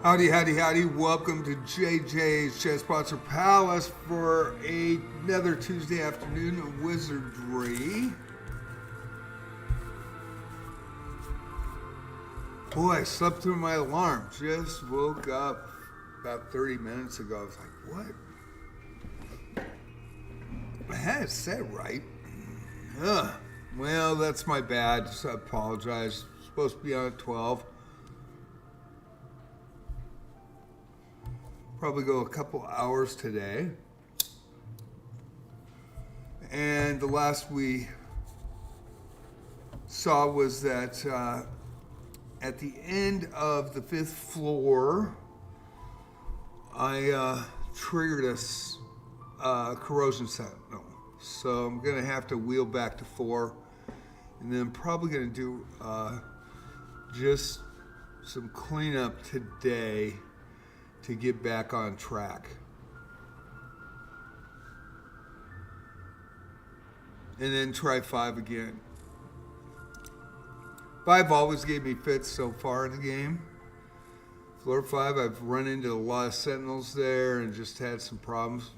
Howdy, howdy, howdy. Welcome to JJsChessPatzerPalace for another Tuesday afternoon of Wizardry. Boy, I slept through my alarm. Just woke up about 30 minutes ago. I was like, what? I had it set right. Well, that's my bad. So I apologize. Supposed to be on at 12. Probably go a couple hours today. And the last we saw was that at the end of the 5th floor, I triggered a corrosion sentinel. So I'm going to have to wheel back to 4. And then I'm probably going to do just some cleanup today to get back on track. And then try 5 again. 5 always gave me fits so far in the game. Floor 5, I've run into a lot of sentinels there and just had some problems.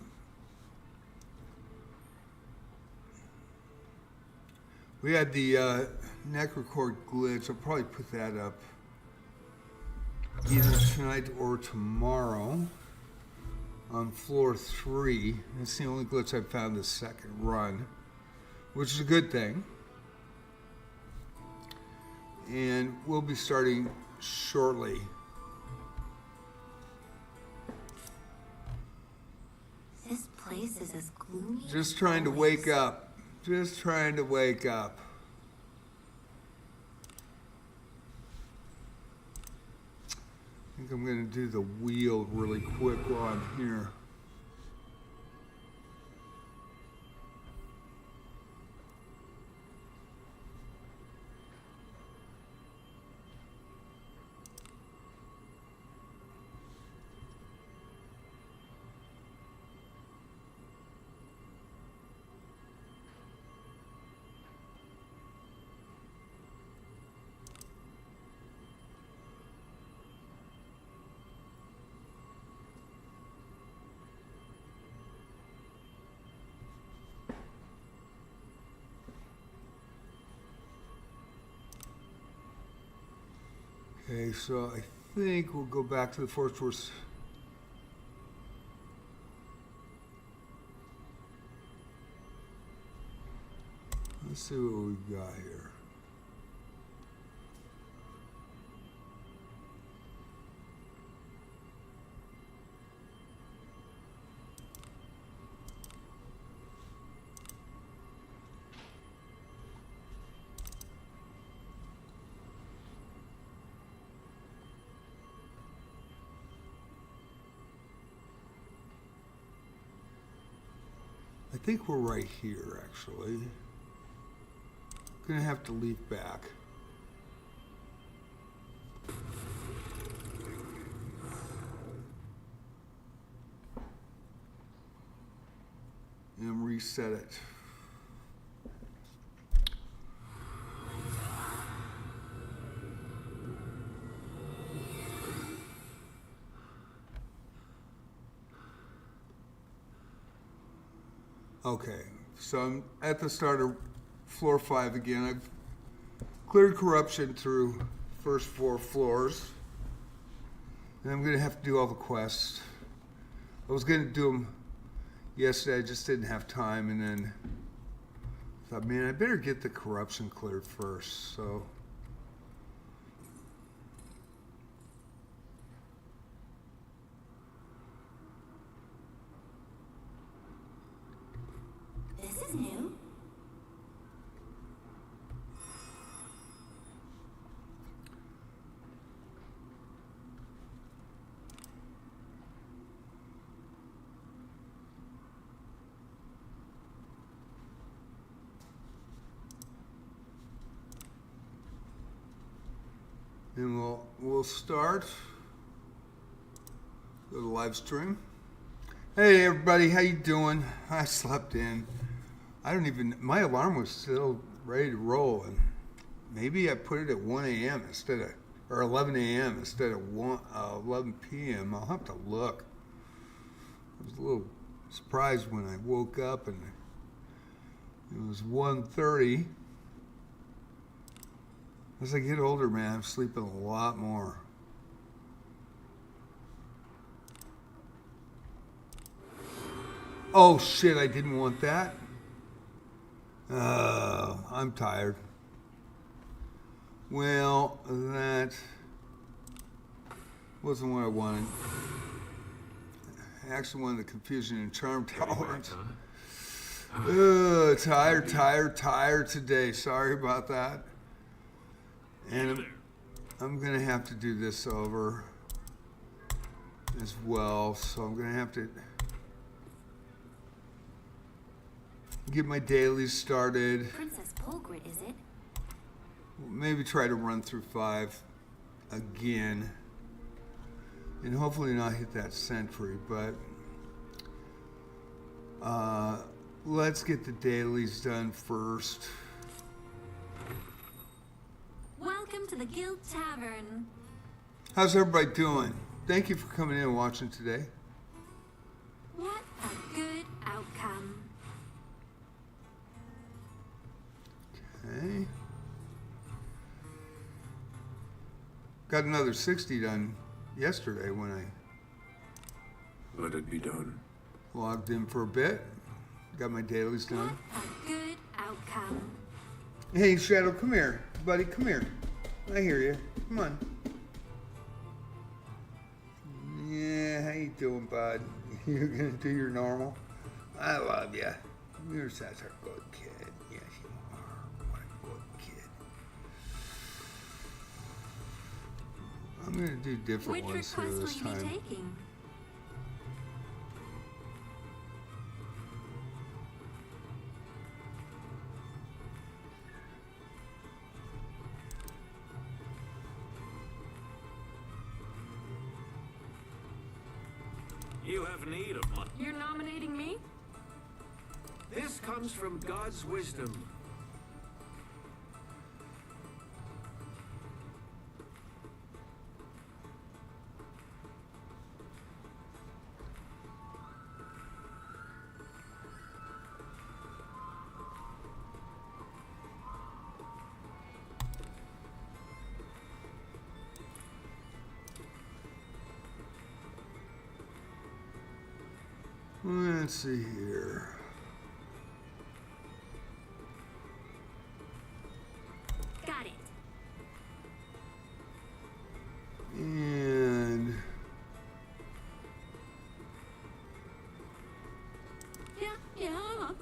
We had the neck record glitch. I'll probably put that up either tonight or tomorrow on floor 3. It's the only glitch I've found this second run, which is a good thing. And we'll be starting shortly. This place is as gloomy. Just trying to wake up. Just trying to wake up. I think I'm going to do the wheel really quick while I'm here. Okay, so I think we'll go back to the fortress. Let's see what we got here. I think we're right here, actually. Gonna have to leap back. And reset it. Okay, so I'm at the start of floor 5 again. I've cleared corruption through first 4 floors. And I'm gonna have to do all the quests. I was gonna do them yesterday, I just didn't have time, and then I thought, man, I better get the corruption cleared first, so. New. And we'll start. Go to live stream. Hey everybody, how you doing? I slept in. My alarm was still ready to roll, and maybe I put it at 1 a.m. instead of or 11 a.m. instead of 11 p.m. I'll have to look. I was a little surprised when I woke up and it was 1:30. As I get older, man, I'm sleeping a lot more. Oh shit, I didn't want that. I'm tired. Well, that wasn't what I wanted. I actually wanted the confusion and charm tolerance. Tired today. Sorry about that. And I'm gonna have to do this over as well, so I'm gonna have to get my dailies started. Princess Polgrit, is it? Maybe try to run through 5 again. And hopefully not hit that sentry, but let's get the dailies done first. Welcome to the Guild Tavern. How's everybody doing? Thank you for coming in and watching today. What a good outcome. Okay. Got another 60 done yesterday when I Let it be done. logged in for a bit. Got my dailies What done. a good outcome. Hey, Shadow, come here. Buddy, come here. I hear you. Come on. Yeah, how you doing, bud? You gonna do your normal? I love you. You're such a good kid. Yes, you are. What a good kid. I'm gonna do different Which ones here request will this you be time. taking? You have need of money. You're nominating me? This comes from God's wisdom. Let's see here. Got it. And Yeah. oh,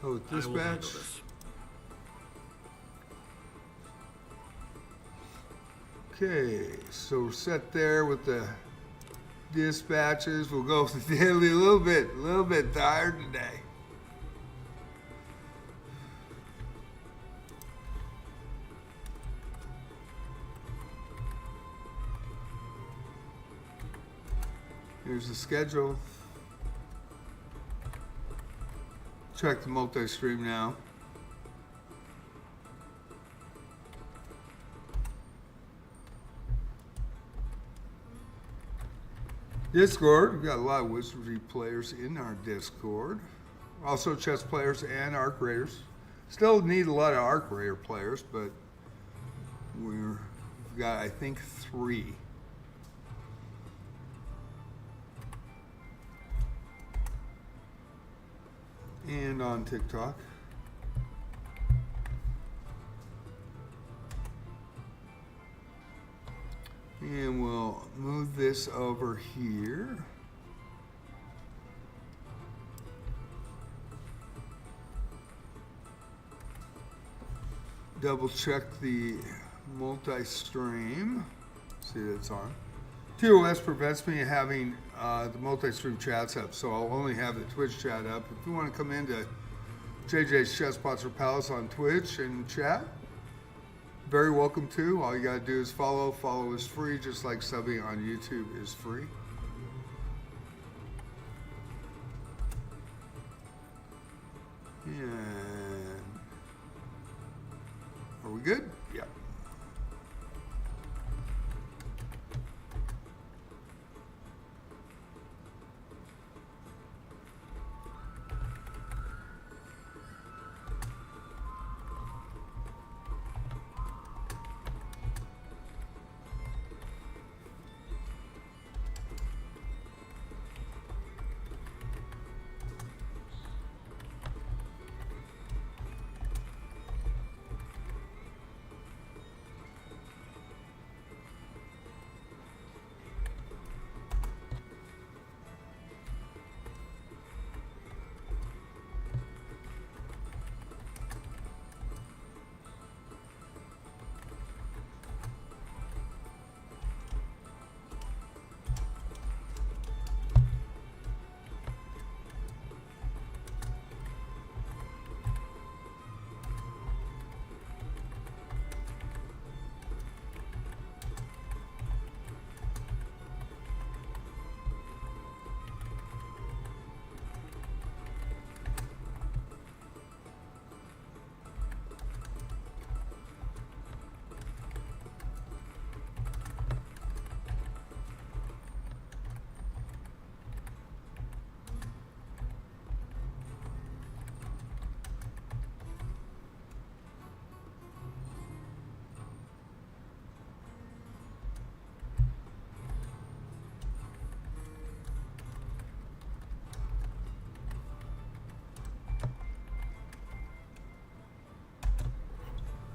I will dispatch. handle this. Okay, so we're set there with the dispatches. We'll go with the daily a little bit tired today. Here's the schedule. Check the multi-stream now. Discord, we've got a lot of Wizardry players in our Discord. Also chess players and arc raiders. Still need a lot of arc raider players, but we've got, I think, 3. And on TikTok. And we'll move this over here. Double check the multi-stream. See that it's on. TOS prevents me having the multi-stream chats up, so I'll only have the Twitch chat up. If you want to come into JJsChessPatzerPalace on Twitch and chat, very welcome to. All you gotta do is follow. Follow is free, just like subbing on YouTube is free. And are we we good? Yep.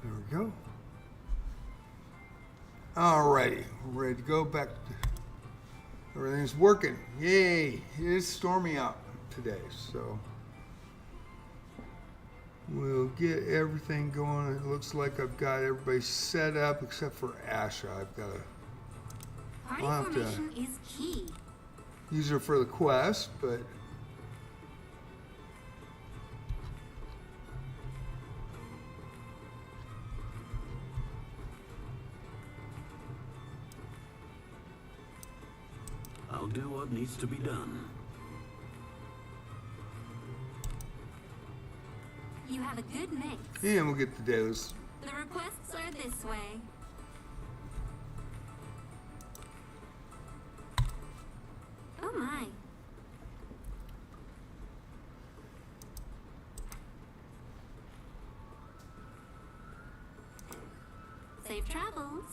There we go. Alrighty, we're ready to go back. Everything's working. Yay! It is stormy out today, so we'll get everything going. It looks like I've got everybody set up except for Asha. I've got to Party I'll have to- formation is key. use her for the quest, but I'll do what needs to be done. You have a good mix. yeah, we'll get the dailies. The requests are this way. Oh my. Safe travels.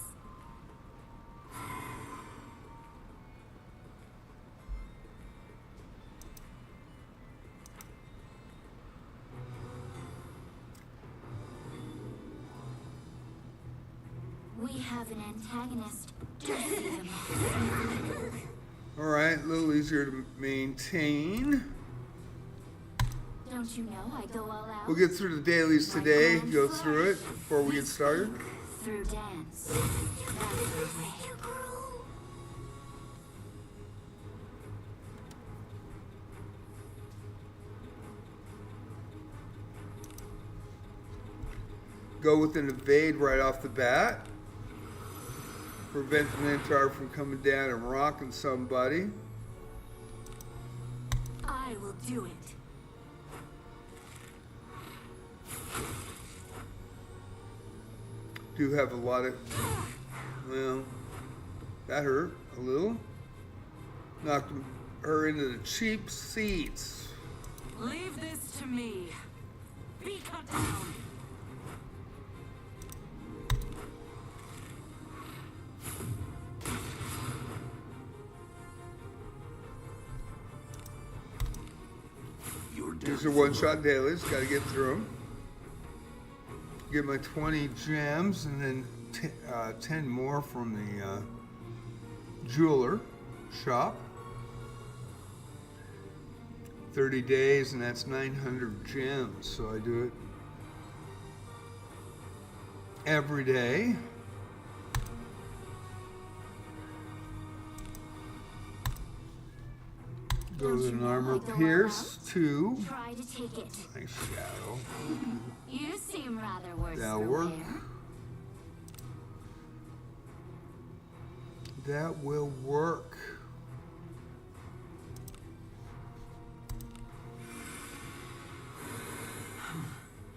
We have an antagonist. All right, a little easier to maintain. Don't you know I go all out? We'll get through the dailies today. Go through it before we get started. Through dance. Go with an evade right off the bat. Prevent the Minotaur from coming down and rocking somebody. I will do it. Do have a lot of, well, that hurt a little. Knocked her into the cheap seats. Leave this to me. Be cut down. You're These down are for one-shot dailies. Got to get through them. Get my 20 gems and then 10 more from the jeweler shop. 30 days and that's 900 gems. So I do it every day. Go to an armor pierce 2. Try to take it. Nice shadow. You seem rather worse. That'll for work. wear. That will work.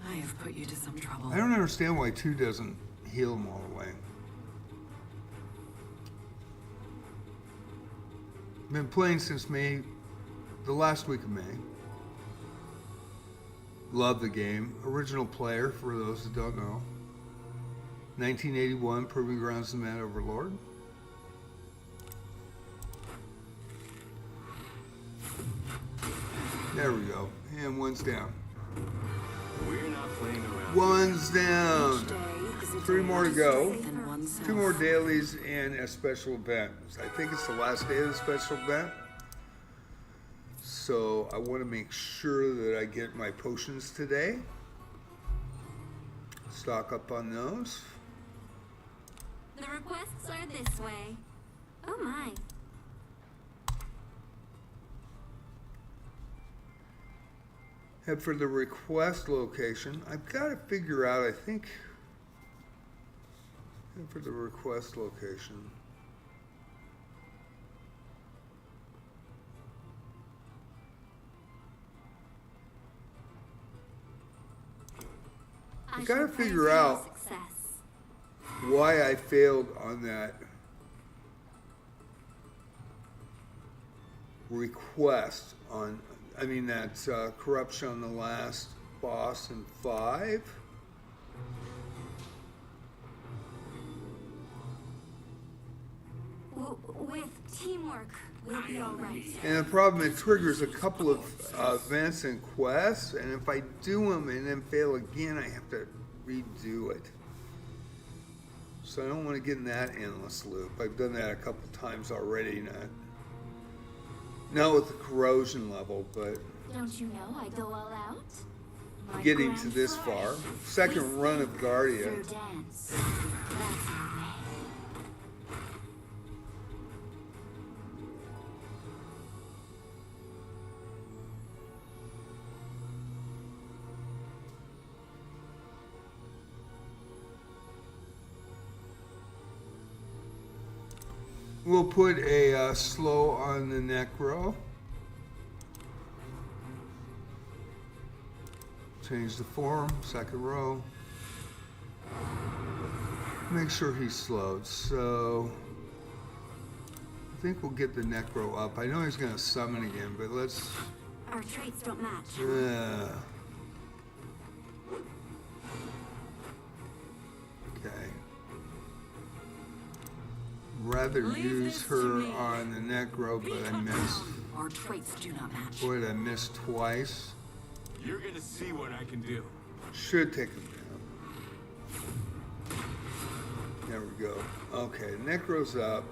I I have put you to some trouble. I don't understand why 2 doesn't heal them all the way. Been playing since May, the last week of May. Love the game. Original player, for those that don't know. 1981, Proving Grounds of the Mad Overlord. There we go. And 1's down. We're not playing around. 1's down. Each day is a 3 day more to go. than oneself. 2 more dailies and a special event. I think it's the last day of the special event. So I want to make sure that I get my potions today. Stock up on those. The requests are this way. Oh my. Head for the request location. I've got to figure out, I think, head for the request location. I gotta shall pray figure for your out- success. Why I failed on that request on, I mean, that's corruption on the last boss in 5. With teamwork, we'll be all right. And the problem, it triggers a couple of events and quests, and if I do them and then fail again, I have to redo it. So I don't want to get in that endless loop. I've done that a couple times already, not with the corrosion level, but Don't you know I go all out? My getting grand to this flash. far. Second run of Guardia. Through dance. That's our way. We'll put a slow on the necro. Change the form, second row. Make sure he's slowed. So I think we'll get the necro up. I know he's going to summon again, but let's. Our traits don't match. Okay. Rather Leave use this to her me. on the necro, but I missed. Our traits do not match. Boy, did I miss twice. You're gonna see what I can do. Should take him down. There we go. Okay, necro's up.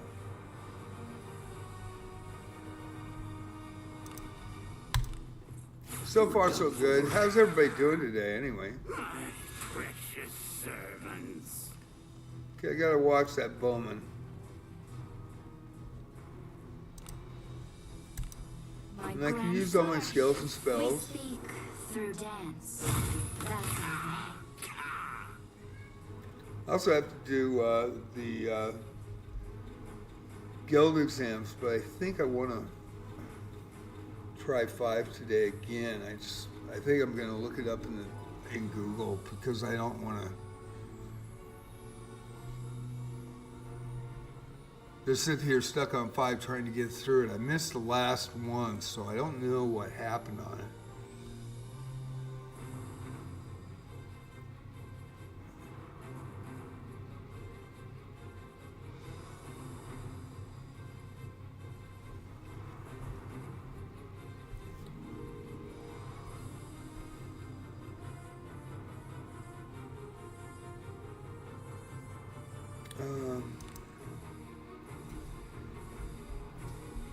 So far, so good. How's everybody doing today, anyway? My precious servants. Okay, I gotta watch that Bowman. My And I can grand use all my flash. skills and We spells. speak through dance. That's our way. I also have to do the guild exams, but I think I want to try 5 today again. I think I'm going to look it up in Google because I don't want to just sit here stuck on 5 trying to get through it. I missed the last one, so I don't know what happened on it.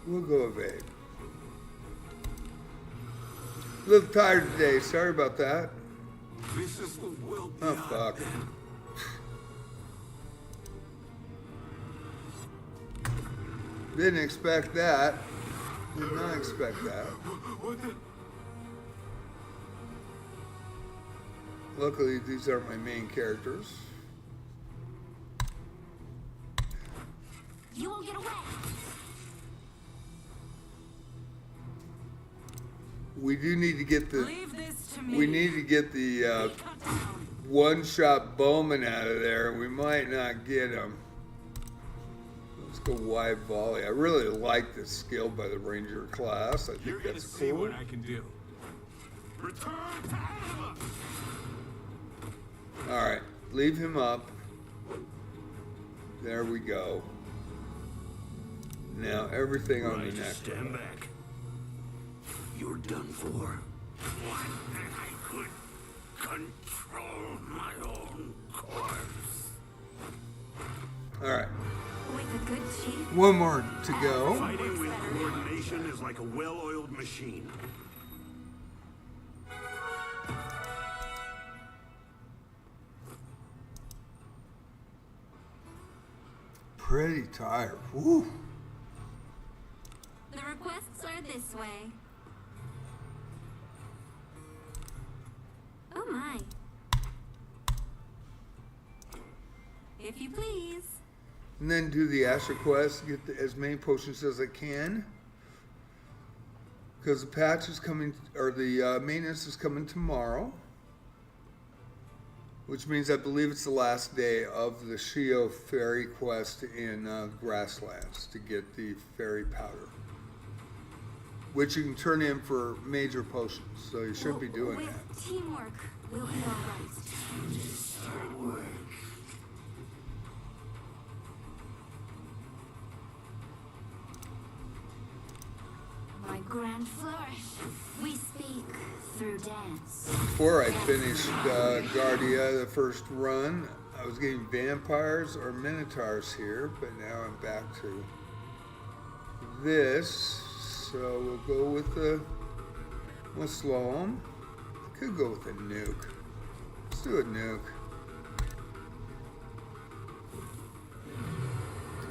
We'll go evade. A little tired today. Sorry about that. This is what will be. Oh, fuck. Didn't expect that. Did not expect that. What the? Luckily, these aren't my main characters. You won't get away. We do need to get the Leave this to me? we need to get the Cut down. one-shot Bowman out of there. We might not get him. Let's go wide volley. I really like this skill by the Ranger class. I You're think gonna that's see cool. what I can do. Return to Alma! All right, leave him up. There we go. Now everything on the neck. Stand back. You're done for. What that I could control my own course. All right, With a good chief, one more to go. Fighting with coordination is like a well-oiled machine. Pretty tired. Woo. the requests are this way. Oh my. If you please. And then do the Asher quest, get as many potions as I can. Because the patch is coming, or the maintenance is coming tomorrow. Which means I believe it's the last day of the Shio Fairy quest in Grasslands to get the fairy powder. Which you can turn in for major potions, so you should be doing With that. teamwork, we'll be alright. My grand flourish. We speak through dance. Before I finished Guardia, the first run, I was getting vampires or minotaurs here, but now I'm back to this. So we'll go with we'll slow 'em. Could go with a nuke. Let's do a nuke.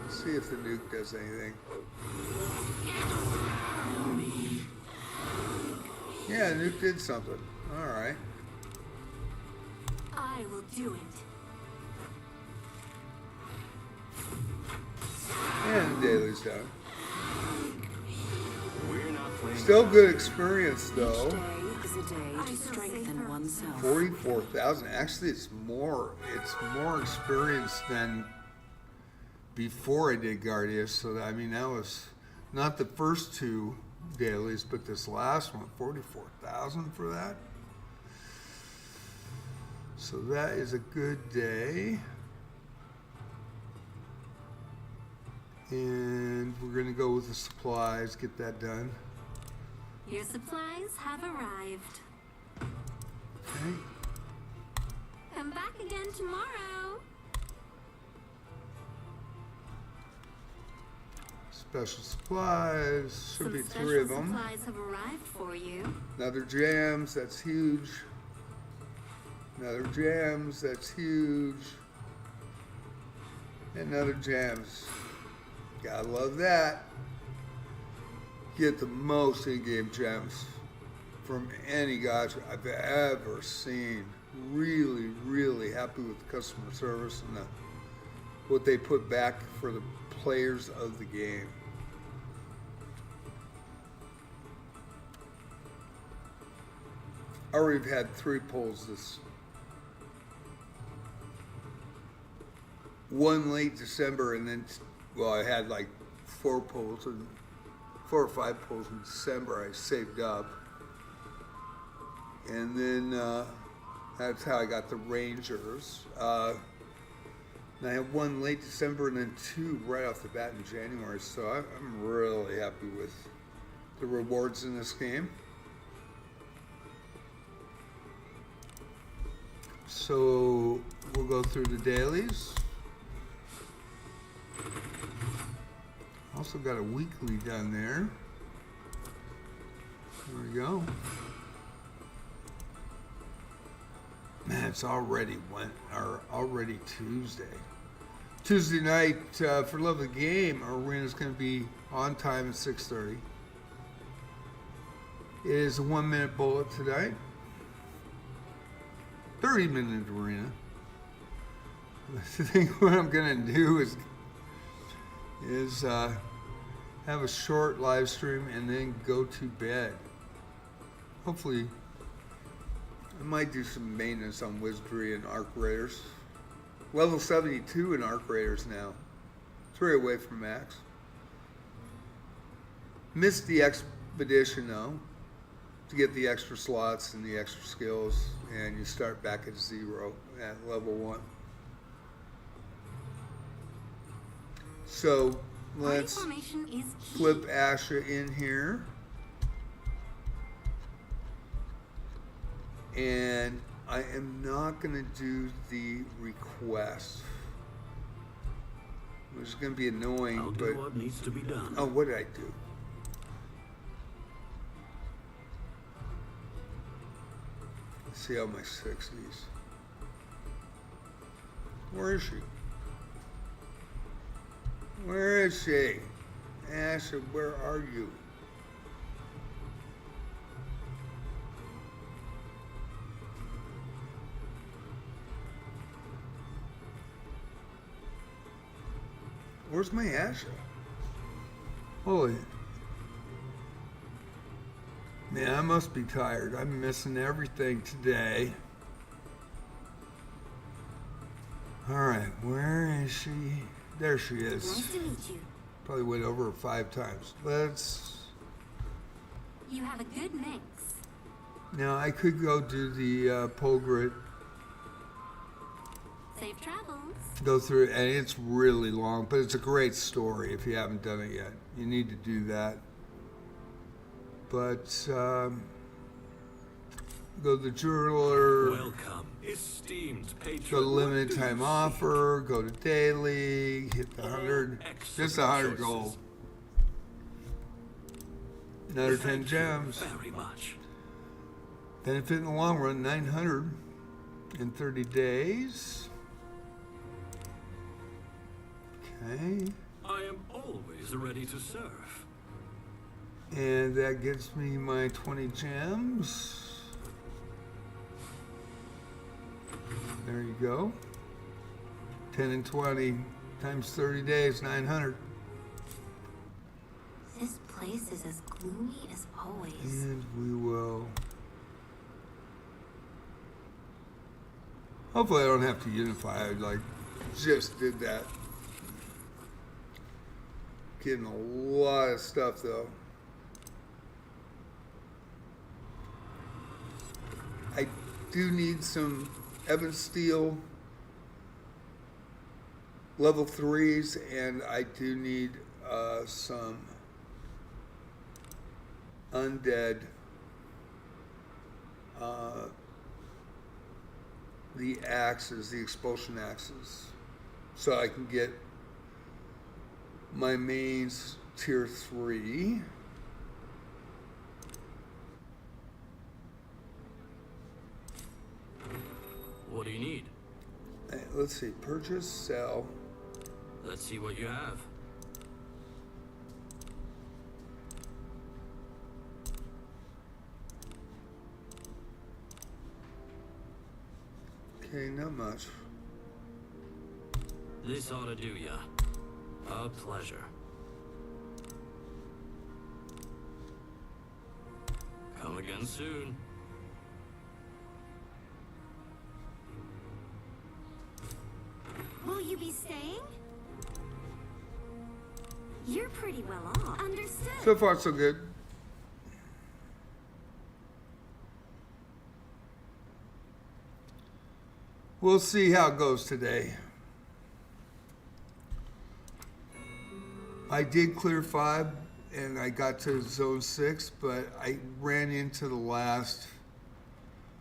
See if the nuke does anything. Yeah, nuke did something. All right. I will do it. And the daily's done. We're not playing. Still good experience though. Day is a day I to feel strengthen safer. oneself. 44,000. Actually, it's more experience than before I did Guardia. So that, I mean, that was not the first two dailies, but this last one, 44,000 for that. So that is a good day. And we're gonna go with the supplies, get that done. Your supplies have arrived. Okay. Come back again tomorrow. Special supplies, should be Some 3 special of them. supplies have arrived for you. Another jams, that's huge. Another jams, that's huge. Another jams. Gotta love that. Get the most in-game gems from any gacha I've ever seen. Really, really happy with the customer service and what they put back for the players of the game. I already had 3 pulls this. One late December, and then, well, I had like 4 pulls, and 4 or 5 pulls in December I saved up. And then that's how I got the Rangers. And I had 1 late December and then 2 right off the bat in January. So I'm really happy with the rewards in this game. So we'll go through the dailies. Also got a weekly done there. There we go. Man, it's already already Tuesday. Tuesday night for Love of the Game, our arena is going to be on time at 6:30. It is a 1-minute bullet tonight. 30-minute arena. I think what I'm going to do is have a short live stream and then go to bed. Hopefully I might do some maintenance on Wizardry and Arc Raiders. Level 72 in Arc Raiders now. 3 away from max. Missed the expedition though, to get the extra slots and the extra skills, and you start back at 0 at level 1. So let's Formation is key. flip Asha in here. And I am not going to do the request, which is going to be annoying. I'll but do what needs to be done. oh, what did I do? Let's see how my 60s. Where is she? Where is she? Asha, where are you? Where's my Asha? Holy. Man, I must be tired. I'm missing everything today. Alright, where is she? There she is. Nice to meet you. Probably went over her 5 times. Let's... You have a good mix. Now, I could go do the Pogrit, Safe travels. go through it, and it's really long, but it's a great story if you haven't done it yet. You need to do that. But, go to the jeweler, Welcome, esteemed patron. go to limited What do time you offer, go to daily, hit the 100, just 100 choices. gold. Another 10 Thank you gems. very much. Benefit in the long run, 900 in 30 days. Okay. I am always ready to serve. And that gets me my 20 gems. There you go. 10 and 20 times 30 days, 900. This place is as gloomy as always. And we will... Hopefully I don't have to unify. I just did that. Getting a lot of stuff though. I do need some Evan Steel level 3s, and I do need some undead the axes, the expulsion axes, so I can get my mains tier 3. What do you need? Let's see, purchase, sell. Let's see what you have. Okay, not much. This ought to do ya. A pleasure. Come again soon. Will you be staying? You're pretty well off. Understood. So far, so good. We'll see how it goes today. I did clear 5 and I got to zone 6, but I ran into the last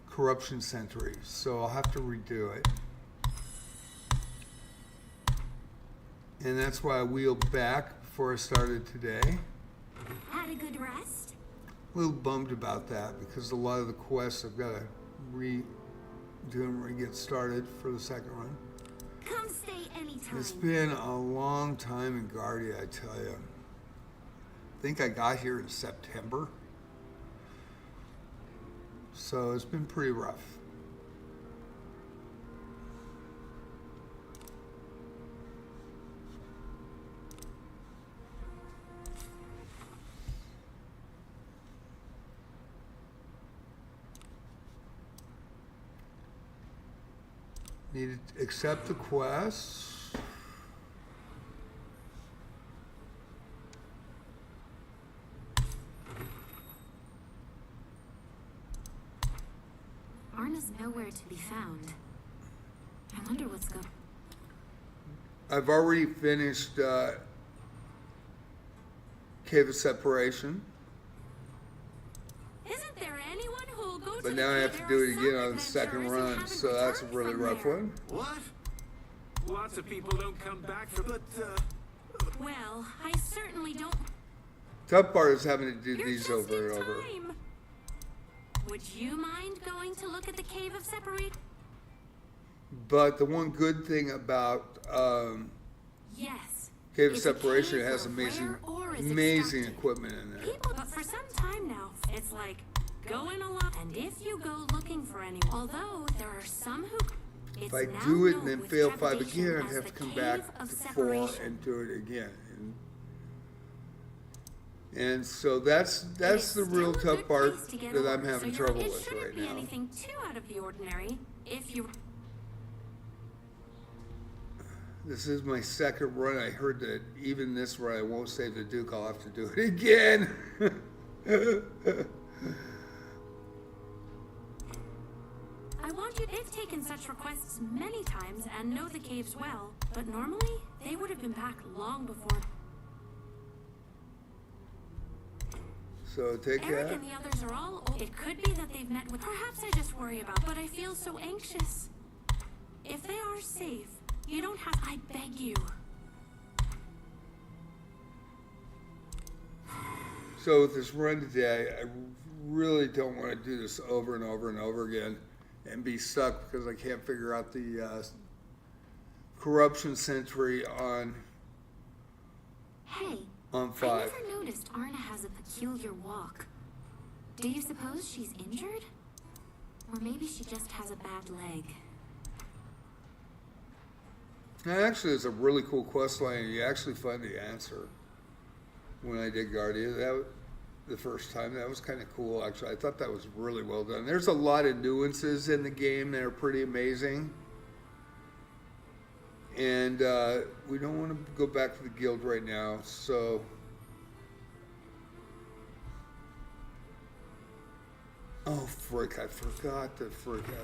corruption sentry, so I'll have to redo it. And that's why I wheeled back before I started today. Had a good rest? A little bummed about that because a lot of the quests I've got to redo and re-get started for the second run. Come stay anytime. It's been a long time in Guardia, I tell you. I think I got here in September. So it's been pretty rough. Need to accept the quest. Arna's nowhere to be found. I wonder what's going. I've already finished Cave of Separation, Isn't there anyone who'll go to but the now I have cave? to do There it are again some on the second adventurers who run, haven't so that's a returned really from rough there. one. What? Lots of people don't come back from it. Well, I certainly don't. Tough part is having to do You're these just over in and over. time. Would you mind going to look at the Cave of Separate? But the one good thing about Yes. Cave of It's a Separation, cave it has where amazing, rare ore is amazing extracted. equipment in there. People, but for some time now, it's like going along. And if you go looking for anyone, although there are some who, If I do it and then fail 5 again, I'd have to come back to 4 and do it again. And so that's the real tough part that I'm having trouble with right It shouldn't be now. anything too out of the ordinary if you. This is my second run. I heard that even this run I won't save the Duke. I'll have to do it again. I want you. They've taken such requests many times and know the caves well, but normally they would have been back long before. So take Eric that. and the others are all old. It could be that they've met with. Perhaps I just worry about. But I feel so anxious. If they are safe, you don't have. I beg you. So with this run today, I really don't want to do this over and over and over again and be stuck because I can't figure out the corruption sentry on Hey, 5. I never noticed Arna has a peculiar walk. Do you suppose she's injured? Or maybe she just has a bad leg. Actually, it's a really cool quest line. You actually find the answer when I did Guardia. The first time, that was kind of cool. Actually, I thought that was really well done. There's a lot of nuances in the game that are pretty amazing. And we don't want to go back to the guild right now, so oh frick, I forgot to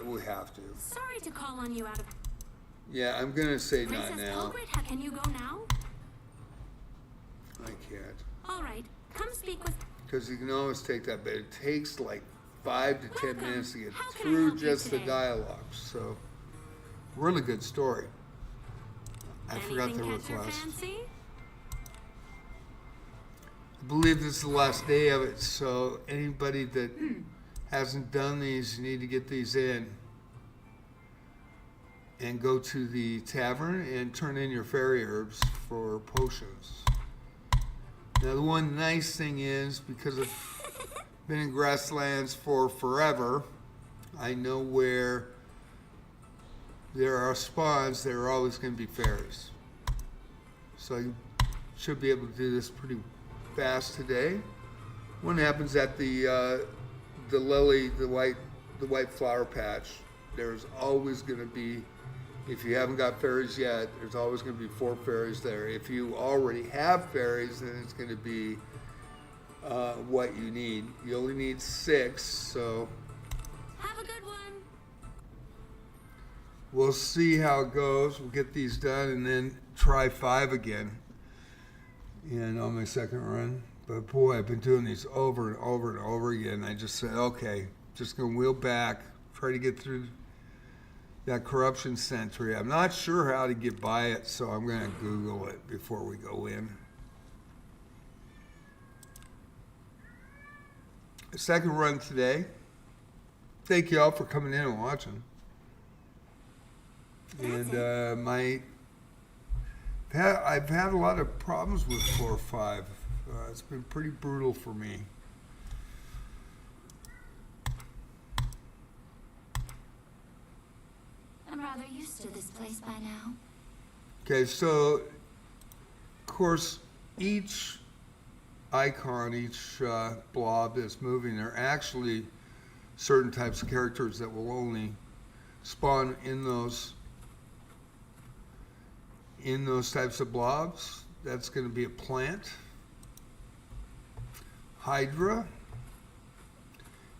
we have to. Sorry to call on you out of. Yeah, I'm gonna say not Princess now. Pilgrim, can you go now? I can't. All right, come speak with. Because you can always take that, but it takes like 5 to 10 Welcome. minutes to get How can I through help you just the today? dialogue. So, really good story. I forgot the Anything catch your request. fancy? I believe this is the last day of it, so anybody that hasn't done these, you need to get these in. And go to the tavern and turn in your fairy herbs for potions. Now the one nice thing is, because I've been in grasslands for forever, I know where there are spawns, there are always going to be fairies. So I should be able to do this pretty fast today. One happens at the lily, the white flower patch. There's always going to be, if you haven't got fairies yet, there's always going to be 4 fairies there. If you already have fairies, then it's going to be what you need. You only need 6, so Have a good one. we'll see how it goes. We'll get these done and then try 5 again. And on my second run. But boy, I've been doing these over and over and over again. I just said, okay, just gonna wheel back, try to get through that corruption sentry. I'm not sure how to get by it, so I'm gonna Google it before we go in. Second run today. Thank you all for coming in and watching. And I've had a lot of problems with 4-5. It's been pretty brutal for me. I'm rather used to this place by now. Okay, so of course each icon, each blob that's moving, there are actually certain types of characters that will only spawn in those in those types of blobs. That's going to be a plant. Hydra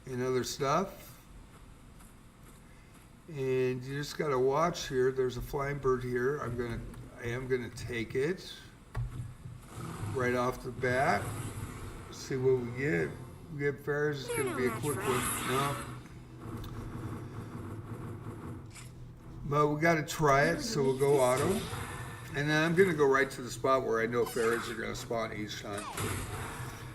and other stuff. And you just got to watch here. There's a flying bird here. I am gonna take it right off the bat. See what we get. We get fairies. It's gonna be a quick one. No. But we got to try it, so we'll go auto. And then I'm going to go right to the spot where I know fairies are going to spawn each time.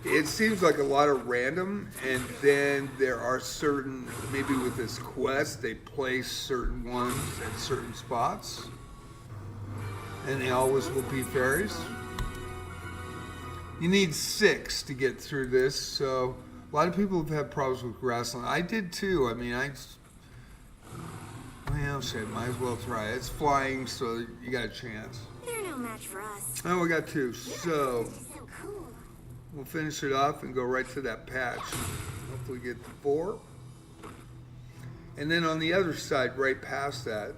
It seems like a lot of random, and then there are certain, maybe with this quest, they place certain ones at certain spots. And they always will be fairies. You need 6 to get through this, so a lot of people have had problems with grassland. I did too. I mean, well, shit, might as well try it. It's flying, so you got a chance. They're no match for us. Oh, we got 2, so This is so cool. we'll finish it off and go right to that patch. Hopefully get the 4. And then on the other side, right past that.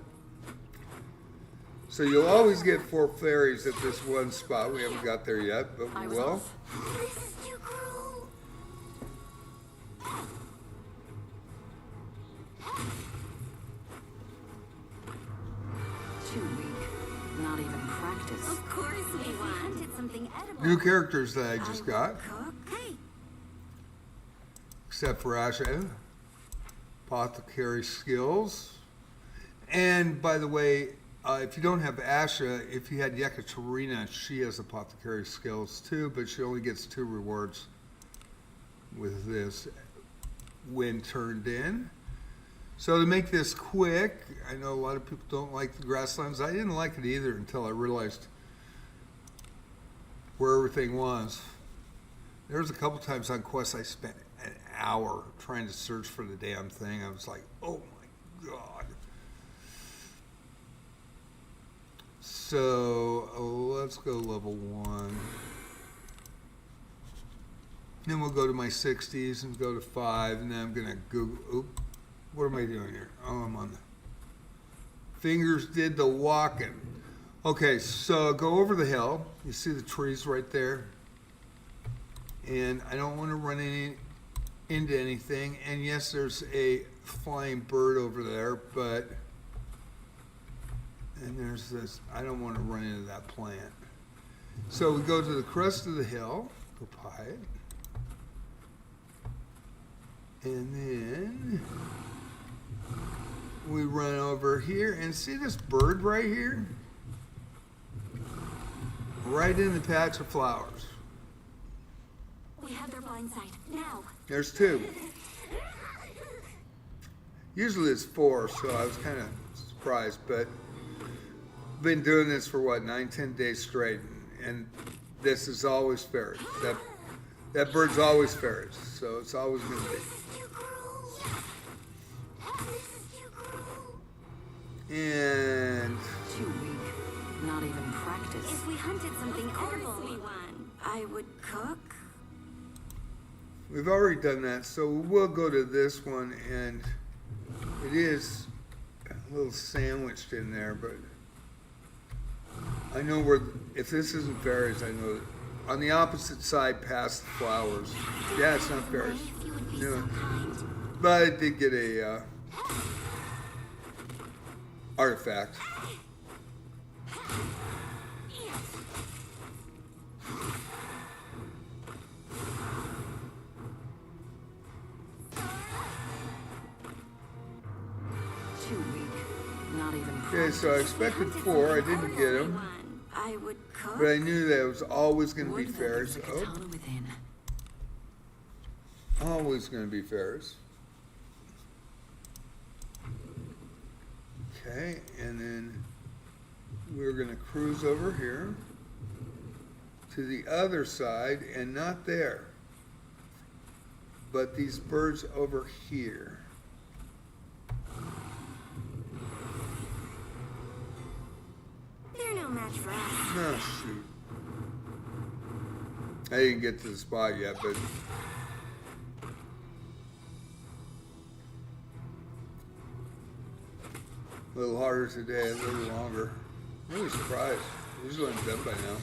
So you'll always get 4 fairies at this one spot. We haven't got there yet, but we will. This is too cool. Too weak. Not even practice. Of course we wanted something edible. New characters that I just got, Cook. Hey, except for Asha. Apothecary skills. And by the way, if you don't have Asha, if you had Yekaterina, she has apothecary skills too, but she only gets 2 rewards with this when turned in. So to make this quick, I know a lot of people don't like the grasslands. I didn't like it either until I realized where everything was. There was a couple times on quests I spent an hour trying to search for the damn thing. I was like, oh my God. So let's go level 1. Then we'll go to my 60s and go to 5, and then I'm gonna Google. Oop, what am I doing here? Oh, I'm on the fingers did the walking. Okay, so go over the hill. You see the trees right there, and I don't want to run into anything. And yes, there's a flying bird over there, but. And there's this, I don't want to run into that plant. So we go to the crest of the hill, go pie it. And then we run over here and see this bird right here? Right in the patch of flowers. we have their blind side. Now. There's 2. Usually it's 4, so I was kind of surprised, but been doing this for what, 9-10 days straight, and this is always fairies. That bird's always fairies, so it's always going to be. This is too cruel. This is too cruel. And Too weak. Not even practice. If we hunted something edible, we won. I would cook. we've already done that, so we'll go to this one, and it is a little sandwiched in there, but I know where, if this isn't fairies, I know that on the opposite side past the flowers. Yeah, it's not fairies. If you would be Knew so it. kind. But I did get a artifact. Too weak. Not even Okay, practice. so I expected 4. I didn't get them, I would cook. but I knew that it was always going to be Would that fairies. the Oh, katana within. always going to be fairies. Okay, and then we're going to cruise over here to the other side, and not there, but these birds over here. They're no match for us. Oh, shoot. I didn't get to the spot yet, but a little harder today, a little longer. I'm really surprised. Usually I'm done by now.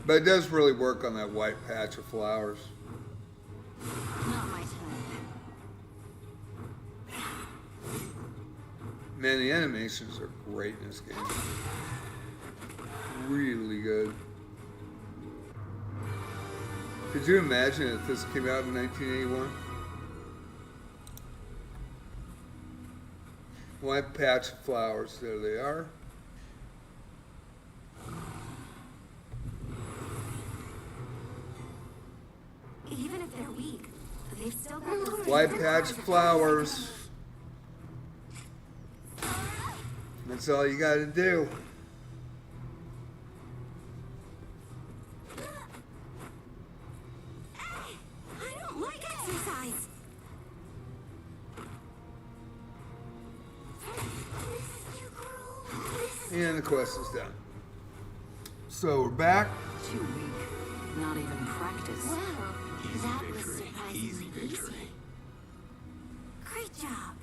But it does really work on that white patch of flowers. Not my type. Man, the animations are great in this game. Really good. Could you imagine if this came out in 1981? White patch of flowers, there they are. Even if they're weak, they've still got those White patch of flowers. That's all you gotta do. I don't like exercise. And the quest is done. So we're back. Too weak. Not even practice. Wow, that was surprisingly easy. Great job.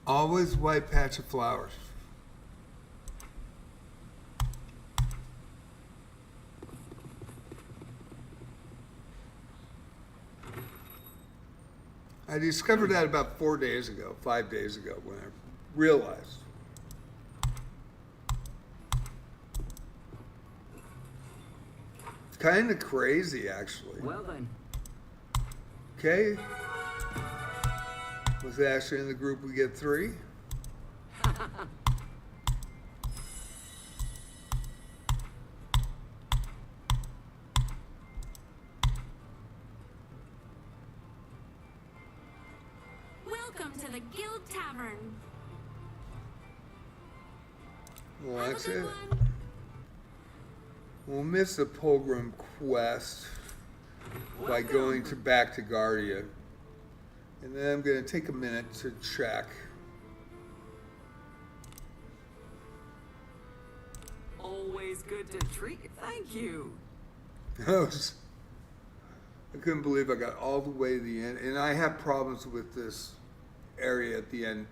Always white patch of flowers. I discovered that about 4 days ago, 5 days ago, when I realized. Kind of crazy, actually. Well then. Okay. With Ashley in the group, we get 3. Welcome to the Guild Tavern. Well, Have a that's good it. one. We'll miss the Pilgrim quest by going back to Guardia. And then I'm going to take a minute to check. Always good to treat. Thank you. I couldn't believe I got all the way to the end. And I have problems with this area at the end.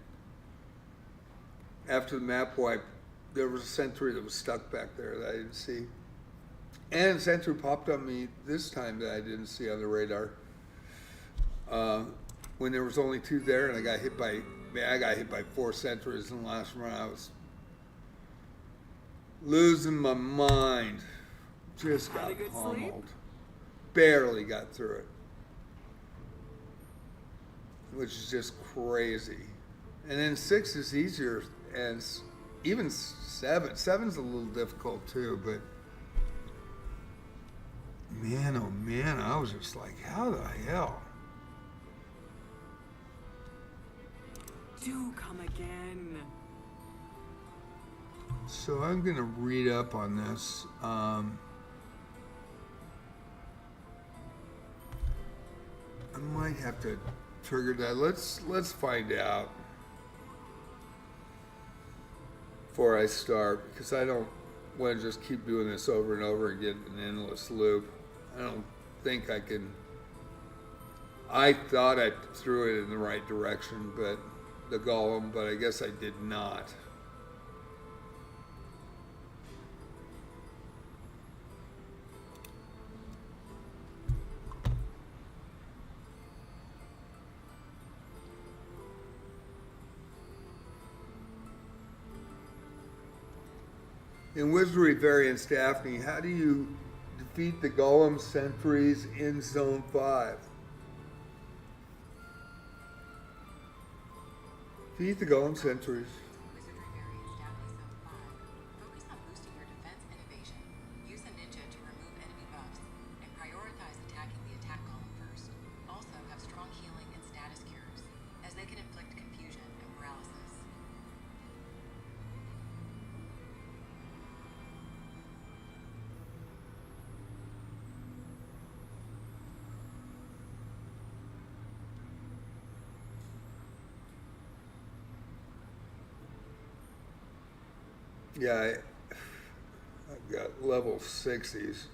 After the map wipe, there was a sentry that was stuck back there that I didn't see. And a sentry popped on me this time that I didn't see on the radar. When there was only 2 there, and I got hit by 4 sentries in the last run. I was losing my mind. Just Had got a good sleep? pummeled. Barely got through it, which is just crazy. And then 6 is easier, and even 7. 7's a little difficult too, but man, oh man, I was just like, how the hell? Do come again. So I'm gonna read up on this. I might have to trigger that. Let's find out before I start, because I don't want to just keep doing this over and over and get an endless loop. I don't think I can. I thought I threw it in the right direction, but the golem, but I guess I did not. In Wizardry variants, Daphne, how do you defeat the golem sentries in Zone 5? Defeat the golem sentries. Wizardry variants Daphne Zone 5. Focus on boosting your defense innovation. Use a ninja to remove enemy buffs, and prioritize attacking the attack column first. Also have strong healing and status cures, as they can inflict confusion and paralysis. Yeah, I've got level 60s.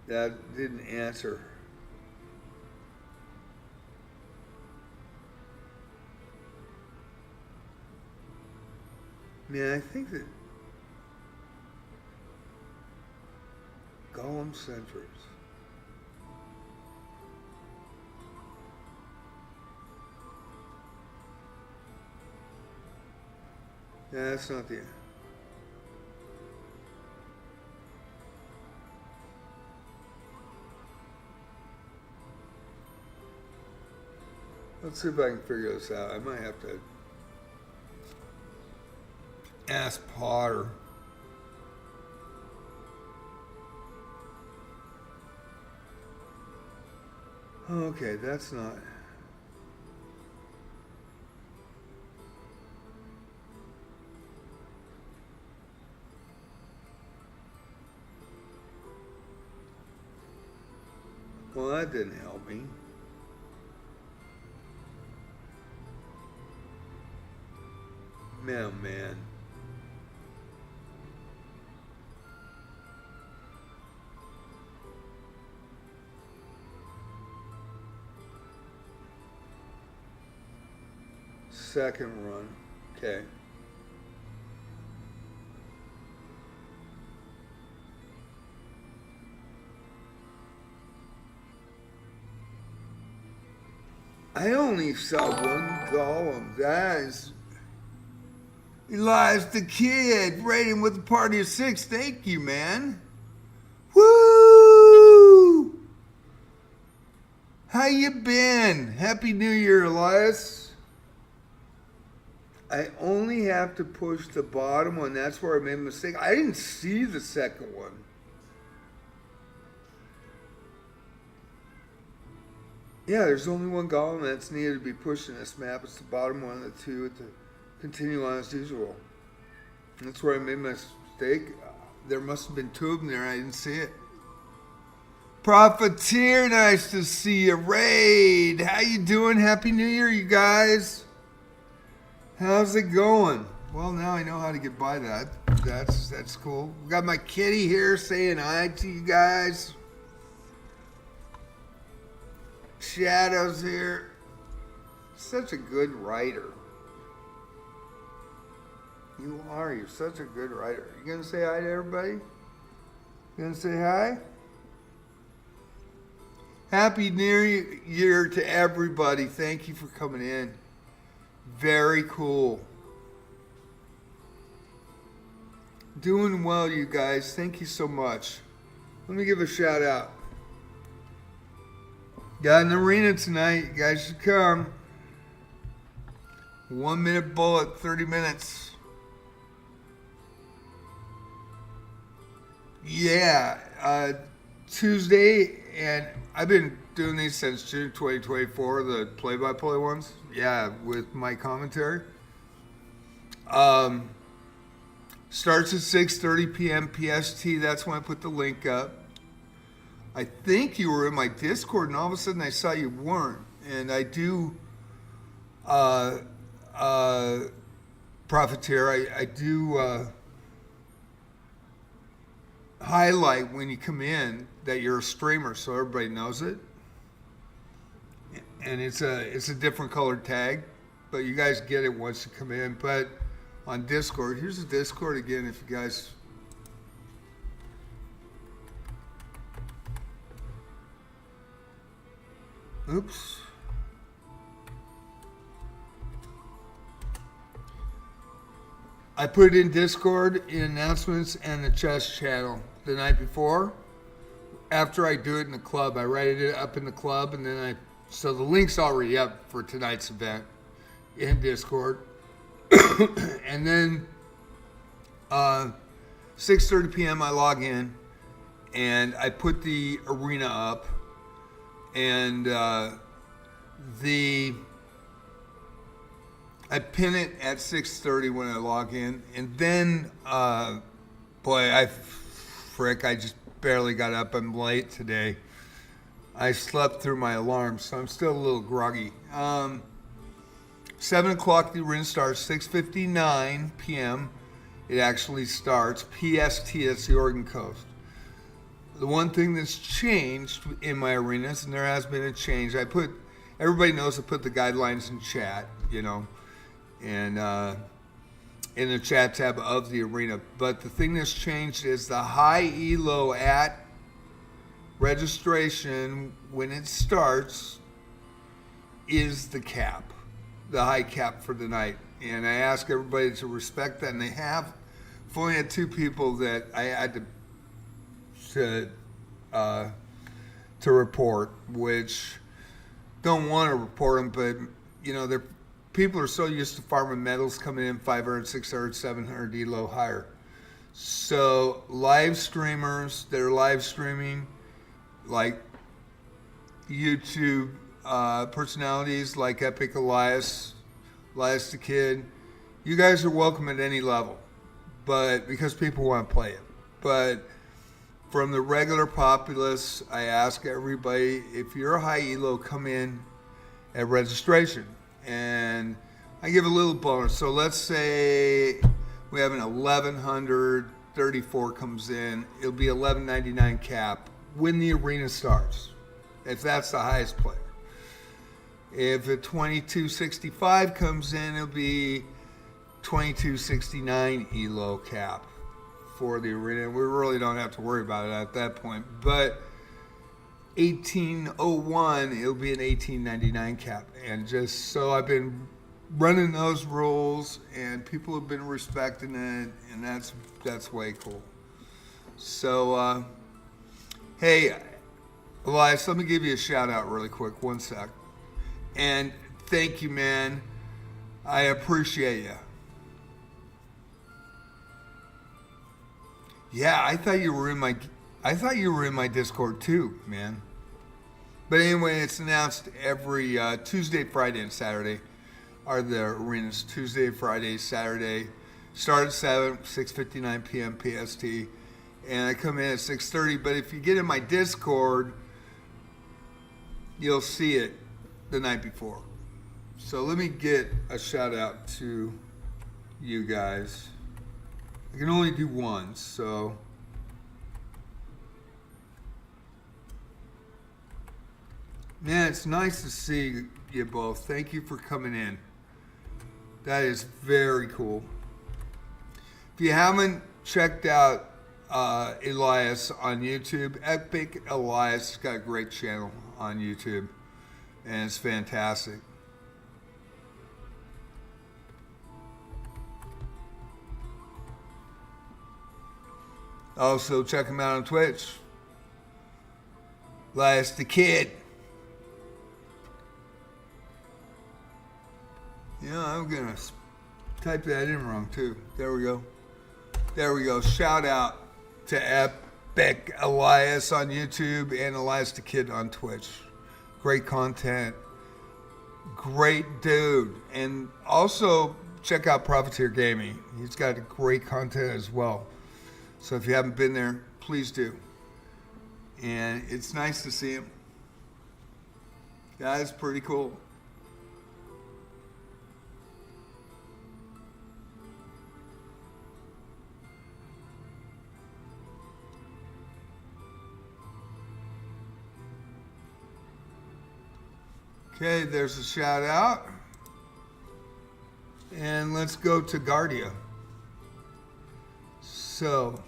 That didn't answer. Man, I think that Golem centers. Yeah, that's not the. Let's see if I can figure this out. I might have to ask Potter. Okay, that's not. Well, that didn't help me. Man, oh man. Second run. Okay. I only saw one golem. That is Elias the Kid, rating with a party of 6. Thank you, man. Woo! How you been? Happy New Year, Elias. I only have to push the bottom one. That's where I made a mistake. I didn't see the second one. Yeah, there's only one golem that's needed to be pushed in this map. It's the bottom one of the two to continue on as usual. And that's where I made my mistake. There must have been 2 of them there. I didn't see it. Profiteer, nice to see you. Raid, how you doing? Happy New Year, you guys. How's it going? Well, now I know how to get by that. That's cool. We got my kitty here saying hi to you guys. Shadow's here. Such a good writer. You are. You're such a good writer. You gonna say hi to everybody? You gonna say hi? Happy New Year to everybody. Thank you for coming in. Very cool. Doing well, you guys. Thank you so much. Let me give a shout out. Got an arena tonight. You guys should come. 1 minute bullet, 30 minutes. Yeah, Tuesday, and I've been doing these since June 2024, the play-by-play ones. Yeah, with my commentary. Starts at 6:30 p.m. PST. That's when I put the link up. I think you were in my Discord, and all of a sudden I saw you weren't. And I do, Profiteer, I do highlight when you come in that you're a streamer, so everybody knows it. And it's a different colored tag, but you guys get it once you come in. But on Discord, here's the Discord again if you guys. Oops. I put it in Discord, in announcements, and the chess channel the night before. After I do it in the club, I write it up in the club, and then so the link's already up for tonight's event in Discord. And then 6:30 p.m. I log in, and I put the arena up, and I pin it at 6:30 when I log in, and then boy, I just barely got up. I'm late today. I slept through my alarm, so I'm still a little groggy. 7 o'clock the arena starts. 6:59 p.m. it actually starts. PST, that's the Oregon coast. The one thing that's changed in my arenas, and there has been a change, everybody knows I put the guidelines in chat, you know, and in the chat tab of the arena. But the thing that's changed is the high elo at registration when it starts is the cap, the high cap for the night. And I ask everybody to respect that, and they have. I've only had 2 people that I had to report, which don't want to report them, but you know, they're people are so used to farming medals coming in 500, 600, 700 elo higher. So live streamers that are live streaming, like YouTube personalities like Epic Elias the Kid, you guys are welcome at any level, but because people want to play it. But from the regular populace, I ask everybody, if you're a high elo, come in at registration. And I give a little bonus. So let's say we have an 1134 comes in. It'll be 1199 cap when the arena starts, if that's the highest player. If a 2265 comes in, it'll be 2269 elo cap for the arena. We really don't have to worry about it at that point. But 1801, it'll be an 1899 cap. And just so I've been running those rules, and people have been respecting it, and that's way cool. So, hey, Elias, let me give you a shout out really quick. One sec. And thank you, man. I appreciate you. Yeah, I thought you were in my Discord too, man. But anyway, it's announced every Tuesday, Friday, and Saturday are the arenas. Tuesday, Friday, Saturday. Start at 6:59 p.m. PST. And I come in at 6:30. But if you get in my Discord, you'll see it the night before. So let me get a shout out to you guys. I can only do one, so. Man, it's nice to see you both. Thank you for coming in. That is very cool. If you haven't checked out Elias on YouTube, Epic Elias has got a great channel on YouTube, and it's fantastic. Also, check him out on Twitch. Elias the Kid. Yeah, I'm gonna type that in wrong too. There we go. There we go. Shout out to Epic Elias on YouTube and Elias the Kid on Twitch. Great content. Great dude. And also check out Profiteer Gaming. He's got great content as well. So if you haven't been there, please do. And it's nice to see him. That is pretty cool. Okay, there's a shout out. And let's go to Guardia. So,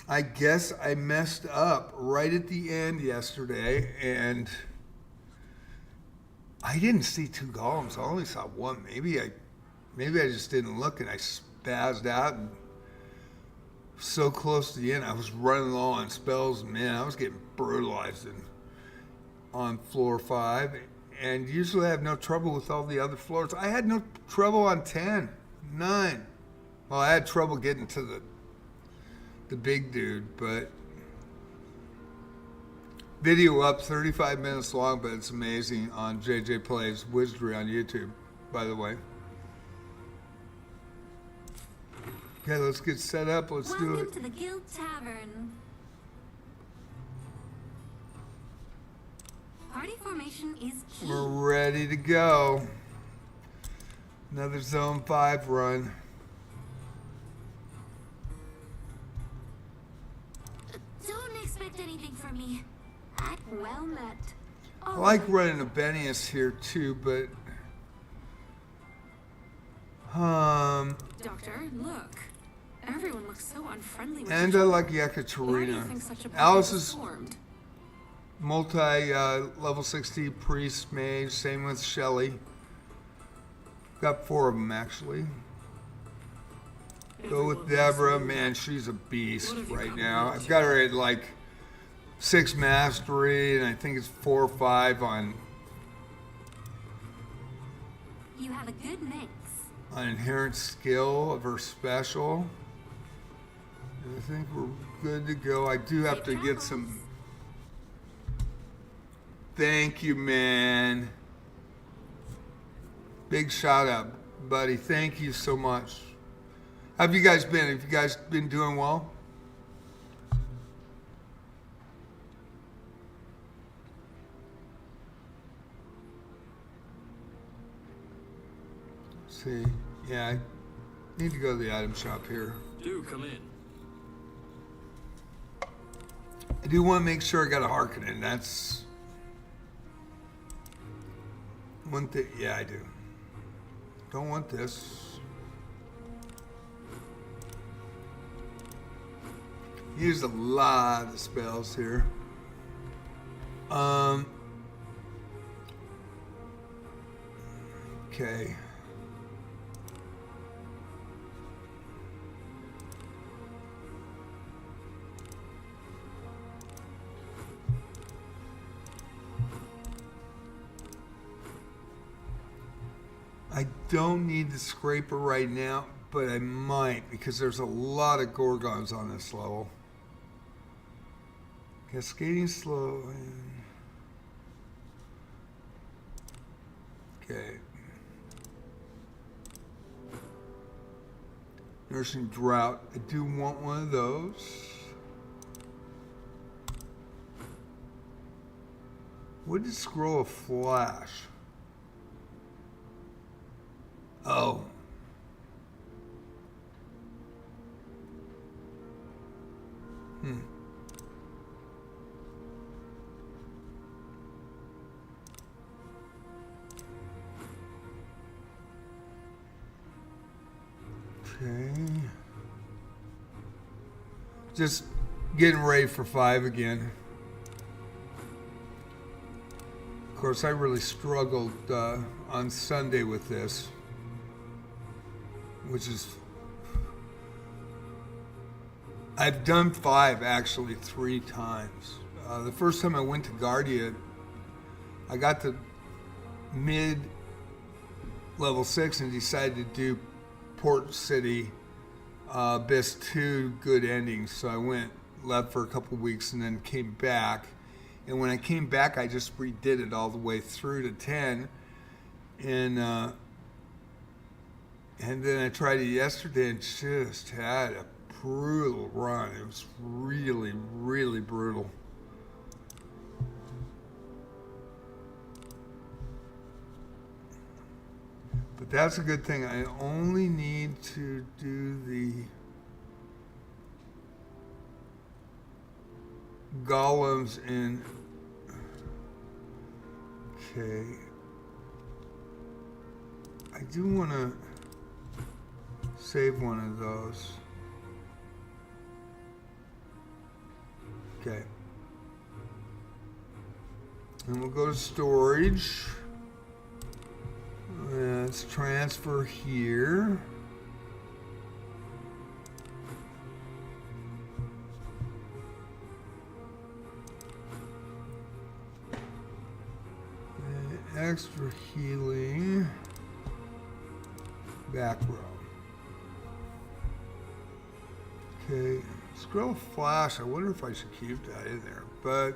I guess I messed up right at the end yesterday, and I didn't see 2 golems. I only saw 1. Maybe I just didn't look, and I spazzed out. And so close to the end, I was running low on spells. Man, I was getting brutalized on floor 5, and usually I have no trouble with all the other floors. I had no trouble on 10, 9. Well, I had trouble getting to the big dude, but video up 35 minutes long, but it's amazing on JJ Plays Wizardry on YouTube, by the way. Okay, let's get set up. Let's do it. Welcome to the Guild Tavern. Party formation is key. We're ready to go. Another Zone 5 run. Don't expect anything from me. Well met. I like running a Benius here too, but Doctor, look. Everyone looks so unfriendly with And each I other. like Why do you Yekaterina. think such a Alice problem was is formed? level 60 priest mage. Same with Shelly. Got 4 of them actually. Go with Deborah. Man, she's a beast right now. I've got her at like 6 mastery, and I think it's 4 or 5 on You have a good mix. inherent skill of her special. And I think we're good to go. I do have to get some. Thank you, man. Big shout out, buddy. Thank you so much. How have you guys been? Have you guys been doing well? Let's see, yeah, I need to go to the item shop here. Do come in. I do want to make sure I got a Harkonnen. That's one thing. Yeah, I do. Don't want this. Used a lot of spells here. Okay. I don't need the scraper right now, but I might because there's a lot of Gorgons on this level. Cascading slow. Okay. Nursing drought. I do want one of those. What did scroll of flash? Oh. Okay. Just getting ready for 5 again. Of course, I really struggled on Sunday with this, which is, I've done 5 actually 3 times. The first time I went to Guardia, I got to mid level 6 and decided to do Port City, best 2 good endings. So I went, left for a couple weeks and then came back. And when I came back, I just redid it all the way through to 10. And then I tried it yesterday and just had a brutal run. It was really, really brutal. But that's a good thing. I only need to do the golems in. Okay. I do want to save one of those. Okay. And we'll go to storage. Let's transfer here. Extra healing. Back row. Okay. Scroll flash. I wonder if I should keep that in there, but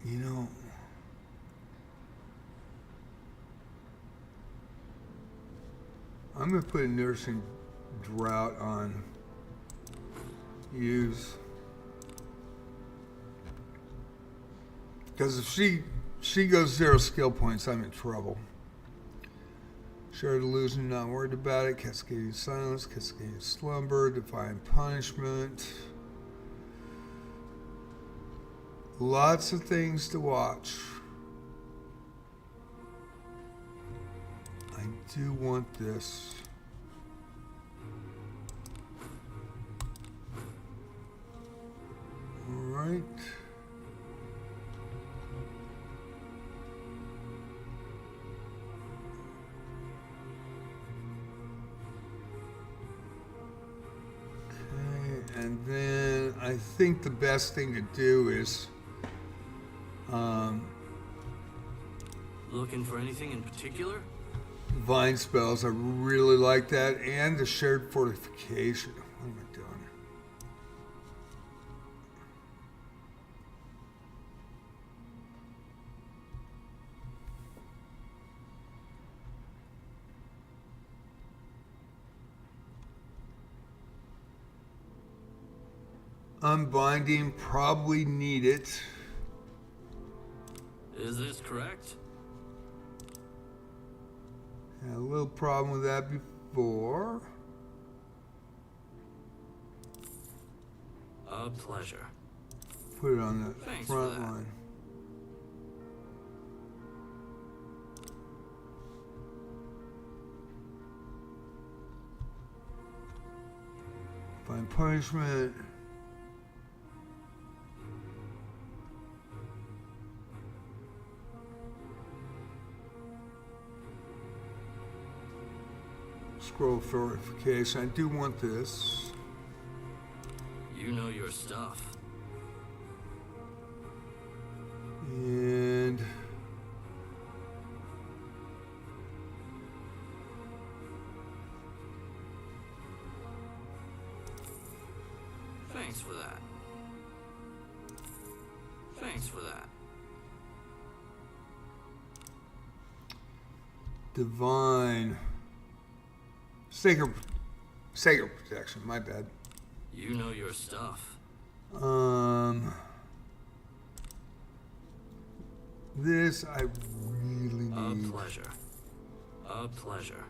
you know, I'm going to put a nursing drought on use. Because if she goes 0 skill points, I'm in trouble. Shared illusion, not worried about it. Cascading silence, cascading slumber, divine punishment. Lots of things to watch. I do want this. All right. Okay, and then I think the best thing to do is Looking for anything in particular? Divine spells. I really like that, and the shared fortification. What am I doing? Unbinding, probably need it. Is this correct? Had a little problem with that before. A pleasure. Put it on the Thanks for front that. line. Find punishment. Scroll fortification. I do want this. You know your stuff. And Thanks for that. Thanks for that. divine sacred protection. My bad. You know your stuff. This I really need. A pleasure. A pleasure.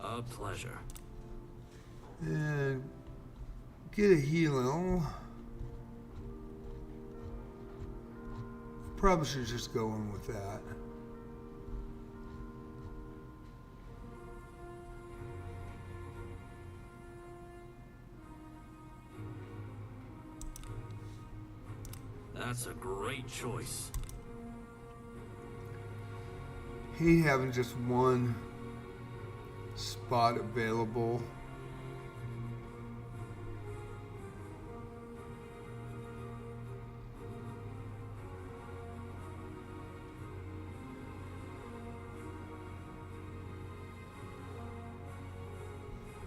A pleasure. And get a healing. Probably should just go in with that. That's a great choice. Hate having just one spot available.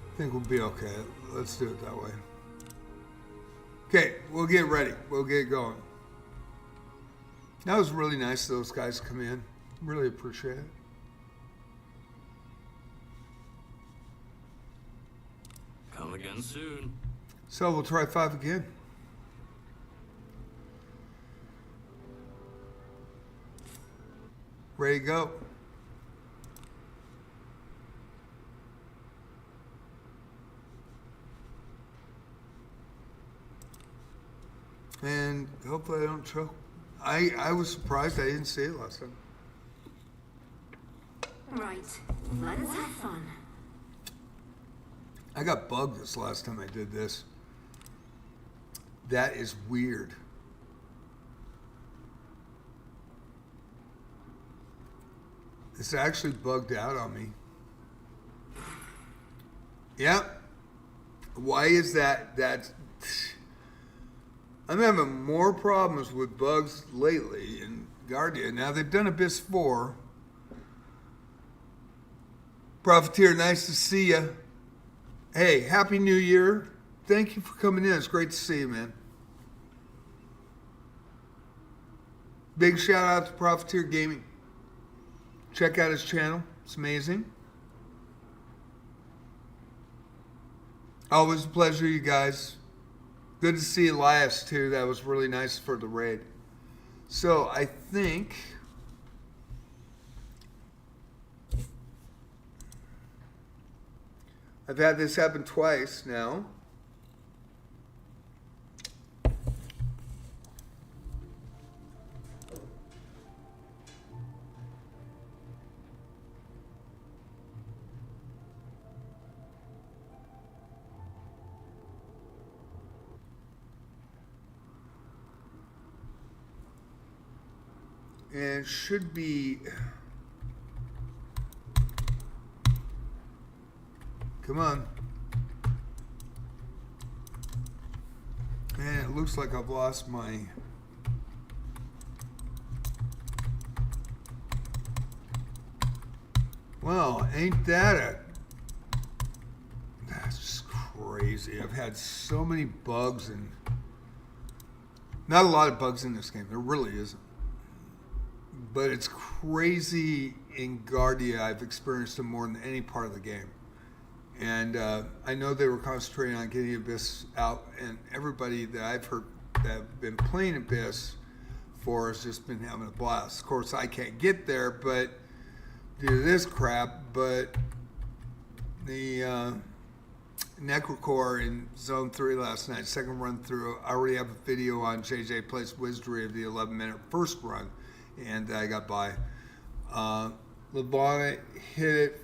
I think we'll be okay. Let's do it that way. Okay, we'll get ready. We'll get going. That was really nice of those guys to come in. Really appreciate it. Come again soon. So we'll try 5 again. Ready to go. And hopefully I don't choke. I was surprised I didn't see it last time. Right. Let us have fun. I got bugged this last time I did this. That is weird. It's actually bugged out on me. Yep. Why is that? I'm having more problems with bugs lately in Guardia. Now they've done Abyss 4. Profiteer, nice to see you. Hey, Happy New Year. Thank you for coming in. It's great to see you, man. Big shout out to Profiteer Gaming. Check out his channel. It's amazing. Always a pleasure, you guys. Good to see Elias, too. That was really nice for the raid. So, I think... I've had this happen twice now. And it should be, come on. And it looks like I've lost my, well, ain't that a, that's just crazy. I've had so many bugs, and not a lot of bugs in this game. There really isn't. But it's crazy in Guardia. I've experienced them more than any part of the game. And I know they were concentrating on getting Abyss out, and everybody that I've heard that have been playing Abyss for has just been having a blast. Of course, I can't get there, but due to this crap, but the Necrocore in Zone 3 last night, second run through, I already have a video on JJ Plays Wizardry of the 11-minute first run, and I got by. Llylgymn hit it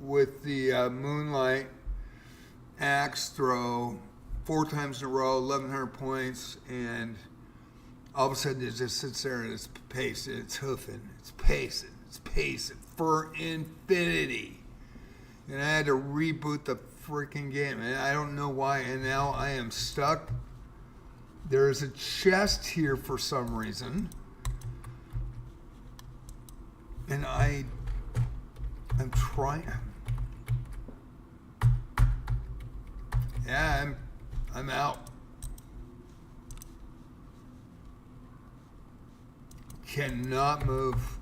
with the Moonlight axe throw 4 times in a row, 1,100 points, and all of a sudden it just sits there and it's pacing, it's hoofing, it's pacing for infinity. And I had to reboot the freaking game, and I don't know why, and now I am stuck. There's a chest here for some reason, and I'm trying. Yeah, I'm out. Cannot move.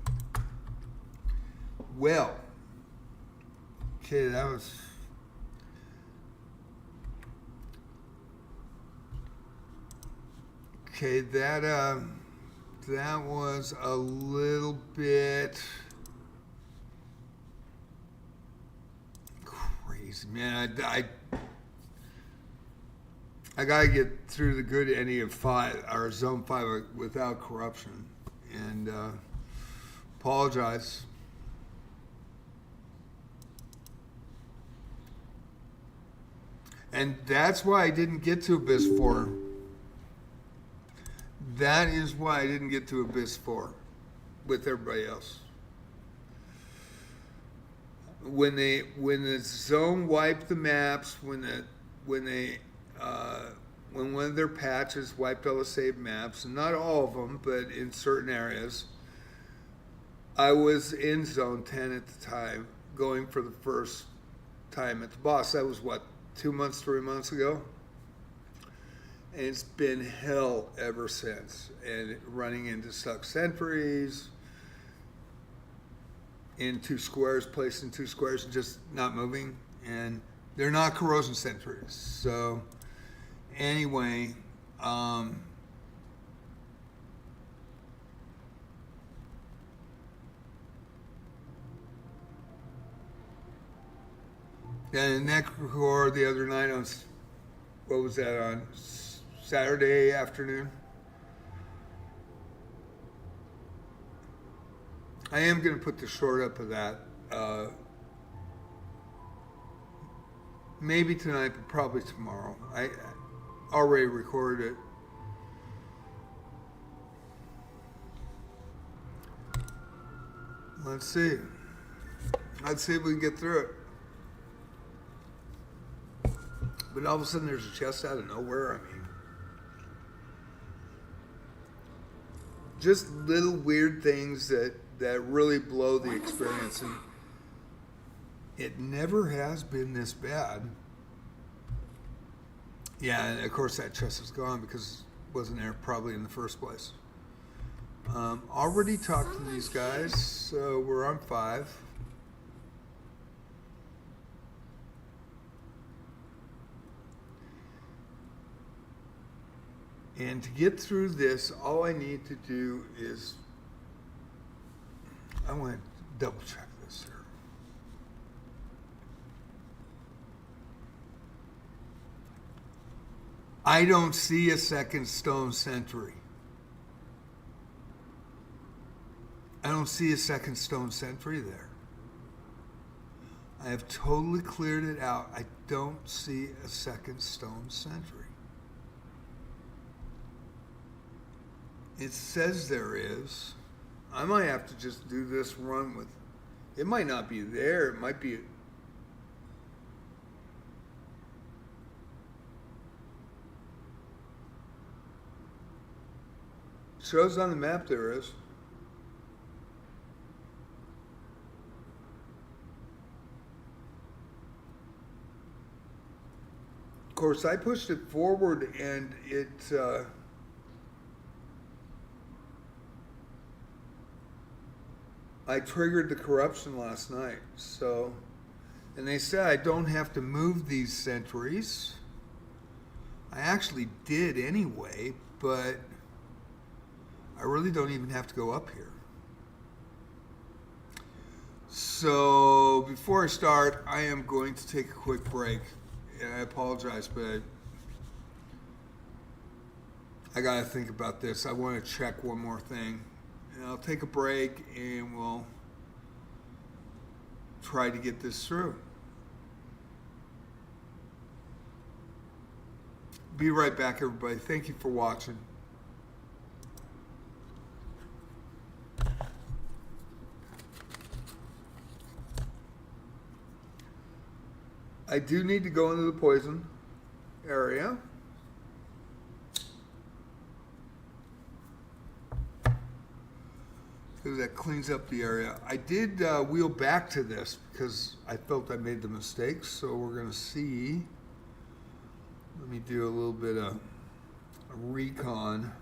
Well, okay, that was. Okay, that was a little bit crazy, man. I gotta get through the good ending of 5 or Zone 5 without corruption, and apologize. And that's why I didn't get to Abyss 4. That is why I didn't get to Abyss 4 with everybody else. When the zone wiped the maps, when one of their patches wiped all the saved maps, and not all of them, but in certain areas, I was in Zone 10 at the time, going for the first time at the boss. That was what, 2 months, 3 months ago? And it's been hell ever since. And running into stuck sentries, in 2 squares, placed in 2 squares, and just not moving. And they're not corrosion sentries. So anyway, and Necrocore the other night on, what was that, on Saturday afternoon? I am going to put the short up of that. Maybe tonight, but probably tomorrow. I already recorded it. Let's see. Let's see if we can get through it. But all of a sudden there's a chest out of nowhere. I mean, just little weird things that really blow the experience. And it never has been this bad. Yeah, and of course that chest is gone because it wasn't there probably in the first place. Already talked to these guys, so we're on 5. And to get through this, all I need to do is, I want to double check this here. I don't see a second stone sentry. I don't see a second stone sentry there. I have totally cleared it out. I don't see a second stone sentry. It says there is. I might have to just do this run with, it might not be there. It might be, shows on the map there is. Of course, I pushed it forward and it, I triggered the corruption last night, so, and they said I don't have to move these sentries. I actually did anyway, but I really don't even have to go up here. So before I start, I am going to take a quick break. And I apologize, but I gotta think about this. I want to check one more thing. And I'll take a break and we'll try to get this through. Be right back, everybody. Thank you for watching. I do need to go into the poison area. Because that cleans up the area. I did wheel back to this because I felt I made the mistakes. So we're going to see. Let me do a little bit of a recon.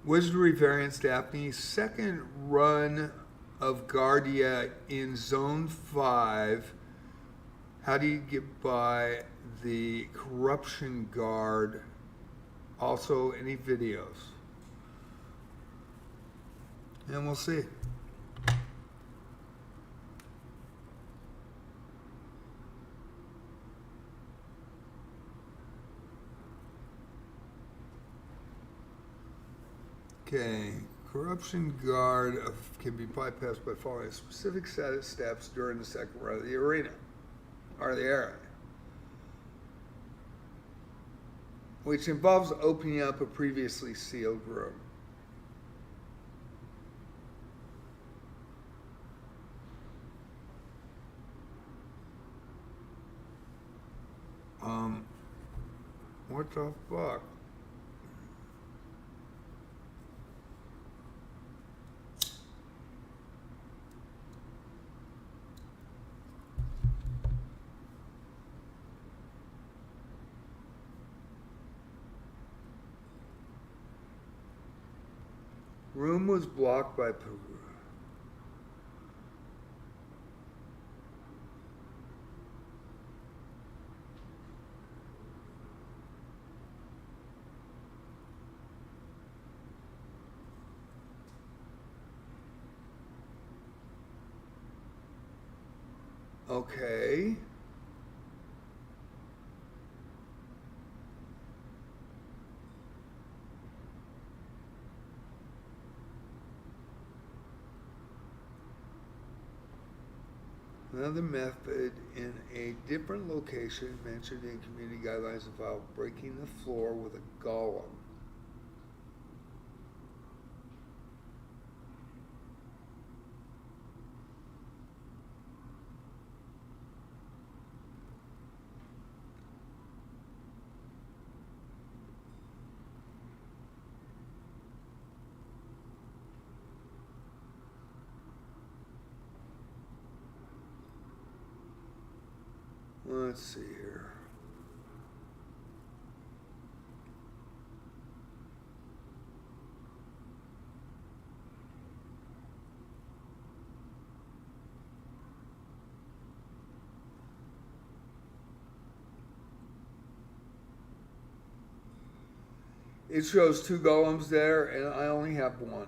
Wizardry variants, Daphne, second run of Guardia in Zone 5. How do you get by the Corruption Guard? Also, any videos? And we'll see. Okay, Corruption Guard can be bypassed by following a specific set of steps during the second run of the arena, or the area, which involves opening up a previously sealed room. What the fuck? Room was blocked by okay. Another method in a different location mentioned in community guidelines involve breaking the floor with a golem. Let's see here. It shows 2 golems there, and I only have 1.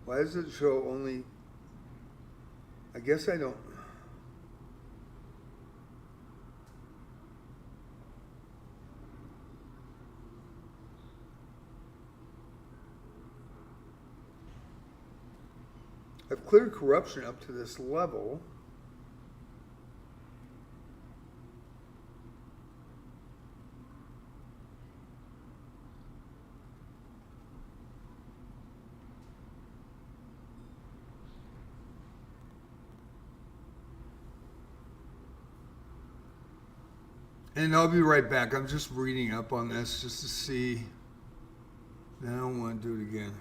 Why does it show only? I guess I don't. I've cleared corruption up to this level. And I'll be right back. I'm just reading up on this just to see. I don't want to do it again.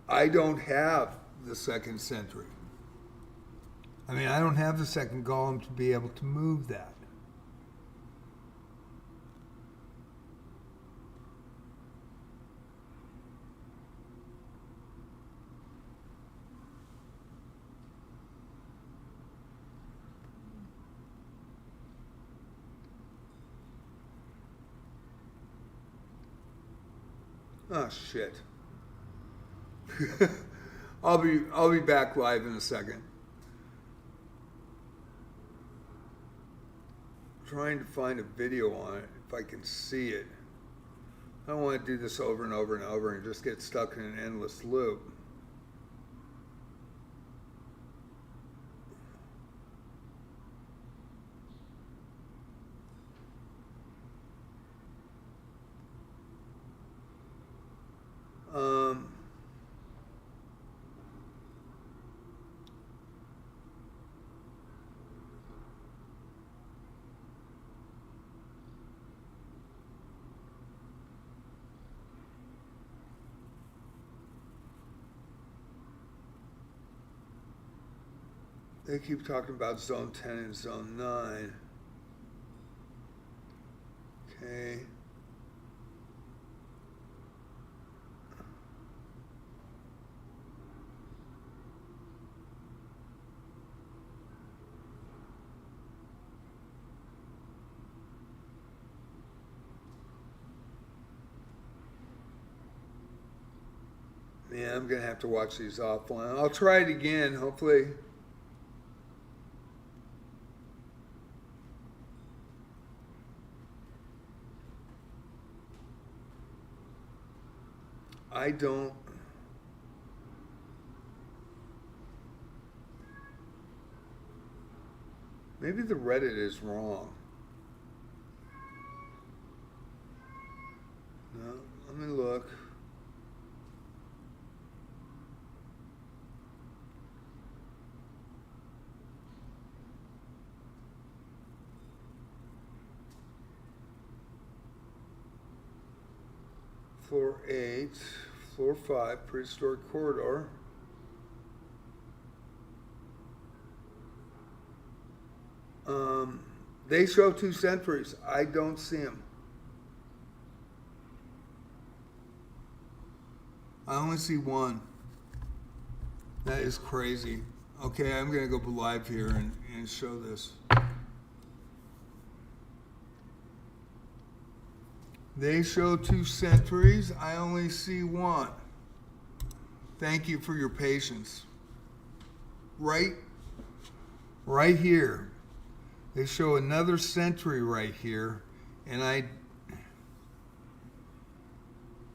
I don't have the second sentry. I mean, I don't have the second golem to be able to move that. Oh shit. I'll be back live in a second. Trying to find a video on it if I can see it. I don't want to do this over and over and over and just get stuck in an endless loop. They keep talking about zone 10 and zone 9. Okay. Man, I'm going to have to watch these offline. I'll try it again, hopefully. I don't. Maybe the Reddit is wrong. No, let me look. Floor 8, floor 5, prehistoric corridor. They show 2 sentries. I don't see them. I only see 1. That is crazy. Okay, I'm going to go live here and show this. They show 2 sentries. I only see 1. Thank you for your patience. Right here. They show another sentry right here. And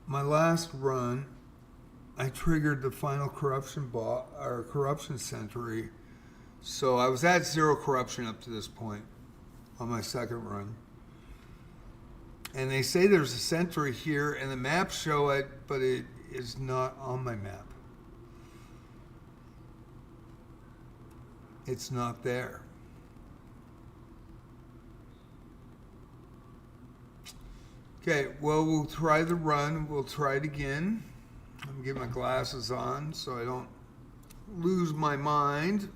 my last run, I triggered the final corruption corruption sentry. So I was at 0 corruption up to this point on my second run. And they say there's a sentry here, and the maps show it, but it is not on my map. It's not there. Okay, well, we'll try the run. We'll try it again. I'm gonna get my glasses on so I don't lose my mind.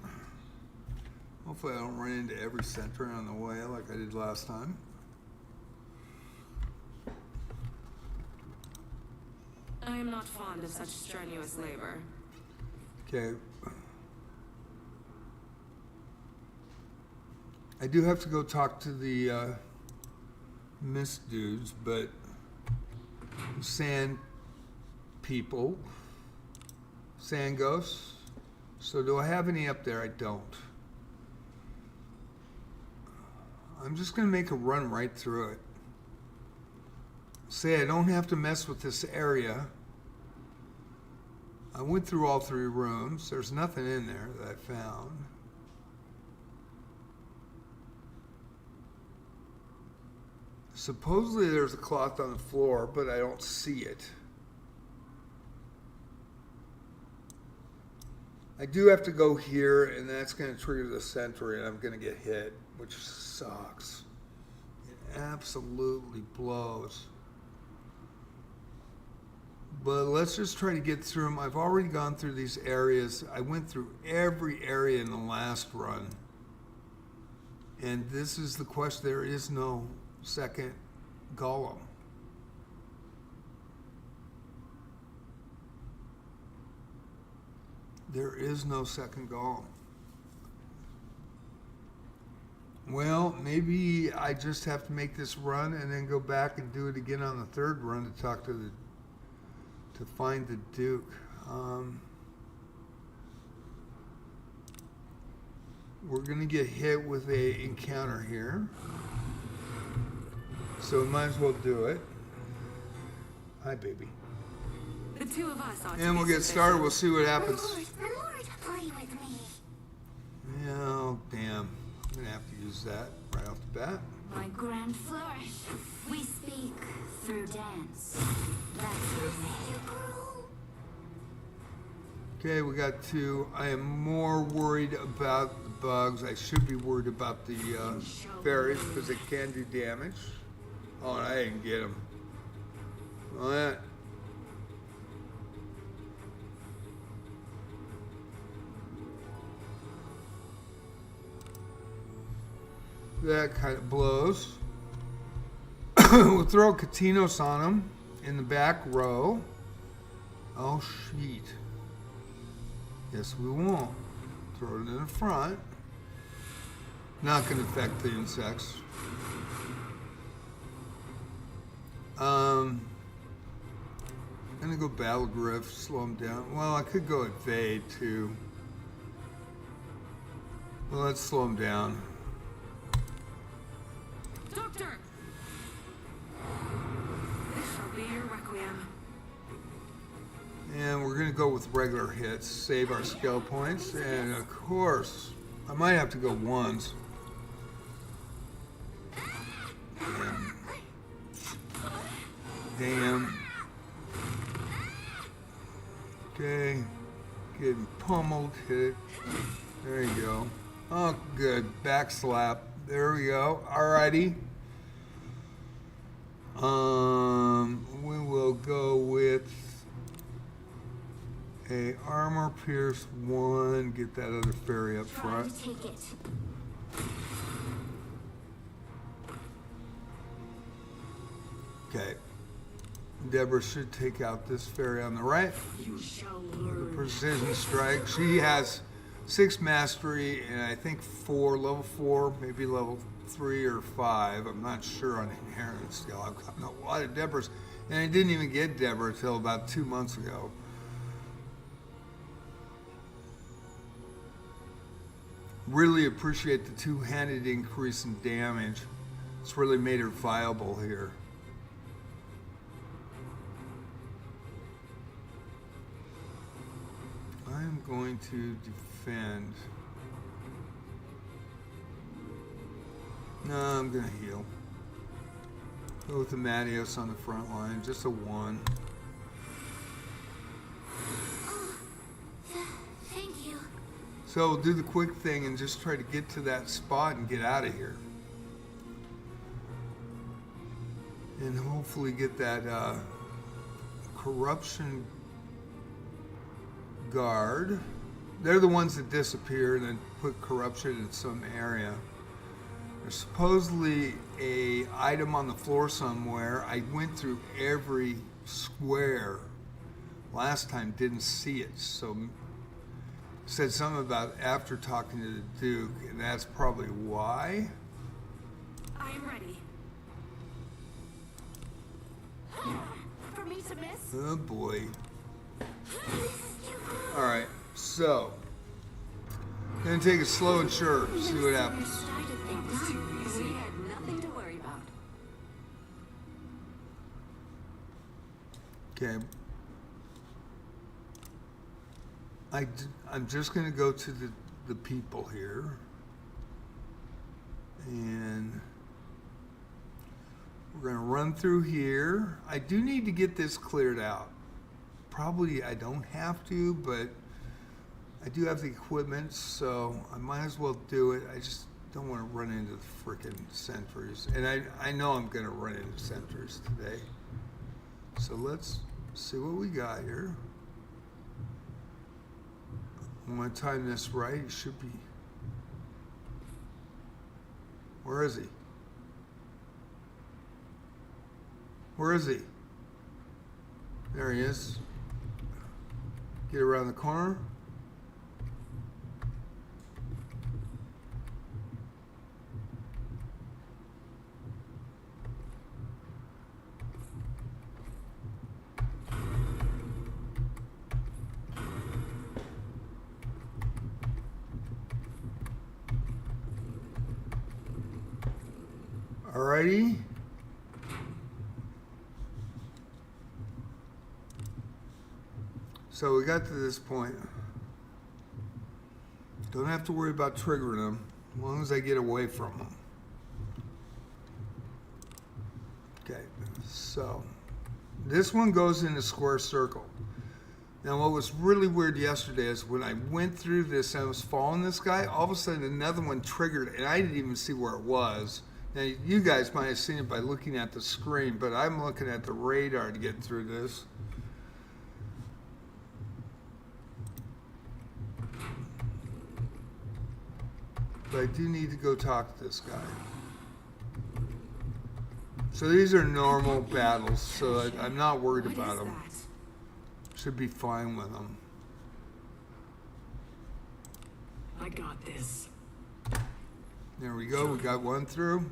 Hopefully I don't run into every sentry on the way like I did last time. I am not fond of such strenuous labor. Okay. I do have to go talk to the mist dudes, but sand people, sand ghosts. So do I have any up there? I don't. I'm just going to make a run right through it. Say I don't have to mess with this area. I went through all 3 rooms. There's nothing in there that I found. Supposedly there's a cloth on the floor, but I don't see it. I do have to go here, and that's going to trigger the sentry, and I'm going to get hit, which sucks. It absolutely blows. But let's just try to get through them. I've already gone through these areas. I went through every area in the last run. And this is the question. There is no second golem. There is no second golem. Well, maybe I just have to make this run and then go back and do it again on the 3rd run to talk to find the Duke. We're gonna get hit with a encounter here. So we might as well do it. Hi, baby. The 2 of us ought to And we'll be get started. We'll see what My happens. lord, play with me. Yeah, oh, damn. I'm gonna have to use that right off the bat. My grand flourish. We speak through dance. That's you grew. Okay, we got 2. I am more worried about the bugs. I should be worried about the fairies because they can do damage. Oh, and I didn't get them. Well, that kind of blows. We'll throw Katinos on them in the back row. Oh, shit. Yes, we won't. Throw it in the front. Not going to affect the insects. I'm going to go Battle Griff, slow them down. Well, I could go Evade, too. Well, let's slow them down. Doctor! This shall be your requiem. And we're going to go with regular hits, save our skill points, and of course, I might have to go ones. Damn. Okay. Getting pummeled, hit it. There you go. Oh, good. Back slap. There we go. Alrighty. We will go with a armor pierce 1. Get that other fairy up Try front. to take it. Okay. Deborah should take out this fairy on the right. You shall The learn. precision strike. She has 6 mastery and I think 4, level 4, maybe level 3 or 5. I'm not sure on inheritance skill. I've gotten a lot of Deborahs, and I didn't even get Deborah until about 2 months ago. Really appreciate the 2-handed increase in damage. It's really made her viable here. I'm going to defend. No, I'm going to heal. Go with the Mattios on the front line, just a 1. Thank you. So we'll do the quick thing and just try to get to that spot and get out of here. And hopefully get that corruption guard. They're the ones that disappear and then put corruption in some area. There's supposedly a item on the floor somewhere. I went through every square last time, didn't see it. So said something about after talking to the Duke, and that's probably why. I am ready. For me to miss? Oh boy. Alright, so gonna take it slow and sure, see what happens. We had nothing to worry about. Okay. I'm just going to go to the people here. And we're going to run through here. I do need to get this cleared out. Probably I don't have to, but I do have the equipment, so I might as well do it. I just don't want to run into the frickin' sentries. And I know I'm going to run into sentries today. So let's see what we got here. I want to time this right. It should be. Where is he? Where is he? There he is. Get around the corner. Alrighty. So we got to this point. Don't have to worry about triggering them as long as I get away from them. Okay, so this one goes in a square circle. Now what was really weird yesterday is when I went through this and I was following this guy, all of a sudden another one triggered and I didn't even see where it was. Now, you guys might have seen it by looking at the screen, but I'm looking at the radar to get through this. But I do need to go talk to this guy. So these are normal battles, so I'm not worried about them. Should be fine with them. I got this. There we go, we got one through.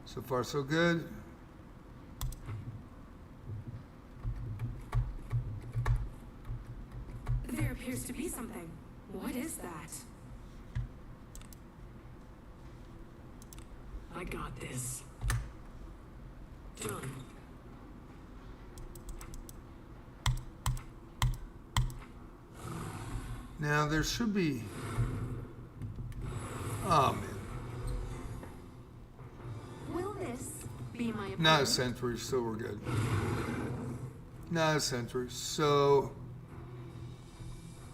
So far, so good. There appears to be something. What is that? I got this. Done. Now, there should be... Oh, man. Will this be my Not a sentry, so we're good. Not a sentry. So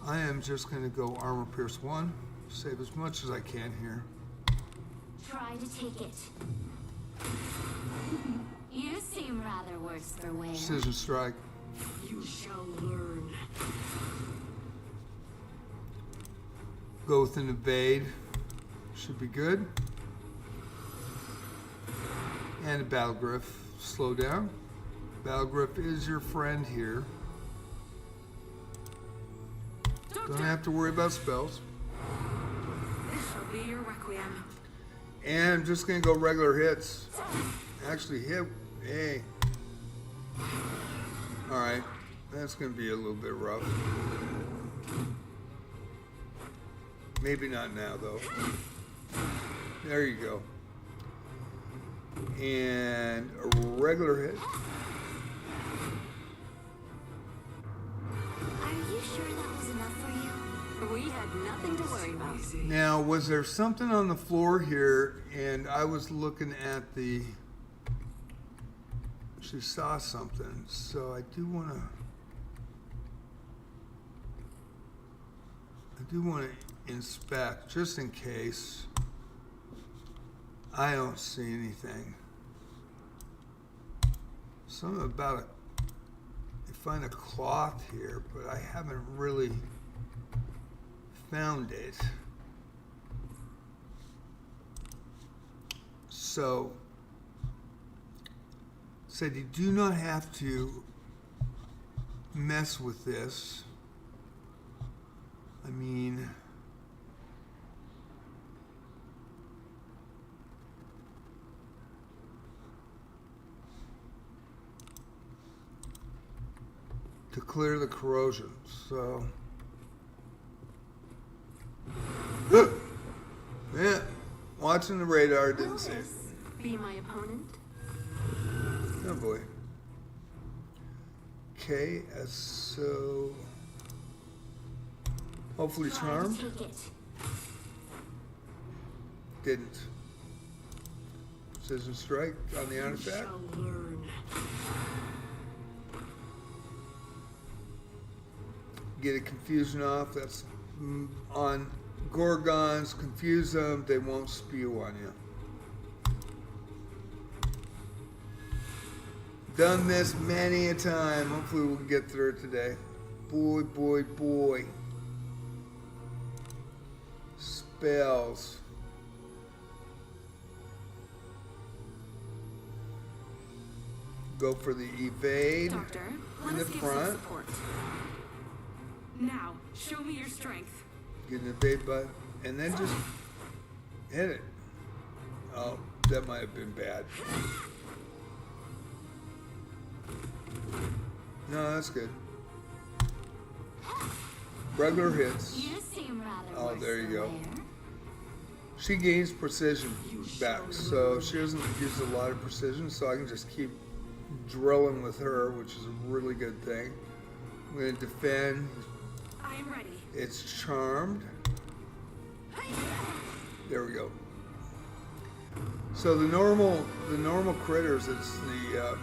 I am just going to go armor pierce 1. Save as much as I can here. Try to take it. You seem rather worse for wear. Precision strike. You shall learn. Go with an evade. Should be good. And a battle griff. Slow down. Battle griff is your friend here. Don't have to worry about spells. This shall be your requiem. And I'm just gonna go regular hits. Actually hit, hey. All right, that's gonna be a little bit rough. Maybe not now though. There you go. And a regular hit. Are you sure that was enough for you? We had nothing to worry about. Now, was there something on the floor here? And I was looking at the She saw something, so I do want to inspect just in case I don't see anything. Something about I find a cloth here, but I haven't really found it. So, said you do not have to mess with this. I mean, to clear the corrosion. So, yeah, watching the radar didn't see it. Be my opponent. Oh boy. Okay, so hopefully charmed. Take it. Didn't. Precision strike on the artifact. Shall learn. Get a confusion off. That's on Gorgons. Confuse them. They won't spew on you. Done this many a time. Hopefully we'll get through it today. Boy, boy, boy. Spells. Go for the evade. Doctor, let in the us give some front. support. Now, show me your strength. Get an evade button. And then just hit it. Oh, that might have been bad. No, that's good. Regular hits. You seem rather Oh, worse there you than go. there. She gains precision back, so she doesn't use a lot of precision, so I can just keep drilling with her, which is a really good thing. I'm going to defend. I am ready. It's charmed. There we go. So the normal critters, it's the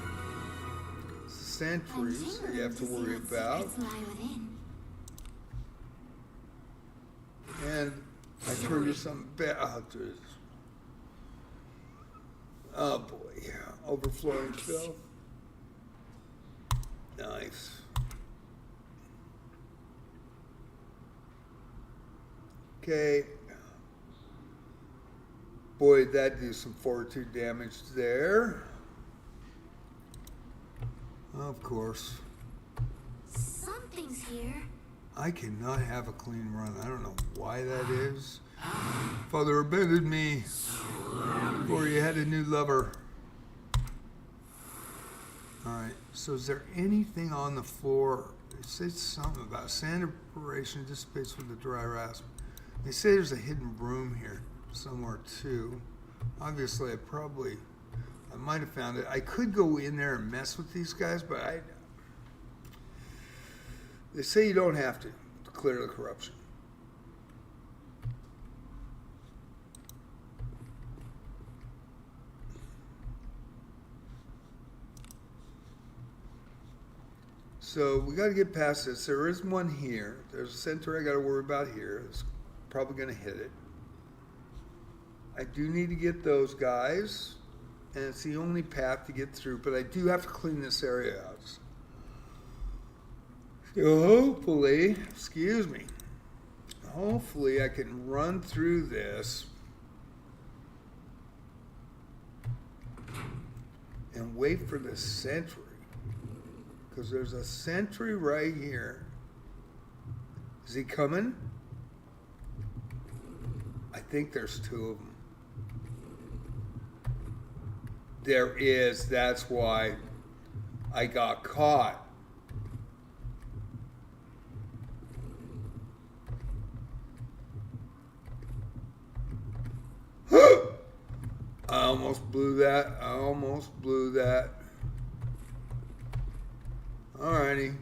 sentries that you have to worry about. And I trigger something bad. Oh boy, overflowing filth. Nice. Okay. Boy, that do some fortitude damage there. Of course. Something's here. I cannot have a clean run. I don't know why that is. Father abandoned me before he had a new lover. Alright, so is there anything on the floor? It says something about sand evaporation dissipates with the dry rasp. They say there's a hidden room here somewhere too. Obviously, I might have found it. I could go in there and mess with these guys, but they say you don't have to clear the corruption. So we got to get past this. There is one here. There's a center I got to worry about here. It's probably going to hit it. I do need to get those guys, and it's the only path to get through, but I do have to clean this area out. So hopefully, excuse me, hopefully I can run through this and wait for the sentry. Because there's a sentry right here. Is he coming? I think there's two of them. There is. That's why I got caught. I almost blew that. Alrighty.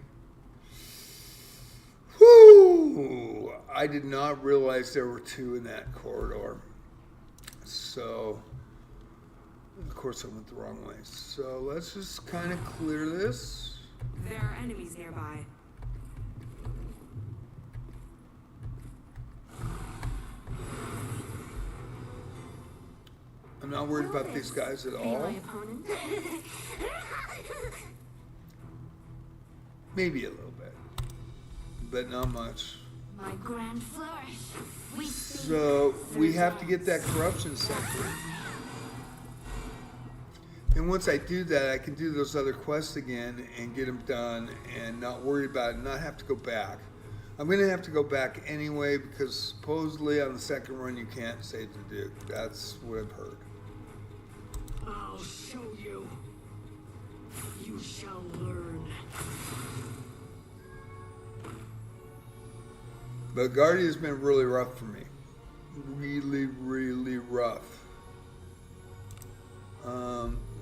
Whew! I did not realize there were two in that corridor. So, Of course, I went the wrong way. So let's just kind of clear this. There are enemies nearby. I'm not worried about these guys at Be all. my opponent. Maybe a little bit, but not much. My grand flourish. We speak. So we have to get that corruption center. And once I do that, I can do those other quests again and get them done and not worry about it, not have to go back. I'm going to have to go back anyway because supposedly on the second run you can't save the Duke. That's what I've heard. I'll show you. You shall learn. But Guardia has been really rough for me. Really, really rough.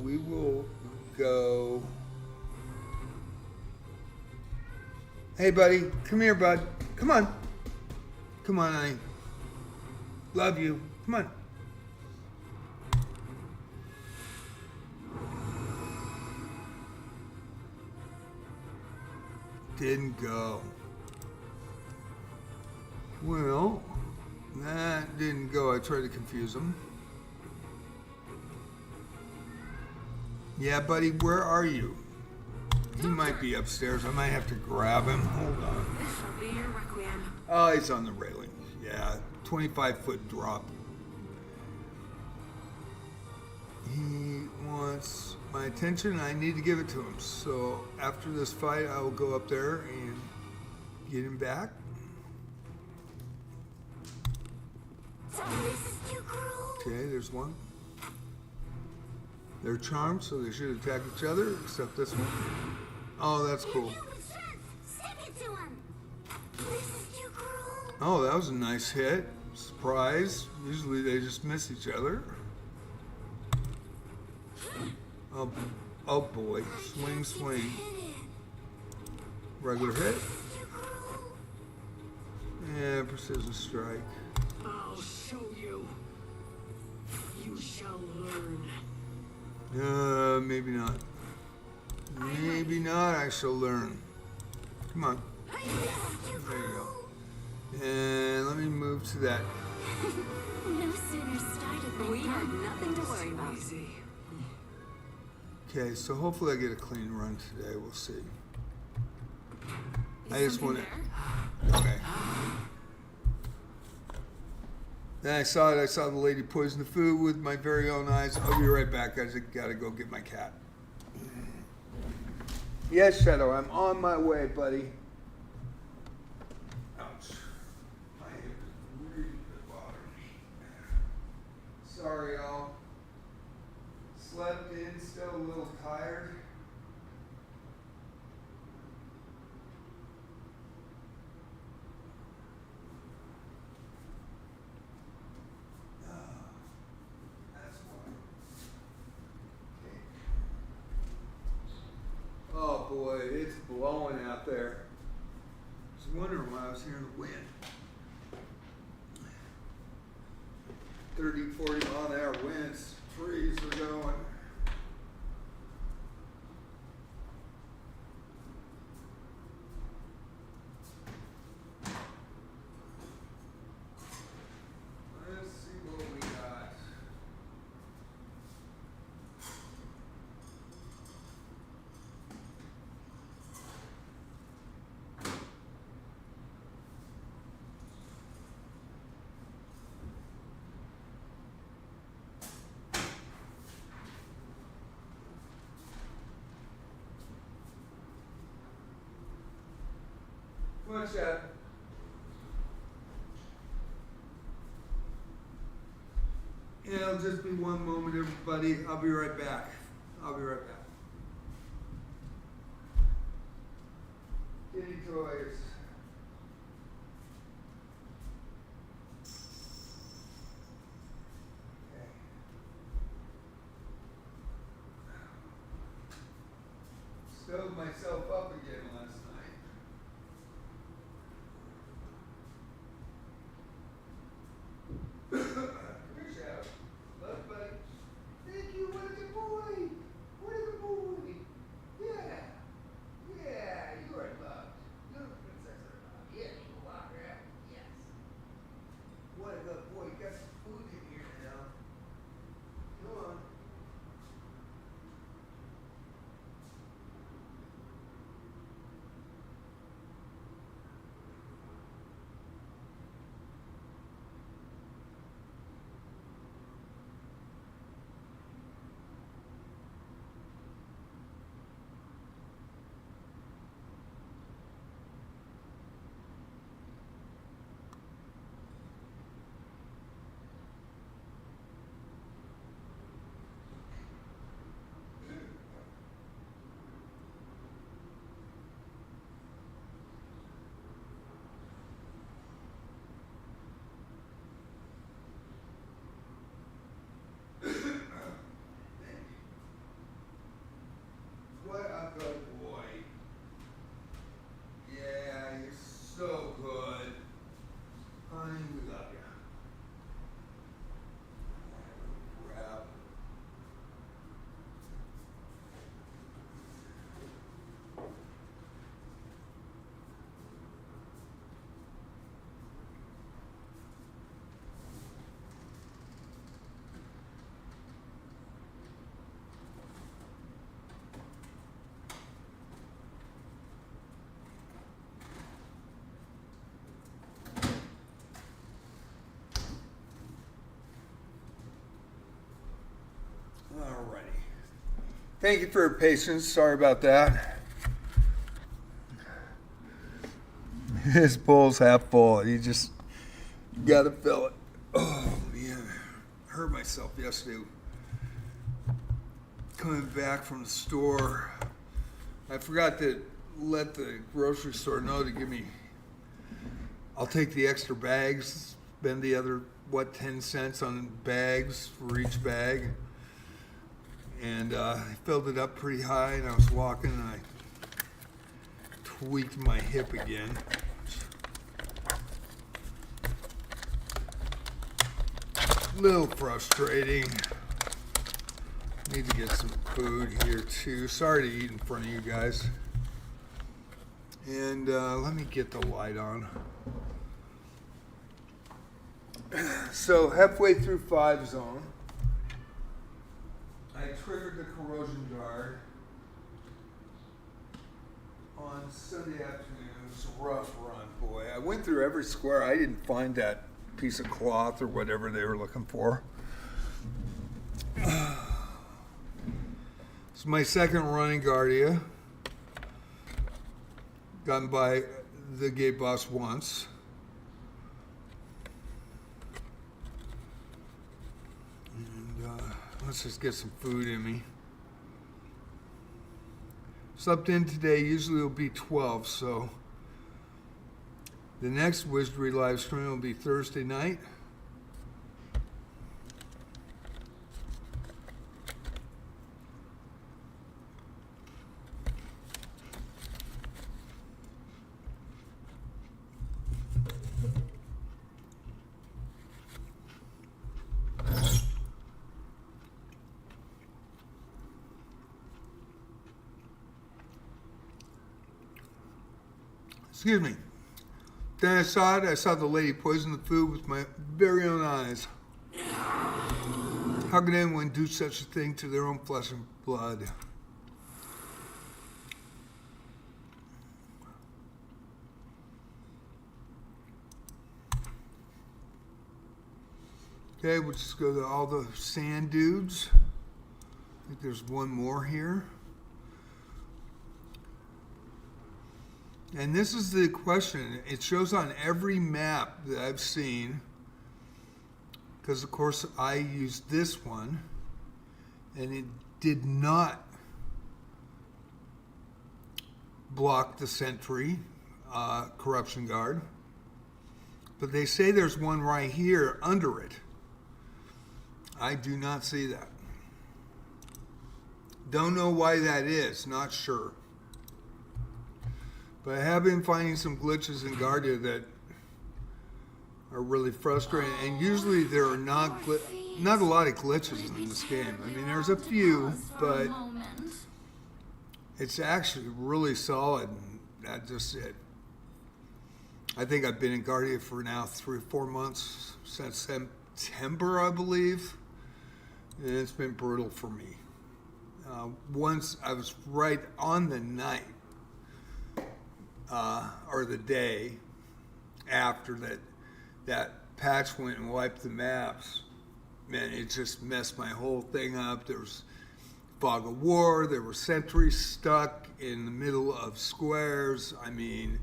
We will go. Hey, buddy. Come here, bud. Come on. Come on, honey. Love you. Come on. Didn't go. Well, that didn't go. I tried to confuse him. Yeah, buddy, where are you? He might be upstairs. I might have to grab him. Hold on. This shall be your requiem. Oh, he's on the railing. Yeah, 25-foot drop. He wants my attention, and I need to give it to him. So after this fight, I will go up there and get him back. Okay, there's one. They're charmed, so they should attack each other, except this one. Oh, that's cool. Oh, that was a nice hit. Surprise. Usually they just miss each other. Oh boy. Swing, swing. Regular hit. Yeah, precision strike. I'll show you. You shall learn. Maybe not. Maybe not. I shall learn. Come on. There you go. And let me move to that. No sooner started than We have done. nothing to worry about. Easy. Okay, so hopefully I get a clean run today. We'll see. I just want to. Okay. Then I saw it. I saw the lady poison the food with my very own eyes. I'll be right back. I just gotta go get my cat. Yes, Shadow, I'm on my way, buddy. Ouch. My hip is really bothering me. Sorry, y'all. Slept in, still a little tired. Oh boy, it's blowing out there. I was wondering why I was hearing the wind. 30, 40 mile an hour winds, trees are going. Let's see what we got. Come on, Chad. Yeah, it'll just be one moment, everybody. I'll be right back. I'll be right back. Kitty toys. Okay. Stove myself up again last night. Come here, Shadow. Love, buddy. Thank you. What Alrighty. Thank you for your patience. Sorry about that. His bowl's half full. You just gotta fill it. Oh man, I hurt myself yesterday. Coming back from the store, I forgot to let the grocery store know to give me. I'll take the extra bags, spend the other 10 cents on bags for each bag, and I filled it up pretty high, and I was walking, and I tweaked my hip again. Little frustrating. Need to get some food here too. Sorry to eat in front of you guys. And let me get the light on. So halfway through 5 zone, I triggered the corrosion guard on Sunday afternoon. It was a rough run, boy. I went through every square. I didn't find that piece of cloth or whatever they were looking for. It's my second run in Guardia. Gotten by the gate boss once. And let's just get some food in me. Slept in today. Usually it'll be 12, so the next Wizardry live stream will be Thursday night. Excuse me. Then I saw it. I saw the lady poison the food with my very own eyes. How could anyone do such a thing to their own flesh and blood? Okay, we'll just go to all the sand dudes. I think there's one more here. And this is the question. It shows on every map that I've seen, because of course I used this one, and it did not block the sentry corruption guard. But they say there's one right here under it. I do not see that. Don't know why that is, not sure. But I have been finding some glitches in Guardia that are really frustrating, and usually there are not a lot of glitches in this game. I mean, there's a few, but it's actually really solid. That's just it. I think I've been in Guardia for now 3 or 4 months, since September, I believe, and it's been brutal for me. Once I was right on the night, or the day after that patch went and wiped the maps. Man, it just messed my whole thing up. There was fog of war, there were sentries stuck in the middle of squares. I mean,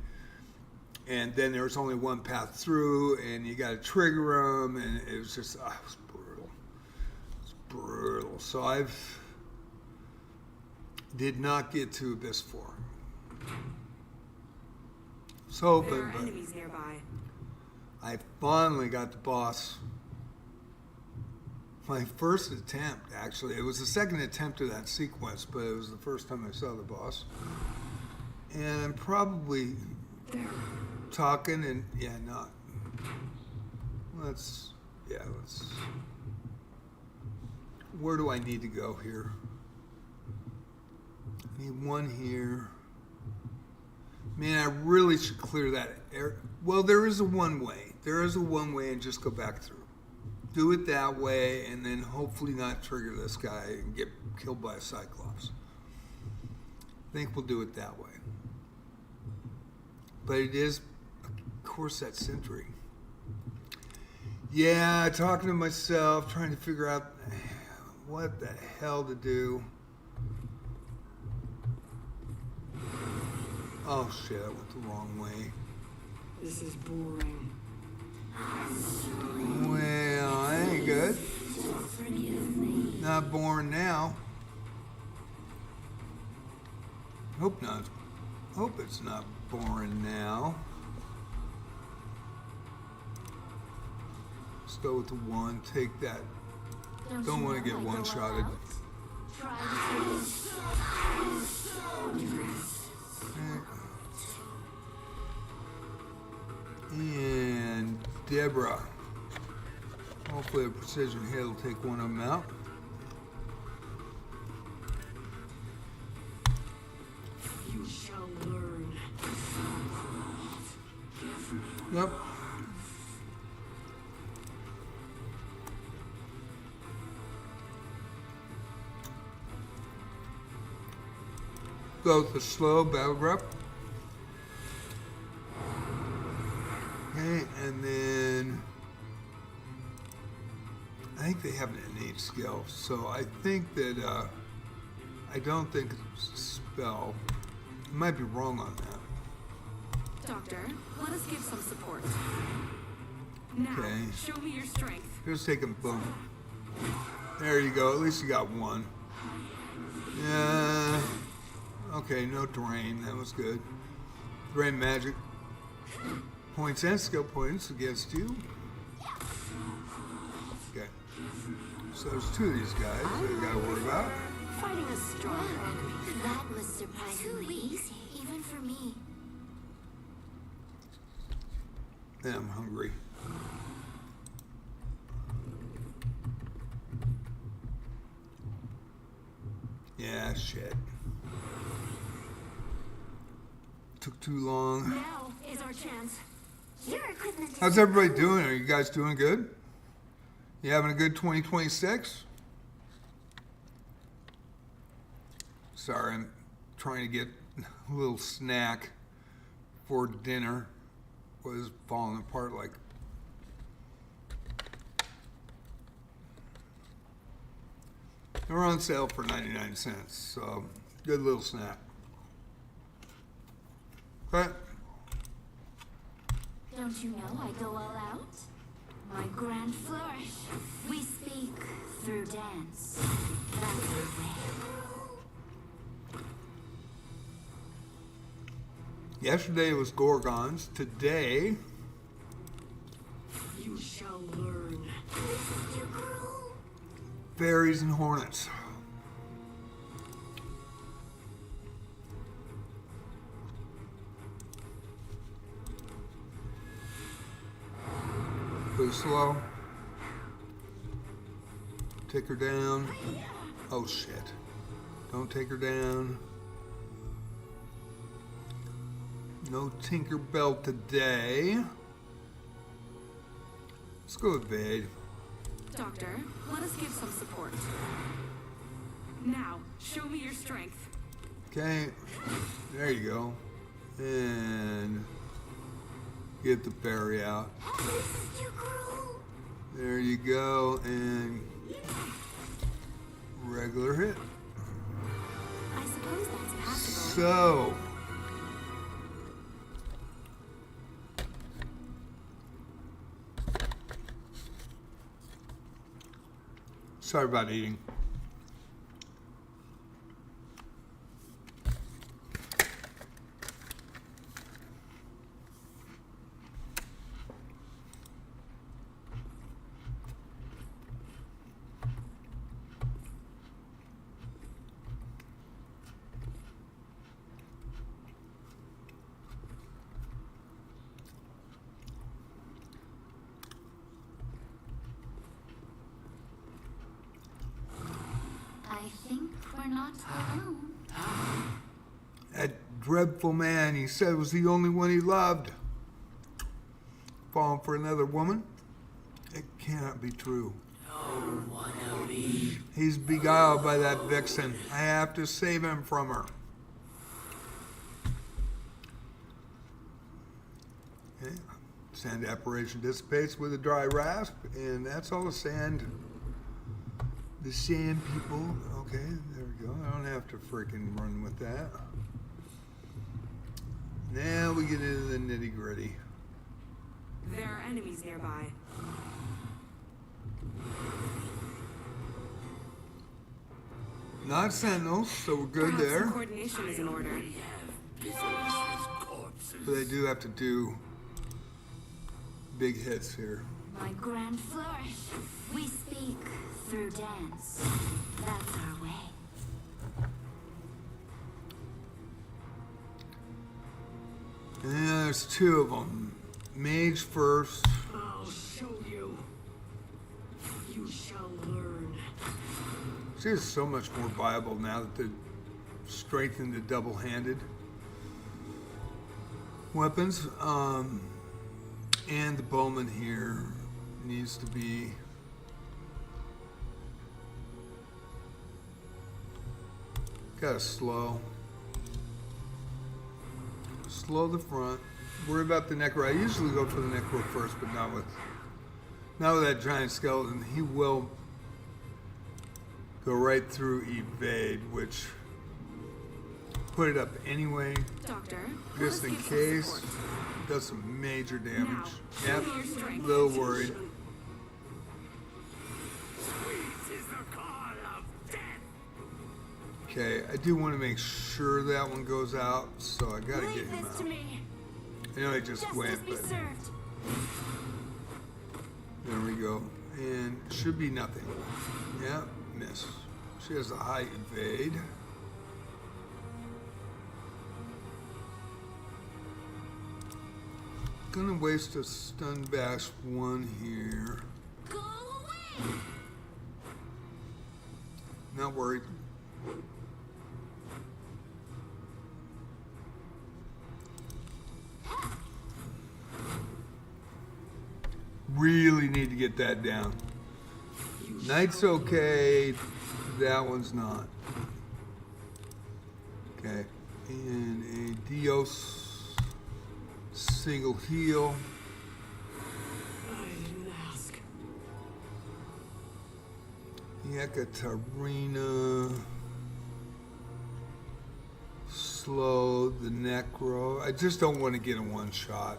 and then there was only one path through, and you got to trigger them, and it was just, it was brutal. It was brutal. So did not get to Abyss 4. So, There are enemies nearby. I finally got the boss. My first attempt, actually. It was the second attempt of that sequence, but it was the first time I saw the boss. And I'm probably talking and, not. Let's. Where do I need to go here? I need one here. Man, I really should clear that area. Well, there is a one-way. There is a one-way and just go back through. Do it that way and then hopefully not trigger this guy and get killed by a Cyclops. I think we'll do it that way. But it is, of course, that sentry. Yeah, talking to myself, trying to figure out what the hell to do. Oh shit, I went the wrong way. This is boring. Well, that ain't good. Not born now. Hope not. Hope it's not boring now. Let's go with the 1. Take that. Don't want to get one-shotted. And Deborah. Hopefully a precision hit will take one of them out. You shall learn. Yep. Go with the slow battle grip. Okay, and then I think they have an innate skill, so I think that I don't think it's a spell. I might be wrong on that. Doctor, let us give some support. Now, Okay. show me your strength. Just take him, boom. There you go. At least you got one. Yeah. Okay, no drain. That was good. Drain magic. Points and skill points against you. Okay. So there's 2 of these guys that I gotta worry about. Fighting a strong enemy. That was surprisingly easy, even for me. And I'm hungry. Yeah, shit. Took too long. Now is our chance. Your equipment is How's everybody doing? Are you guys doing good? You having a good 2026? Sorry, I'm trying to get a little snack for dinner. Was falling apart like. They're on sale for 99 cents, so good little snack. Okay. Don't you know I go all out? My grand flourish. We speak through dance. That's the way. Yesterday was Gorgons. Today, You shall learn. fairies and hornets. Pretty slow. Take her down. Oh shit. Don't take her down. No Tinkerbell today. Let's go with Vade. Doctor, let us give some support. Now, show me your strength. Okay, there you go. And get the fairy out. There you go, and regular hit. I suppose that's passable. So, sorry about eating. I think we're not alone. That dreadful man he said was the only one he loved. Falling for another woman? It cannot be true. He's beguiled by that vixen. I have to save him from her. Okay. Sand apparition dissipates with a dry rasp, and that's all the sand The sand people. Okay, there we go. I don't have to freaking run with that. Now we get into the nitty gritty. There are enemies nearby. Not sentinels, so we're good Perhaps there. some coordination is in order. But they do have to do big hits here. My grand flourish. We speak through dance. That's our way. And there's two of them. Mage first. I'll show you. You shall learn. She is so much more viable now that they've strengthened the double-handed weapons. And the bowman here needs to be gotta slow the front. Worry about the necro. I usually go for the necro first, but not with that giant skeleton. He will go right through evade, which put it up anyway, Doctor, just in let's give some case. support. Does some major damage. Now, Yep, show me your strength. a little worried. Sweet is the call of death. Okay, I do want to make sure that one goes out, so I gotta get Leave him this to out. me. I know he just Justice went, be but served. there we go. And should be nothing. Yeah, miss. She has a high evade. Gonna waste a stun bash one here. Go away. Not worried. Really need to get that down. Knight's okay. That one's not. Okay. And a Dios single heal. I didn't ask. Yekaterina. Slow the necro. I just don't want to get a one shot.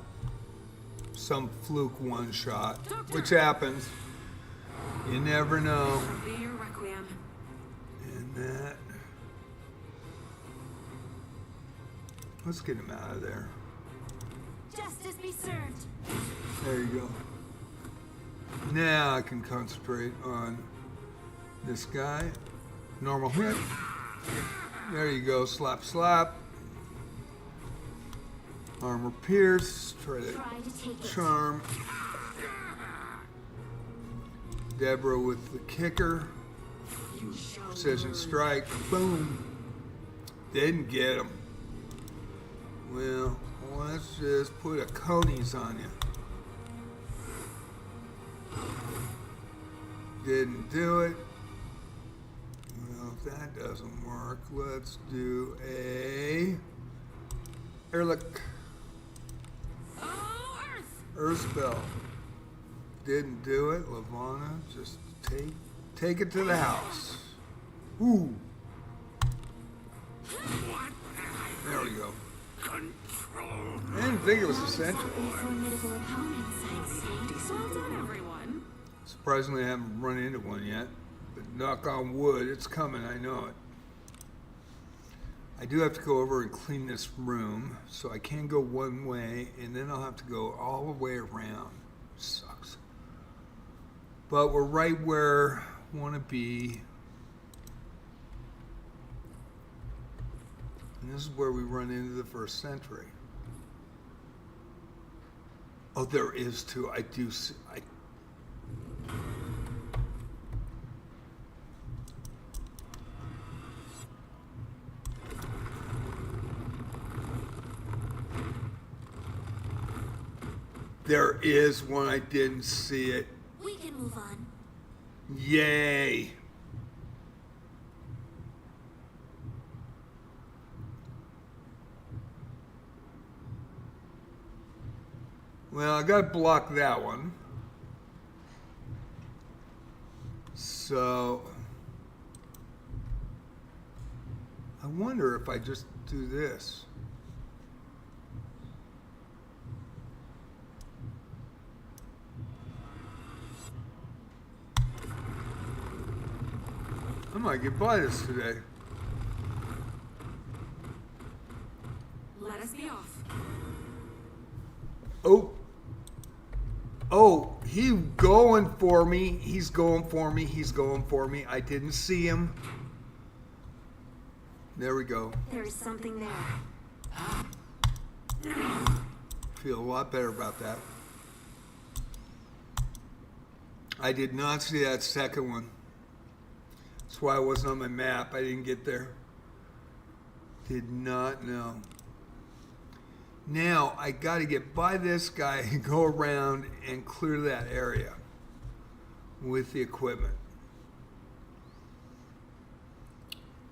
Some fluke one shot, which happens. You never know. Be your requiem. And that. Let's get him out of there. Justice be served. There you go. Now I can concentrate on this guy. Normal hit. There you go. Slap, slap. Armor pierce. Try to Try to take it. charm. Deborah with the kicker. You shall Precision learn. strike. Boom. Didn't get him. Well, let's just put a Coney's on you. Didn't do it. Well, if that doesn't work, let's do a Erlich Oh, Earth! Earth spell. Didn't do it. Lavana, just take it to the house. Ooh. There we go. Control. I didn't think it was essential. A formidable opponent, I'd say. Well done, everyone. Surprisingly, I haven't run into one yet. But knock on wood, it's coming, I know it. I do have to go over and clean this room, so I can go one way, and then I'll have to go all the way around. Sucks. But we're right where I want to be. And this is where we run into the first sentry. Oh, there is two. I do see. There is one. I didn't see it. We can move on. Yay. Well, I got to block that one. So, I wonder if I just do this. I might get by this today. Let us be off. Oh. Oh, he's going for me. He's going for me. He's going for me. I didn't see him. There we go. There is something there. Feel a lot better about that. I did not see that second one. That's why it wasn't on my map. I didn't get there. Did not know. Now, I got to get by this guy and go around and clear that area with the equipment.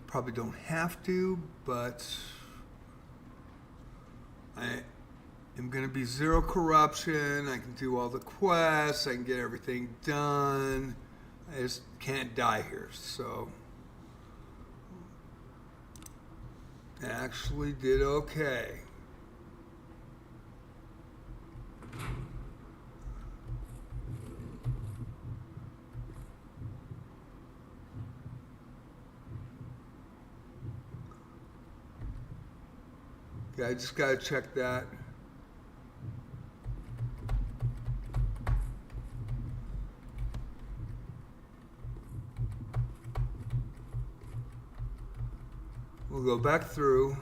Probably don't have to, but I am going to be zero corruption. I can do all the quests. I can get everything done. I just can't die here, so actually did okay. Yeah, I just gotta check that. We'll go back through.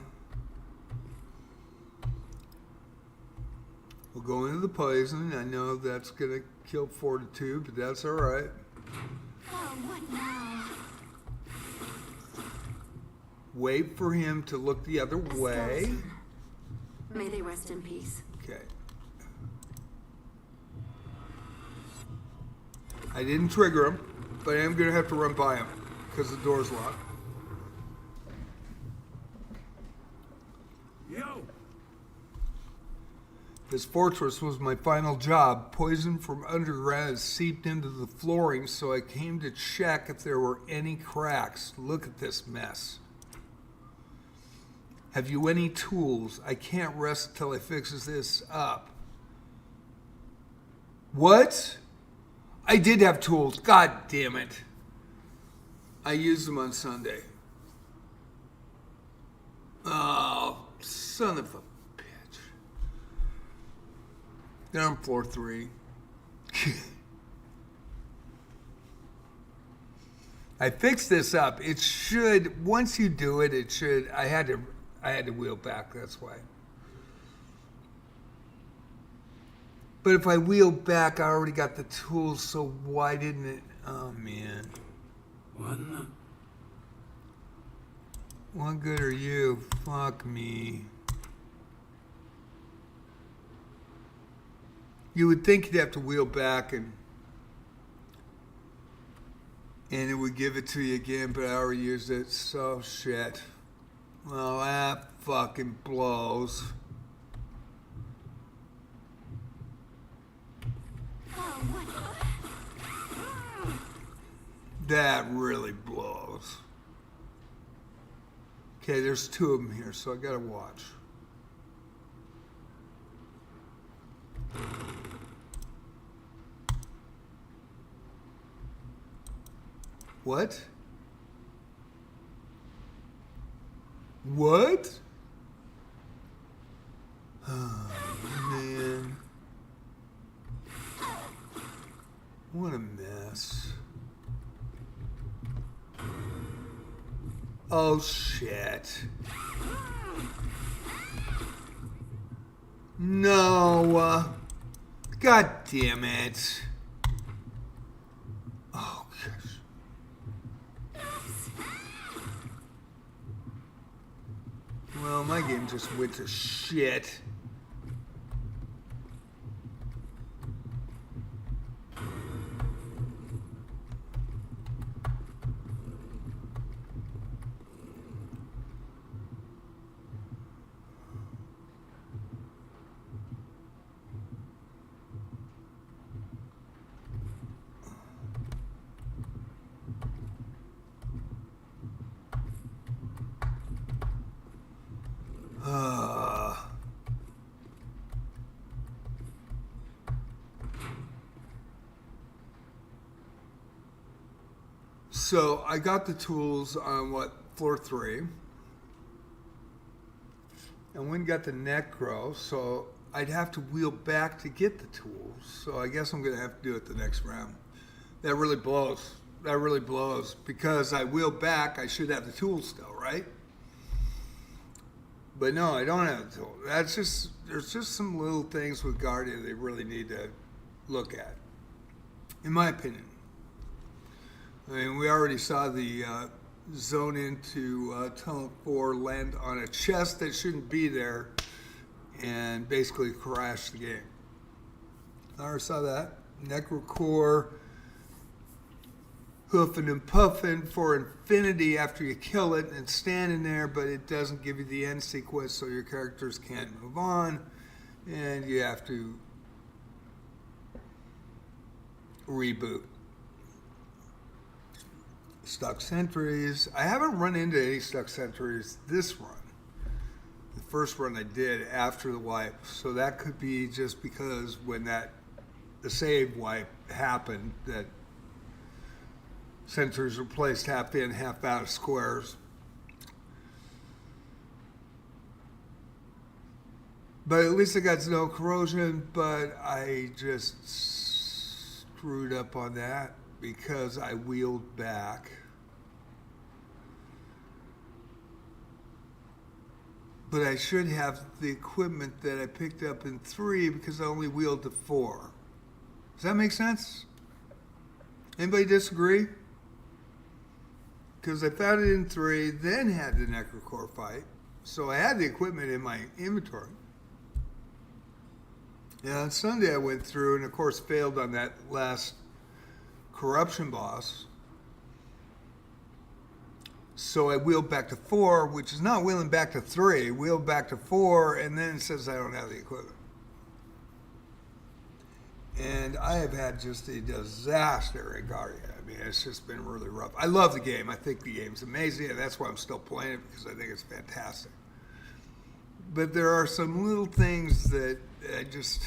We'll go into the poison. I know that's gonna kill fortitude, but that's all right. Oh, what now? Wait for him to look the other way. Skeleton. May they rest in peace. Okay. I didn't trigger him, but I am gonna have to run by him because the door's locked. Yo! This fortress was my final job. Poison from underground has seeped into the flooring, so I came to check if there were any cracks. Look at this mess. Have you any tools? I can't rest until I fixes this up. What? I did have tools. God damn it. I used them on Sunday. Oh, son of a bitch. They're on floor 3. I fixed this up. It should, once you do it, it should, I had to wheel back, that's why. But if I wheel back, I already got the tools, so why didn't it? Oh, man. What good are you? Fuck me. You would think you'd have to wheel back and it would give it to you again, but I already used it, so shit. Well, that fucking blows. That really blows. Okay, there's 2 of them here, so I gotta watch. What? What? Oh, man. What a mess. Oh, shit. No. God damn it. Oh, gosh. Well, my game just went to shit. So I got the tools on floor 3. And when got the necro, so I'd have to wheel back to get the tools. So I guess I'm gonna have to do it the next round. That really blows. That really blows. Because I wheel back, I should have the tools still, right? But no, I don't have the tools. There's just some little things with Guardia they really need to look at, in my opinion. I mean, we already saw the zone into tunnel 4 land on a chest that shouldn't be there and basically crash the game. I already saw that. Necrocore, hoofing and puffing for infinity after you kill it and standing there, but it doesn't give you the end sequence, so your characters can't move on, and you have to reboot. Stuck sentries. I haven't run into any stuck sentries this run. The first run I did after the wipe, so that could be just because when the save wipe happened, that sentries were placed half in, half out of squares. But at least I got no corrosion, but I just screwed up on that because I wheeled back. But I should have the equipment that I picked up in 3 because I only wheeled to 4. Does that make sense? Anybody disagree? Because I found it in 3, then had the Necrocore fight. So I had the equipment in my inventory. And on Sunday I went through and of course failed on that last corruption boss. So I wheeled back to 4, which is not wheeling back to 3. Wheeled back to 4, and then it says I don't have the equipment. And I have had just a disaster in Guardia. I mean, it's just been really rough. I love the game. I think the game's amazing, and that's why I'm still playing it, because I think it's fantastic. But there are some little things that I just,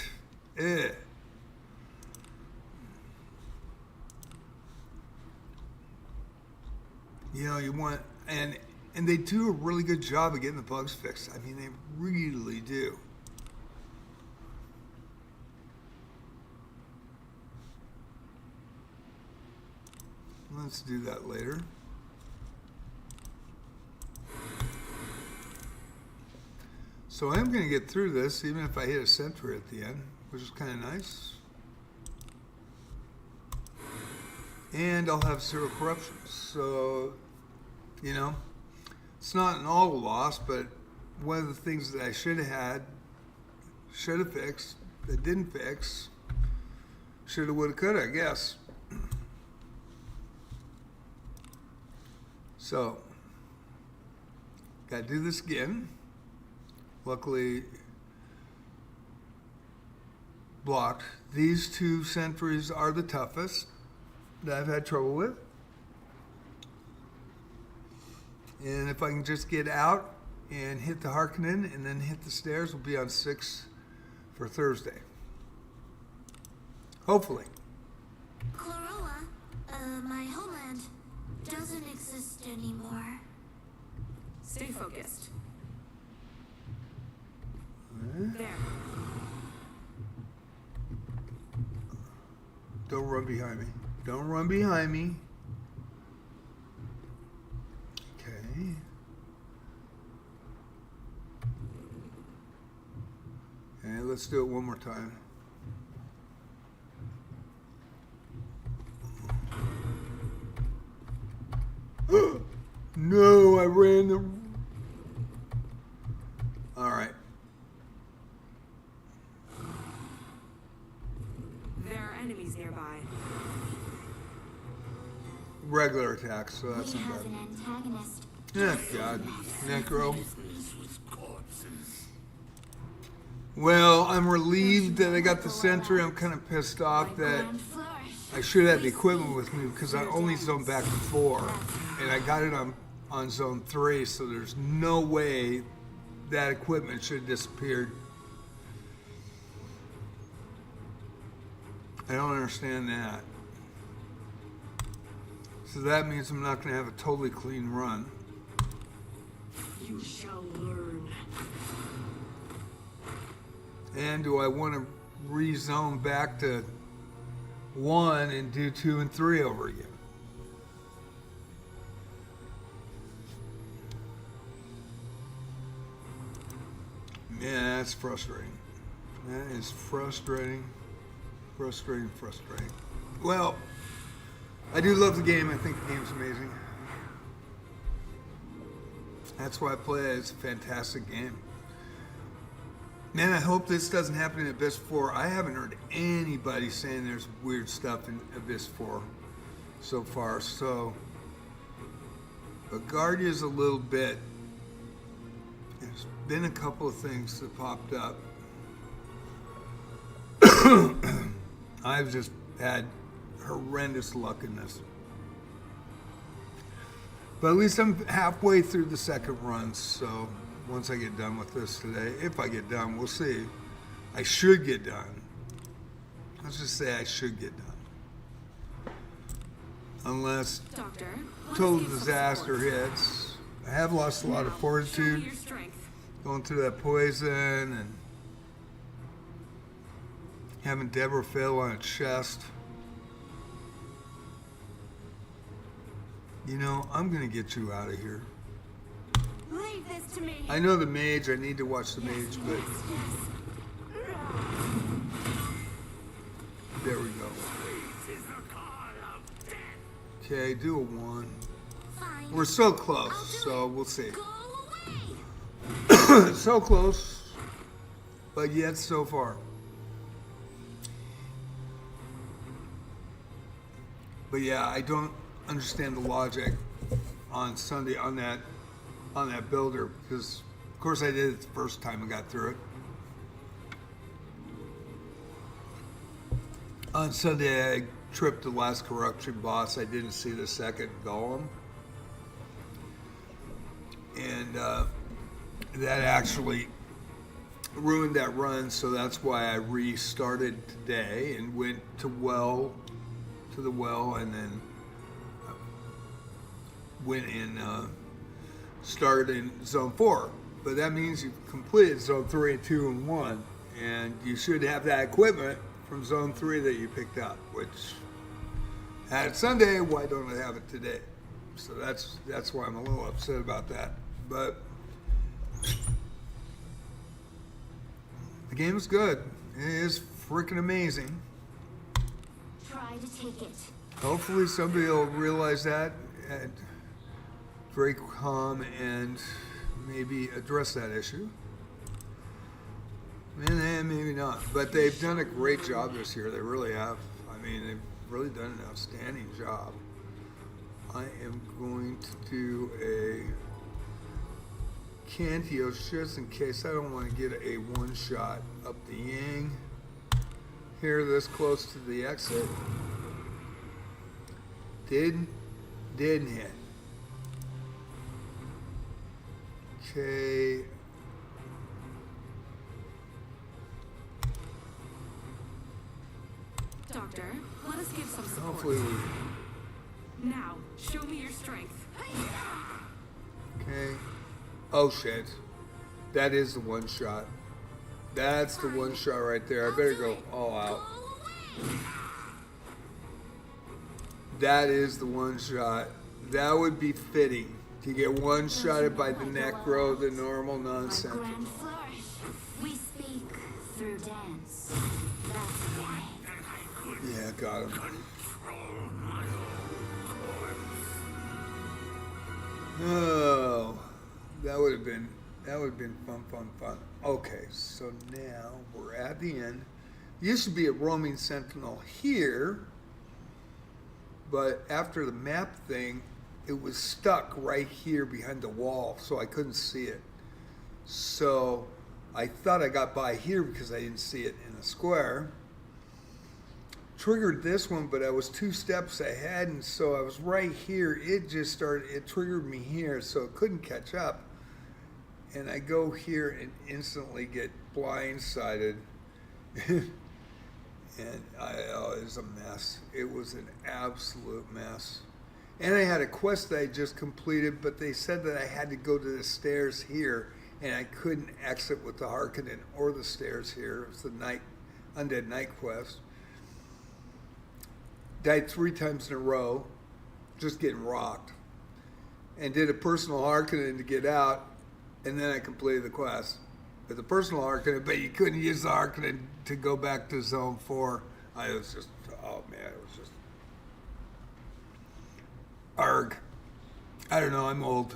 You know, you want, and they do a really good job of getting the bugs fixed. I mean, they really do. Let's do that later. So I'm going to get through this, even if I hit a sentry at the end, which is kind of nice. And I'll have 0 corruptions. So, you know, it's not an all loss, but one of the things that I should have fixed, that didn't fix, shoulda, woulda, coulda, I guess. So, got to do this again. Luckily, blocked. These 2 sentries are the toughest that I've had trouble with. And if I can just get out and hit the Harkonnen and then hit the stairs, we'll be on 6 for Thursday. Hopefully. Chlorella, my homeland, doesn't exist anymore. Stay focused. Right. There. Don't run behind me. Don't run behind me. Okay. And let's do it one more time. No, I ran the... All right. There are enemies nearby. Regular attacks, so that's We not have bad. an antagonist. Yeah, God. Necro. Well, I'm relieved that I got the sentry. I'm kind of pissed off that Grand flourish. I should have the equipment with me because I only zoned back to 4. And I got it on zone 3, so there's no way that equipment should have disappeared. I don't understand that. So that means I'm not going to have a totally clean run. You shall learn. And do I want to rezone back to 1 and do 2 and 3 over again? Yeah, that's frustrating. That is frustrating. Frustrating. Well, I do love the game. I think the game's amazing. That's why I play it. It's a fantastic game. Man, I hope this doesn't happen in Abyss 4. I haven't heard anybody saying there's weird stuff in Abyss 4 so far. So, but Guardia's a little bit. There's been a couple of things that popped up. I've just had horrendous luck in this. But at least I'm halfway through the second run, so once I get done with this today, if I get done, we'll see. I should get done. Let's just say I should get done. Unless Doctor, total disaster hits. I have lost a lot of fortitude your strength. going through that poison and having Deborah fail on a chest. You know, I'm gonna get you out of here. Leave this to me. I know the mage, I need to watch the mage, but there we go. Okay, do a 1. Fine. We're so close, so we'll see. Go away. So close, but yet so far. But yeah, I don't understand the logic on Sunday on that builder, because of course I did it the first time I got through it. On Sunday I tripped the last corruption boss. I didn't see the second golem, and that actually ruined that run. So that's why I restarted today and went to the well, and then went in, started in zone 4. But that means you've completed zone 3 and 2 and 1, and you should have that equipment from zone 3 that you picked up, which I had Sunday. Why don't I have it today? So that's why I'm a little upset about that. But the game is good. It is freaking amazing. Try to take it. Hopefully somebody will realize that and very calm and maybe address that issue. And maybe not. But they've done a great job this year. They really have. I mean, they've really done an outstanding job. I am going to do a Cantios just in case I don't want to get a one-shot up the yang. Here, this close to the exit. Didn't hit. Okay. Doctor, let us give some support. Hopefully we. Now, show me your strength. Okay. Oh shit. That is the one shot. That's the one shot right there. I better go all out. That is the one shot. That would be fitting to get one shotted by the necro, the normal nonsense. Grand flourish. We speak through dance. That's why. Yeah, got him. Oh, that would have been fun. Okay, so now we're at the end. Used to be a roaming sentinel here, but after the map thing, it was stuck right here behind the wall, so I couldn't see it. So I thought I got by here because I didn't see it in the square. Triggered this one, but I was 2 steps ahead, and so I was right here. It triggered me here, so it couldn't catch up. And I go here and instantly get blindsided. And it was a mess. It was an absolute mess. And I had a quest that I just completed, but they said that I had to go to the stairs here, and I couldn't exit with the Harkonnen or the stairs here. It was the Undead Night quest. Died 3 times in a row, just getting rocked. And did a personal Harkonnen to get out, and then I completed the quest. With the personal Harkonnen, but you couldn't use the Harkonnen to go back to Zone 4. I was just, oh man, it was just... Arg. I don't know, I'm old.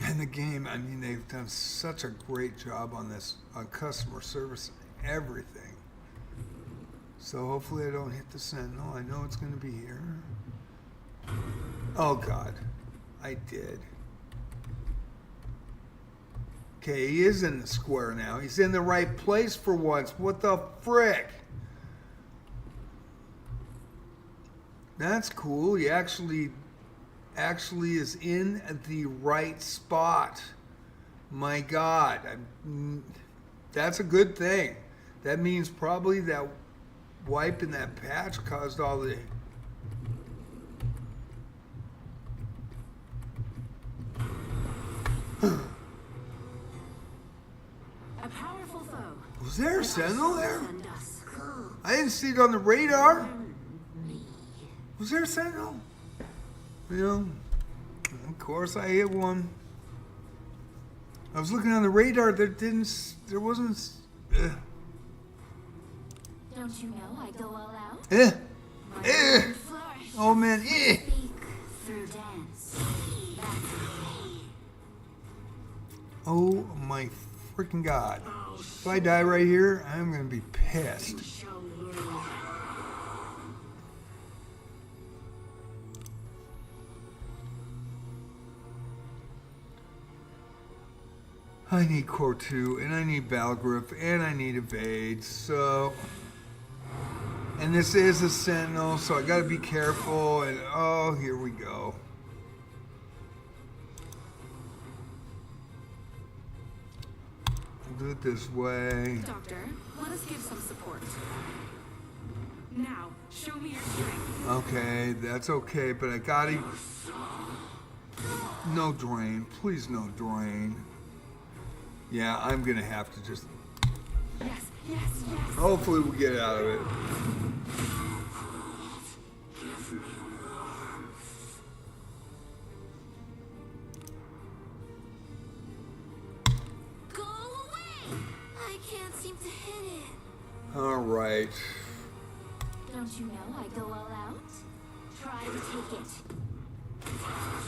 And the game, I mean, they've done such a great job on this, on customer service and everything. So hopefully I don't hit the Sentinel. I know it's going to be here. Oh, God. I did. Okay, he is in the square now. He's in the right place for once. What the frick? That's cool. He actually is in the right spot. My God. That's a good thing. That means probably that wipe in that patch caused all the... A powerful foe. Was there a Sentinel there? Send us. I didn't see it on the radar. Was there a Sentinel? You know, of course I hit one. I was looking on the radar. There wasn't. Don't you know I go all out? Flourish. Oh man, Speak through dance. Oh my freaking God. If I die right here, I'm gonna be pissed. I need Core 2, and I need Balgriff, and I need Evade, so... And this is a Sentinel, so I gotta be careful, and oh, here we go. I'll do it this way. Doctor, let us give some support. Now, show me your strength. Okay, that's okay, but I gotta... No drain, please no drain. Yeah, I'm gonna have to just... Yes, yes, yes. Hopefully we'll get out of it. Go away! I can't seem to hit it. All right. Don't you know I go all out? Try to take it.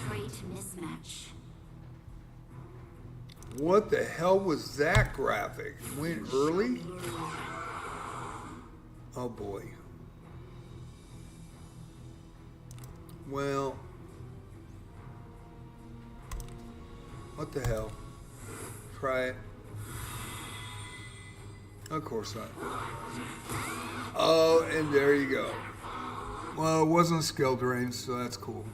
Great mismatch. What the hell was that graphic? Went early? Oh boy. Well. What the hell? Try it. Of course not. Oh, and there you go. Well, it wasn't skill drain, so that's cool.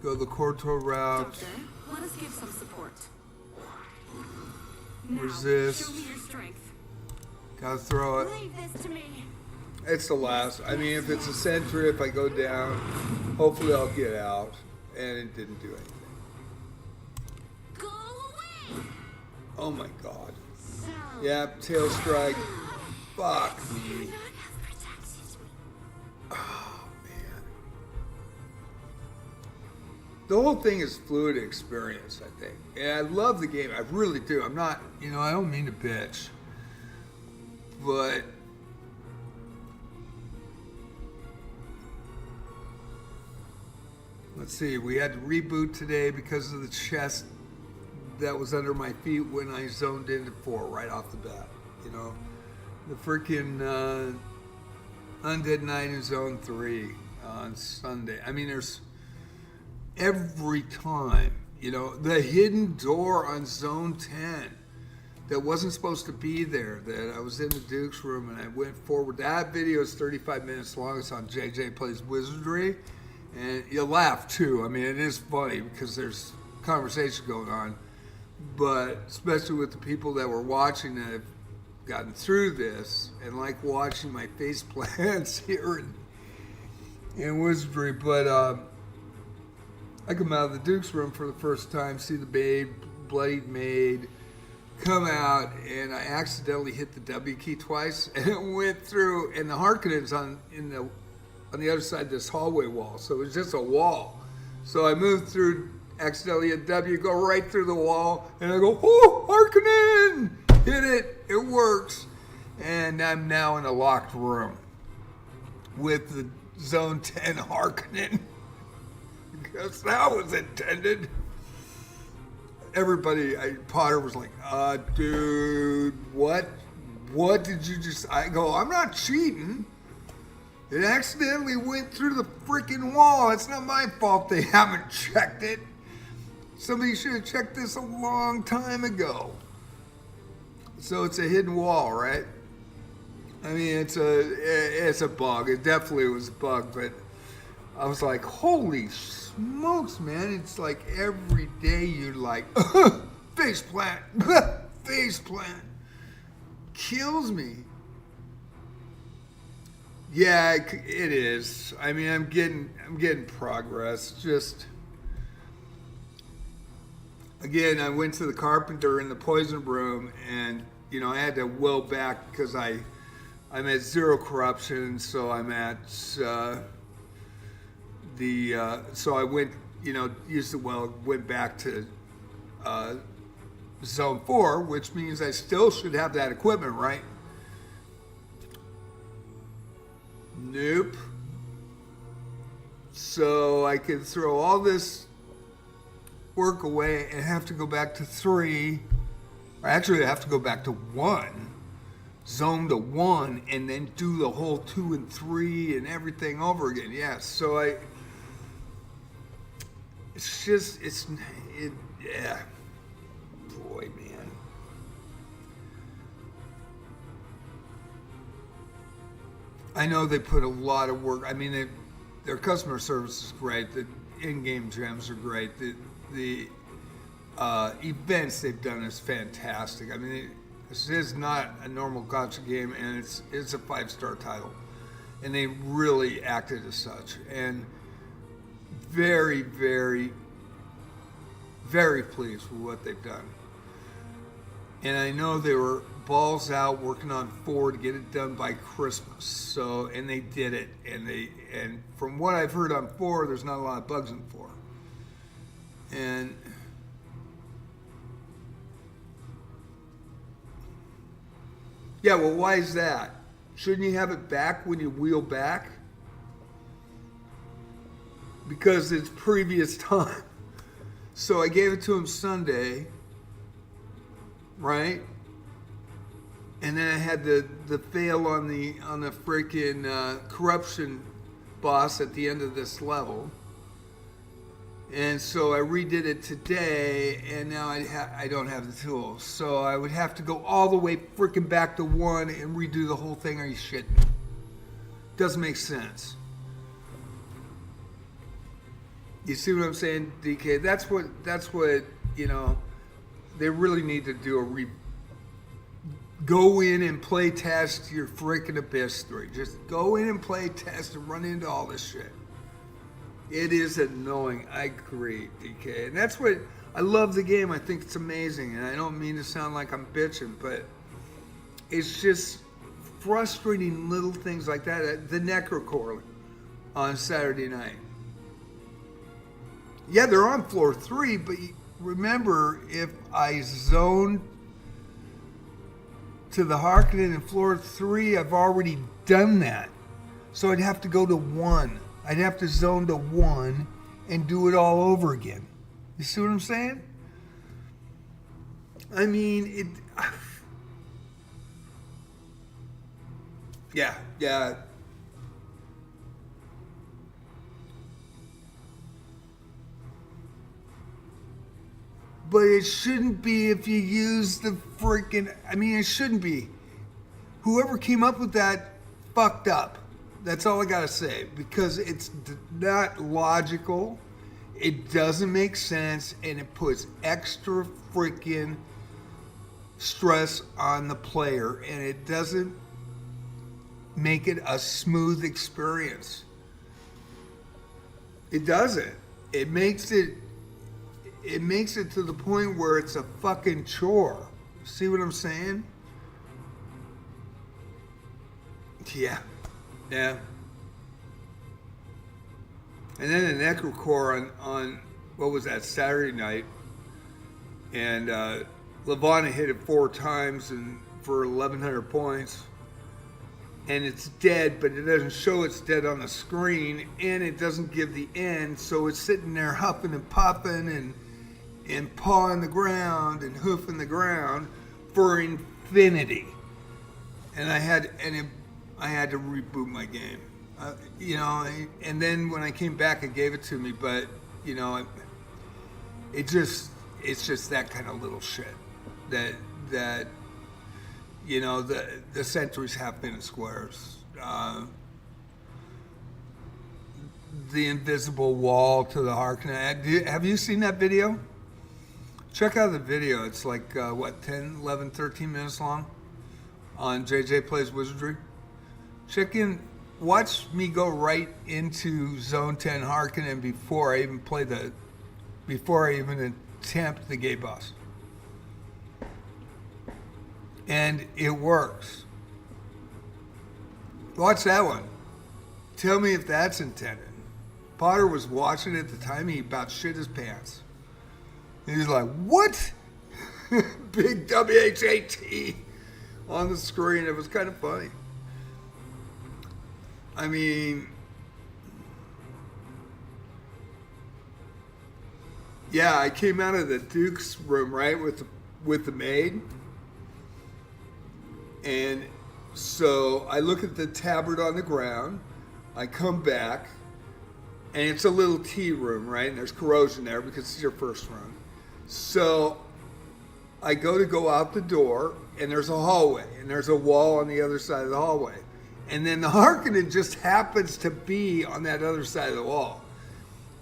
Go the Corto route. Doctor, let us give some support. Now, Resist. show me your strength. Gotta throw it. Leave this to me. It's the last. I mean, if it's a sentry, if I go down, hopefully I'll get out. And it didn't do anything. Go away! Oh my God. Yeah, tail strike. Fuck me. Not have protected me. Oh man. The whole thing is fluid experience, I think. And I love the game. I really do. I'm not, I don't mean to bitch. But let's see, we had to reboot today because of the chest that was under my feet when I zoned into 4 right off the bat. The freaking Undead Night in Zone 3 on Sunday. I mean, there's every time, the hidden door on Zone 10 that wasn't supposed to be there, that I was in the Duke's room and I went forward. That video is 35 minutes long. It's on JJ Plays Wizardry. And you'll laugh too. I mean, it is funny because there's conversation going on. But especially with the people that were watching that have gotten through this and like watching my face plants here in Wizardry. But I come out of the Duke's room for the first time, see the maid, bloodied maid, come out, and I accidentally hit the W key twice, and it went through, and the Harkonnen's on the other side of this hallway wall, so it was just a wall. So I moved through, accidentally hit W, go right through the wall, and I go, oh, Harkonnen! Hit it, it works. And I'm now in a locked room with the Zone 10 Harkonnen. Because that was intended. Everybody, Potter was like, dude, what did you just, I go, I'm not cheating. It accidentally went through the freaking wall. It's not my fault they haven't checked it. Somebody should have checked this a long time ago. So it's a hidden wall, right? I mean, it's a bug. It definitely was a bug, but I was like, holy smokes, man. It's like every day you're like, face plant, face plant. Kills me. Yeah, it is. I mean, I'm getting progress. Just, again, I went to the carpenter in the poison room, and I had to will back because I'm at 0 corruption, so I'm at so I went, used the well, went back to zone 4, which means I still should have that equipment, right? Nope. So I could throw all this work away and have to go back to 3. Or actually, I have to go back to 1. Zone to 1 and then do the whole 2 and 3 and everything over again. Yeah, so yeah. Boy, man. I know they put a lot of work. I mean, their customer service is great. The in-game gems are great. The events they've done is fantastic. I mean, this is not a normal gacha game, and it's a 5-star title, and they really acted as such. And very, very, very pleased with what they've done. And I know they were balls out working on 4 to get it done by Christmas. So, and they did it. And from what I've heard on 4, there's not a lot of bugs in 4. And yeah, well, why is that? Shouldn't you have it back when you wheel back? Because it's previous time. So I gave it to him Sunday, right? And then I had the fail on the freaking corruption boss at the end of this level. And so I redid it today, and now I don't have the tools. So I would have to go all the way freaking back to 1 and redo the whole thing. Are you shitting me? Doesn't make sense. You see what I'm saying, DK? That's what they really need to do go in and play test your freaking Abyss 3. Just go in and play test and run into all this shit. It is annoying. I agree, DK. And that's what I love the game. I think it's amazing. And I don't mean to sound like I'm bitching, but it's just frustrating little things like that. The Necrocore on Saturday night. Yeah, they're on floor 3, but remember, if I zone to the Harkonnen in floor 3, I've already done that. So I'd have to go to 1. I'd have to zone to 1 and do it all over again. You see what I'm saying? I mean, yeah. But it shouldn't be if you use the freaking, it shouldn't be. Whoever came up with that fucked up. That's all I gotta say, because it's not logical. It doesn't make sense, and it puts extra freaking stress on the player, and it doesn't make it a smooth experience. It doesn't. It makes it to the point where it's a fucking chore. See what I'm saying? Yeah. Yeah. And then the Necrocore on what was that, Saturday night, and Lavana hit it 4 times and for 1,100 points, and it's dead, but it doesn't show it's dead on the screen, and it doesn't give the end, so it's sitting there huffing and puffing and pawing the ground and hoofing the ground for infinity. And I had to reboot my game. You know, and then when I came back, it gave it to me, but, you know, it's just that kind of little shit that you know, the centuries have been in squares. The invisible wall to the Harkonnen. Have you seen that video? Check out the video. It's like, 10, 11, 13 minutes long on JJ Plays Wizardry. Check in. Watch me go right into Zone 10 Harkonnen before I even attempt the gate boss. And it works. Watch that one. Tell me if that's intended. Potter was watching it at the time, he about shit his pants. And he's like, what? Big WHAT on the screen. It was kind of funny. I mean, yeah, I came out of the Duke's room, right, with the maid. And so I look at the tabard on the ground. I come back, and it's a little tea room, right? And there's corrosion there because it's your first run. So I go out the door, and there's a hallway, and there's a wall on the other side of the hallway. And then the Harkonnen just happens to be on that other side of the wall.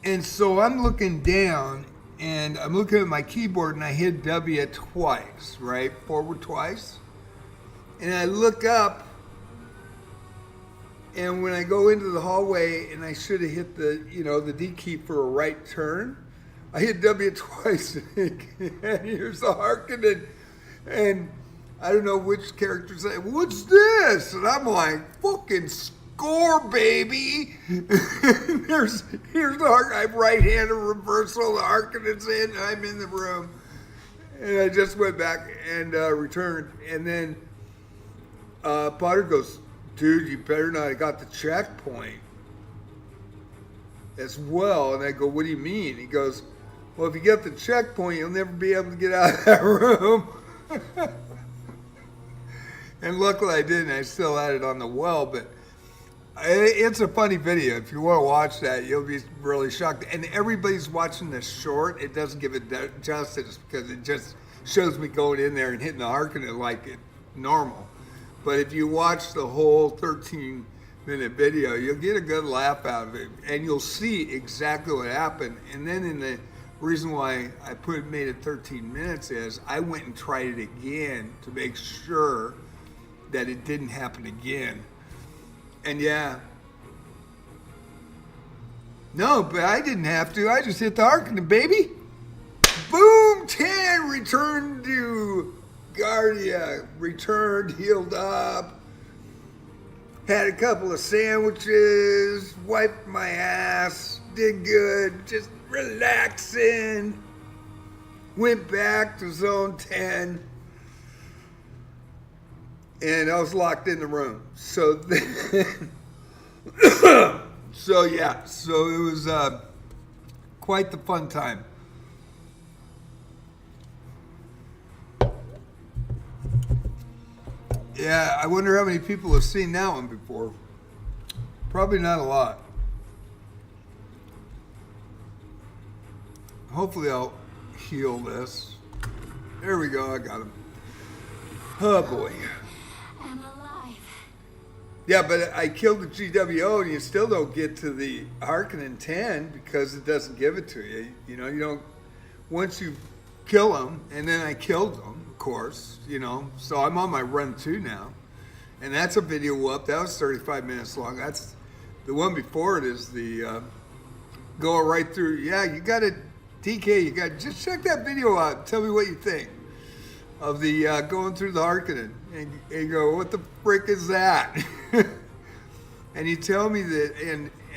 And so I'm looking down, and I'm looking at my keyboard, and I hit W twice, right? Forward twice. And I look up, and when I go into the hallway, and I should have hit the D key for a right turn, I hit W twice, and here's the Harkonnen, and I don't know which character said, what's this? And I'm like, fucking score, baby. Here's the Harkonnen. I have right-handed reversal. The Harkonnen's in. I'm in the room. And I just went back and returned. And then Potter goes, dude, you better not have got the checkpoint as well. And I go, what do you mean? He goes, well, if you get the checkpoint, you'll never be able to get out of that room. And luckily I didn't. I still had it on the well, but it's a funny video. If you want to watch that, you'll be really shocked. And everybody's watching this short. It doesn't give it justice because it just shows me going in there and hitting the Harkonnen like it normal. But if you watch the whole 13-minute video, you'll get a good laugh out of it, and you'll see exactly what happened. And then in the reason why I made it 13 minutes is I went and tried it again to make sure that it didn't happen again. And yeah. No, but I didn't have to. I just hit the Harkonnen, baby. Boom, 10, returned to Guardia. Returned, healed up. Had a couple of sandwiches. Wiped my ass. Did good. Just relaxing. Went back to Zone 10. And I was locked in the room. So then, so it was quite the fun time. Yeah, I wonder how many people have seen that one before. Probably not a lot. Hopefully I'll heal this. There we go, I got him. Oh boy. I'm alive. Yeah, but I killed the GWO and you still don't get to the Harkonnen 10 because it doesn't give it to you. You know, you don't, once you kill them, and then I killed them, of course, you know, so I'm on my run 2 now. And that's a video up, that was 35 minutes long. That's, the one before it is the, go right through, yeah, you got to, DK, you got, just check that video out and tell me what you think of the going through the Harkonnen. And you go, what the frick is that? And you tell me that,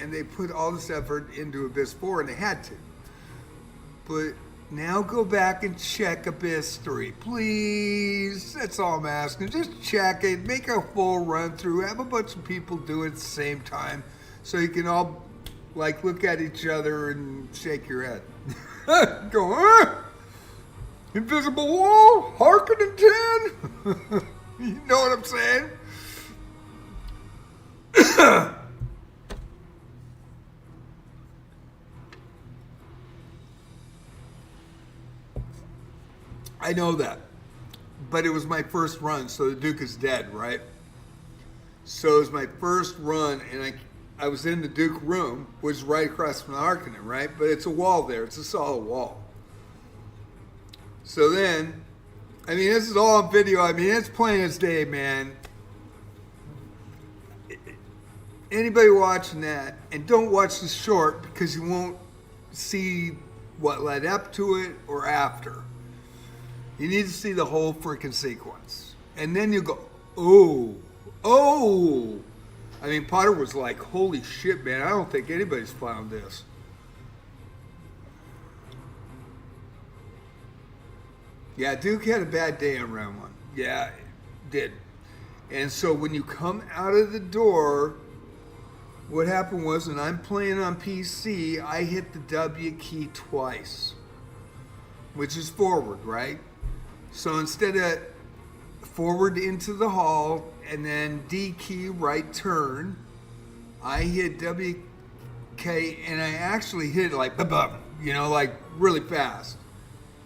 and they put all this effort into Abyss 4, and they had to. But now go back and check Abyss 3, please. That's all I'm asking. Just check it, make a full run through, have a bunch of people do it at the same time, so you can all, like, look at each other and shake your head. Go, huh? Invisible wall, Harkonnen 10. You know what I'm saying? I know that, but it was my first run, so the Duke is dead, right? So it was my first run, and I was in the Duke room, which is right across from the Harkonnen, right? But it's a wall there, it's a solid wall. So then, I mean, this is all on video. I mean, it's plain as day, man. Anybody watching that, and don't watch the short because you won't see what led up to it or after. You need to see the whole freaking sequence. And then you go, oh. I mean, Potter was like, holy shit, man, I don't think anybody's found this. Yeah, Duke had a bad day on round 1. Yeah, it did. And so when you come out of the door, what happened was, and I'm playing on PC, I hit the W key twice, which is forward, right? So instead of forward into the hall and then D key right turn, I hit WK and I actually hit it like, you know, like really fast.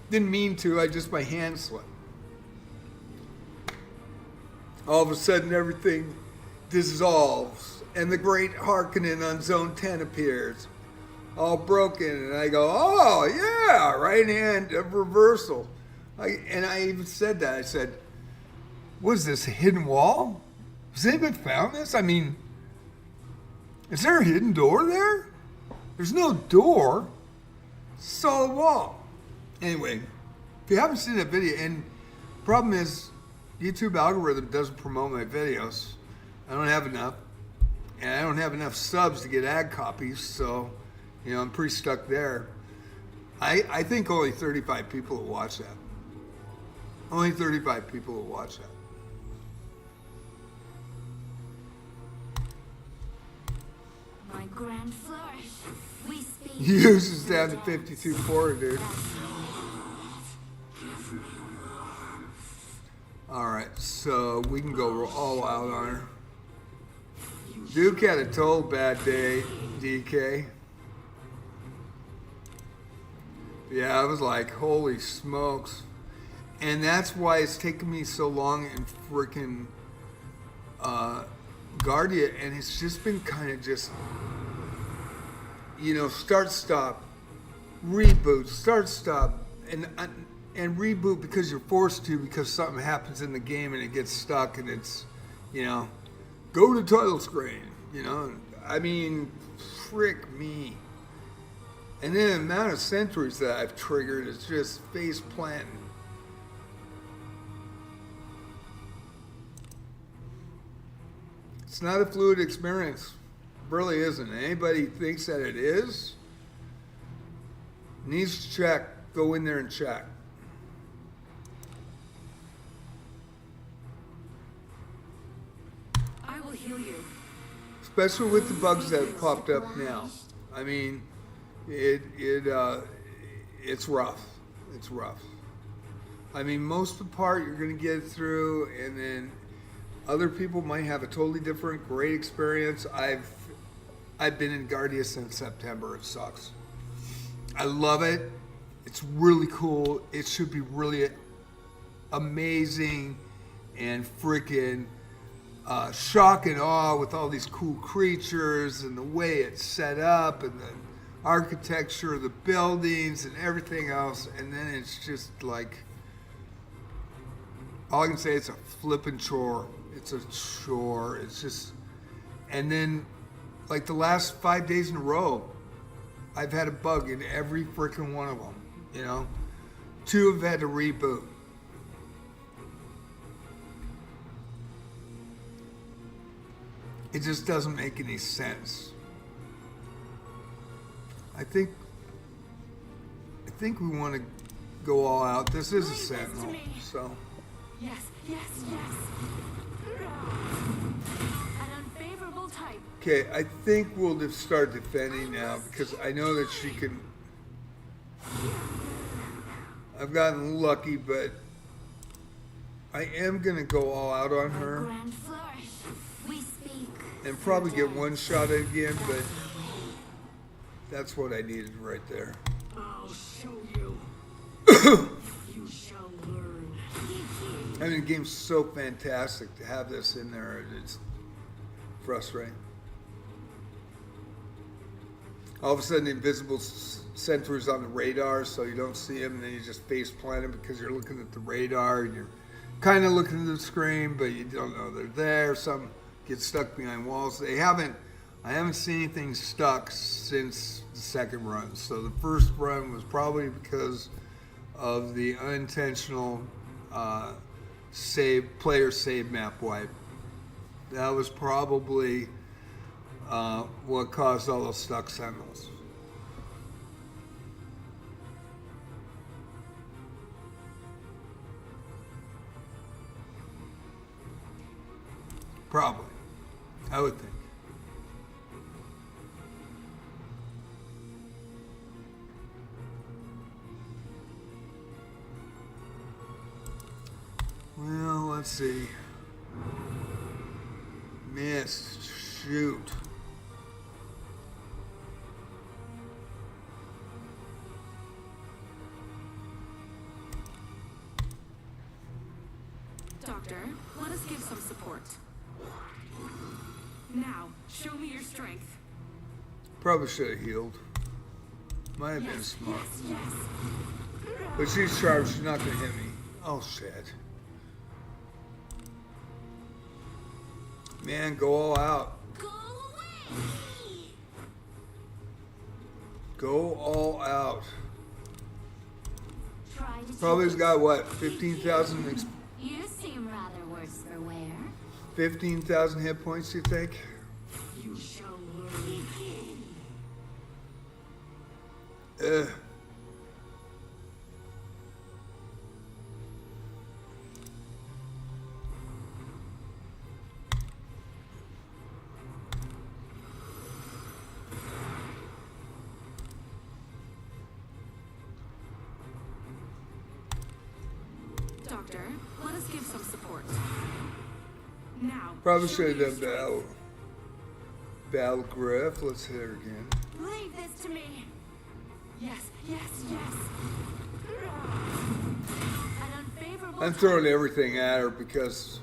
Didn't mean to, my hand slipped. All of a sudden everything dissolves and the great Harkonnen on zone 10 appears. All broken, and I go, oh yeah, right hand of reversal. And I even said that, I said, what is this, a hidden wall? Has anybody found this? I mean, is there a hidden door there? There's no door, it's a solid wall. Anyway, if you haven't seen that video, and the problem is, YouTube algorithm doesn't promote my videos. I don't have enough, and I don't have enough subs to get ad copies, so, you know, I'm pretty stuck there. I think only 35 people will watch that. Only 35 people will watch that. My grand flourish. We speak. Uses down to 52.4, dude. Alright, so we can go all out on her. Duke had a total bad day, DK. Yeah, I was like, holy smokes. And that's why it's taken me so long in freaking Guardia, and it's just been kind of just, you know, start, stop, reboot, start, stop, and reboot because you're forced to, because something happens in the game and it gets stuck, and it's, you know, go to title screen, you know. I mean, frick me. And then the amount of sentries that I've triggered is just face planting. It's not a fluid experience. It really isn't. Anybody thinks that it is, needs to check. Go in there and check. I will heal you. Especially with the bugs that have popped up now. I mean, it's rough. It's rough. I mean, most of the part you're going to get through, and then other people might have a totally different, great experience. I've been in Guardia since September. It sucks. I love it. It's really cool. It should be really amazing and freaking shock and awe with all these cool creatures and the way it's set up and the architecture of the buildings and everything else, and then it's just like, all I can say, it's a flippin' chore. It's a chore. It's just, and then like the last 5 days in a row, I've had a bug in every freaking one of them, you know? 2 have had to reboot. It just doesn't make any sense. I think we want to go all out. This is a Sentinel, so. Yes, yes, yes. An unfavorable type. Okay, I think we'll just start defending now because I know that she can. I've gotten lucky, but I am gonna go all out on her Grand flourish. We speak. and probably get one shot again, but that's what I needed right there. I'll show you. You shall learn. I mean, the game's so fantastic to have this in there. It's frustrating. All of a sudden, the invisible sentry's on the radar, so you don't see him, and then you just face plant him because you're looking at the radar and you're kind of looking at the screen, but you don't know they're there. Some get stuck behind walls. I haven't seen anything stuck since the second run. So the first run was probably because of the unintentional player save map wipe. That was probably what caused all those stuck sentinels. Probably, I would think. Well, let's see. Missed. Shoot. Doctor, let us give some support. Now, show me your strength. Probably should have healed. Might have been smart. Yes. But she's sharp. She's not going to hit me. Oh, shit. Man, go all out. Go away! Go all out. Try to Probably's got what? 15,000 You seem rather worse for wear. 15,000 hit points, you think? You shall learn. Ugh. Doctor, let us give some support. Now, Probably show should me have your done Battle Griff. Let's hit her again. Leave this to me. Yes, yes, yes. An unfavorable I'm throwing everything at her because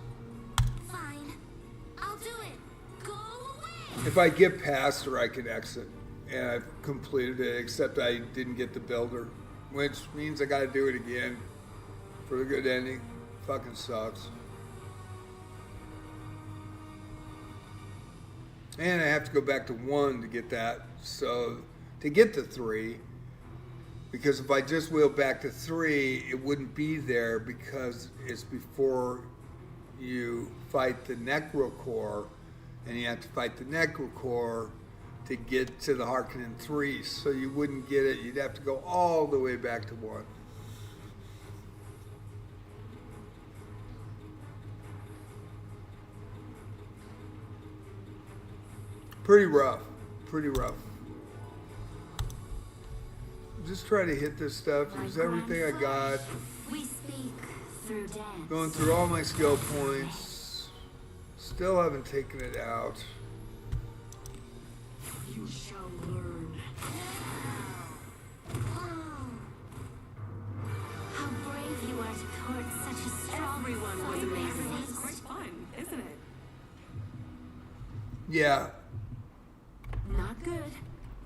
Fine. I'll do it. Go away! if I get past her, I can exit. And I've completed it, except I didn't get the builder, which means I got to do it again for the good ending. Fucking sucks. And I have to go back to 1 to get that. So to get to 3, because if I just wheel back to 3, it wouldn't be there because it's before you fight the Necrocore, and you have to fight the Necrocore to get to the Harkonnen 3. So you wouldn't get it. You'd have to go all the way back to 1. Pretty rough. Pretty rough. Just try to hit this stuff. Use everything I got. We speak through dance. Going through all my skill points. Still haven't taken it out. You shall learn. How brave you are to court such a strong Everyone was foe. amazing. It's quite fun, isn't it? Yeah, Not good.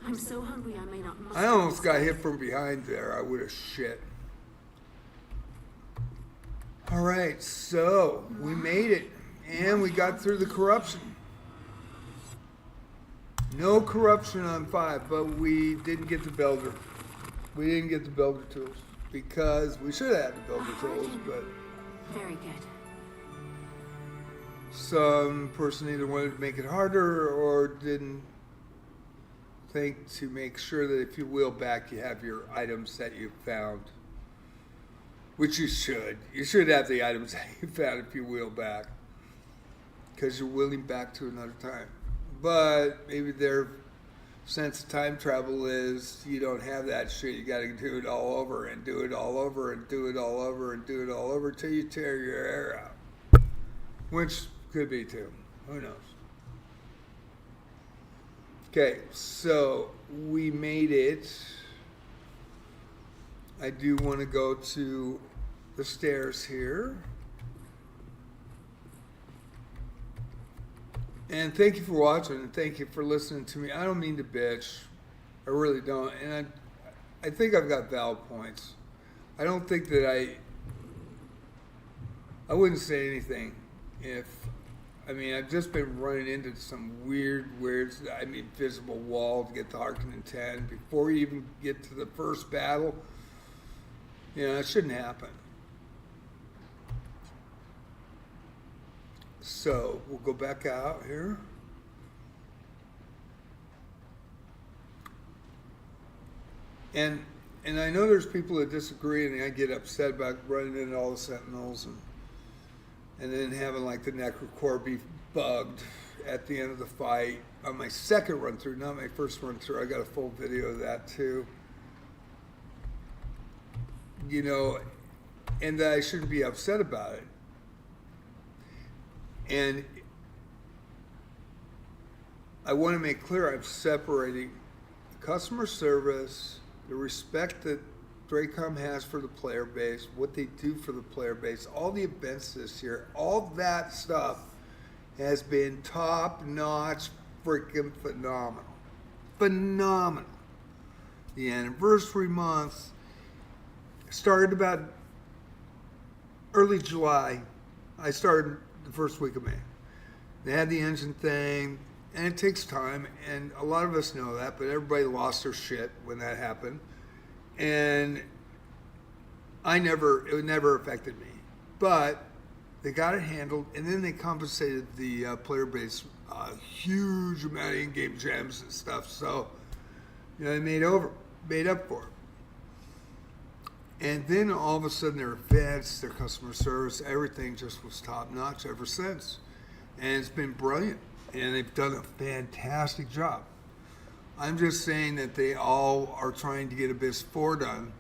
I'm so hungry I may not. I almost got hit from behind there. I would have shit. All right, so we made it, and we got through the corruption. No corruption on 5, but we didn't get the builder. We didn't get the builder tools because we should have had the builder tools, but Very good. some person either wanted to make it harder or didn't think to make sure that if you wheel back, you have your items that you found. Which you should. You should have the items that you found if you wheel back. Because you're wheeling back to another time. But maybe their sense of time travel is you don't have that shit. You got to do it all over and do it all over and do it all over and do it all over till you tear your hair out. Which could be too. Who knows? Okay, so we made it. I do want to go to the stairs here. And thank you for watching, and thank you for listening to me. I don't mean to bitch. I really don't. And I think I've got valid points. I don't think that I wouldn't say anything if, I mean, I've just been running into some weird, visible wall to get to Harkonnen 10 before you even get to the first battle. You know, it shouldn't happen. So we'll go back out here. And I know there's people that disagree, and I get upset about running into all the Sentinels and then having like the Necrocore be bugged at the end of the fight. On my second run through, not my first run through, I got a full video of that too. You know, and that I shouldn't be upset about it. And I want to make clear I'm separating the customer service, the respect that Dracom has for the player base, what they do for the player base, all the events this year, all that stuff has been top-notch, freaking phenomenal. Phenomenal. The anniversary month started about early July. I started the first week of May. They had the engine thing, and it takes time, and a lot of us know that, but everybody lost their shit when that happened. And it never affected me. But they got it handled, and then they compensated the player base a huge amount of in-game gems and stuff. So, you know, they made up for it. And then all of a sudden their events, their customer service, everything just was top notch ever since. And it's been brilliant. And they've done a fantastic job. I'm just saying that they all are trying to get Abyss 4 done.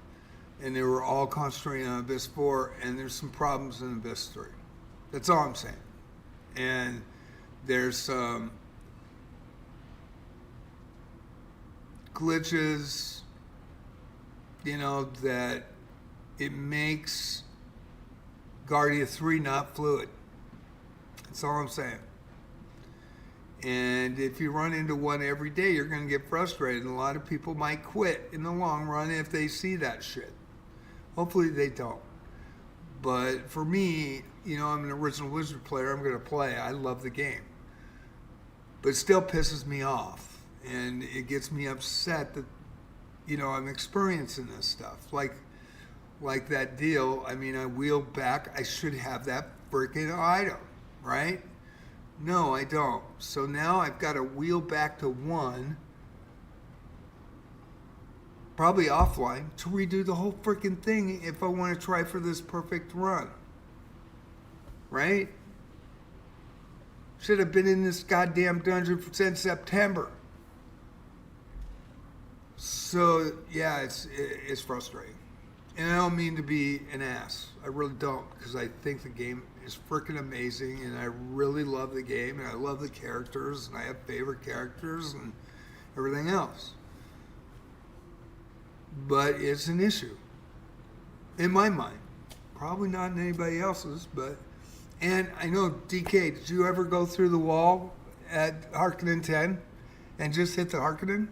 And they were all concentrating on Abyss 4. And there's some problems in Abyss 3. That's all I'm saying. And there's some glitches, you know, that it makes Guardia 3 not fluid. That's all I'm saying. And if you run into one every day, you're going to get frustrated. And a lot of people might quit in the long run if they see that shit. Hopefully they don't. But for me, you know, I'm an original Wizard player. I'm going to play. I love the game. But it still pisses me off. And it gets me upset that, you know, I'm experiencing this stuff. Like that deal, I mean, I wheel back. I should have that freaking item, right? No, I don't. So now I've got to wheel back to 1, probably offline, to redo the whole freaking thing if I want to try for this perfect run. Right? Should have been in this goddamn dungeon since September. So, yeah, it's frustrating. And I don't mean to be an ass. I really don't, because I think the game is freaking amazing, and I really love the game, and I love the characters, and I have favorite characters, and everything else. But it's an issue. In my mind. Probably not in anybody else's, but... And I know, DK, did you ever go through the wall at Harkonnen 10 and just hit the Harkonnen?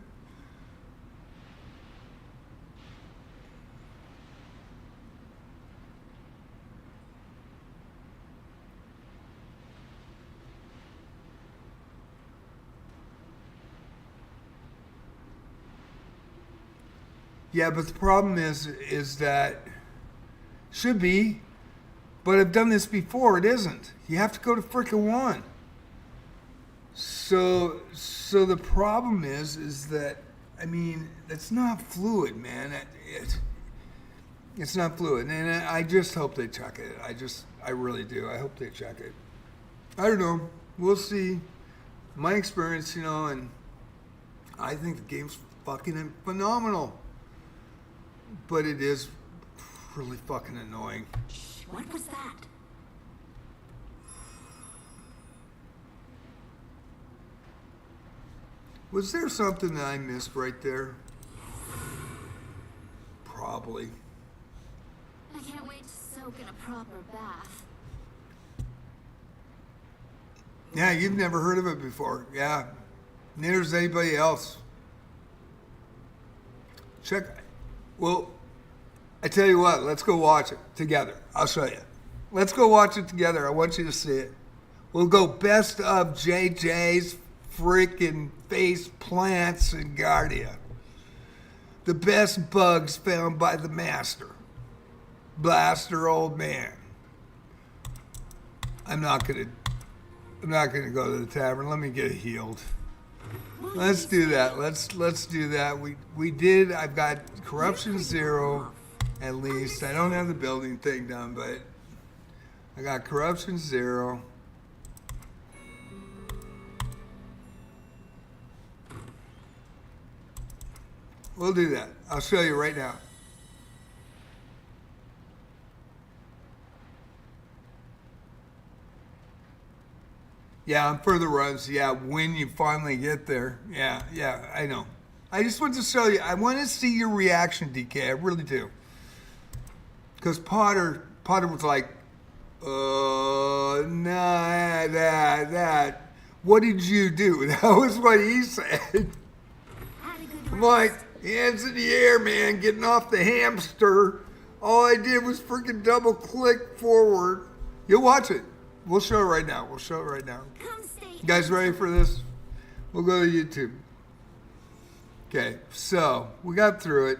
Yeah, but the problem is that should be, but I've done this before. It isn't. You have to go to frickin' 1. So the problem is that, I mean, it's not fluid, man. It's not fluid, and I just hope they check it. I really do. I hope they check it. I don't know. We'll see. My experience, you know, and I think the game's fucking phenomenal. But it is really fucking annoying. Shh, what was that? Was there something that I missed right there? Probably. I can't wait to soak in a proper bath. Yeah, you've never heard of it before. Yeah. Neither has anybody else. Check. Well, I tell you what, let's go watch it together. I'll show you. Let's go watch it together. I want you to see it. We'll go best of JJ's freaking face plants in Guardia. The best bugs found by the master. Blaster old man. I'm not gonna go to the tavern. Let me get healed. Let's do that. Let's do that. We did. I've got corruption 0 at least. I don't have the building thing done, but I got corruption 0. We'll do that. I'll show you right now. Yeah, on further runs, yeah, when you finally get there. Yeah, I know. I just want to show you. I want to see your reaction, DK. I really do. Because Potter was like, nah, that. What did you do? That was what he said. I'm like, hands in the air, man, getting off the hamster. All I did was freaking double click forward. You'll watch it. We'll show it right now. You guys ready for this? We'll go to YouTube. Okay, so we got through it.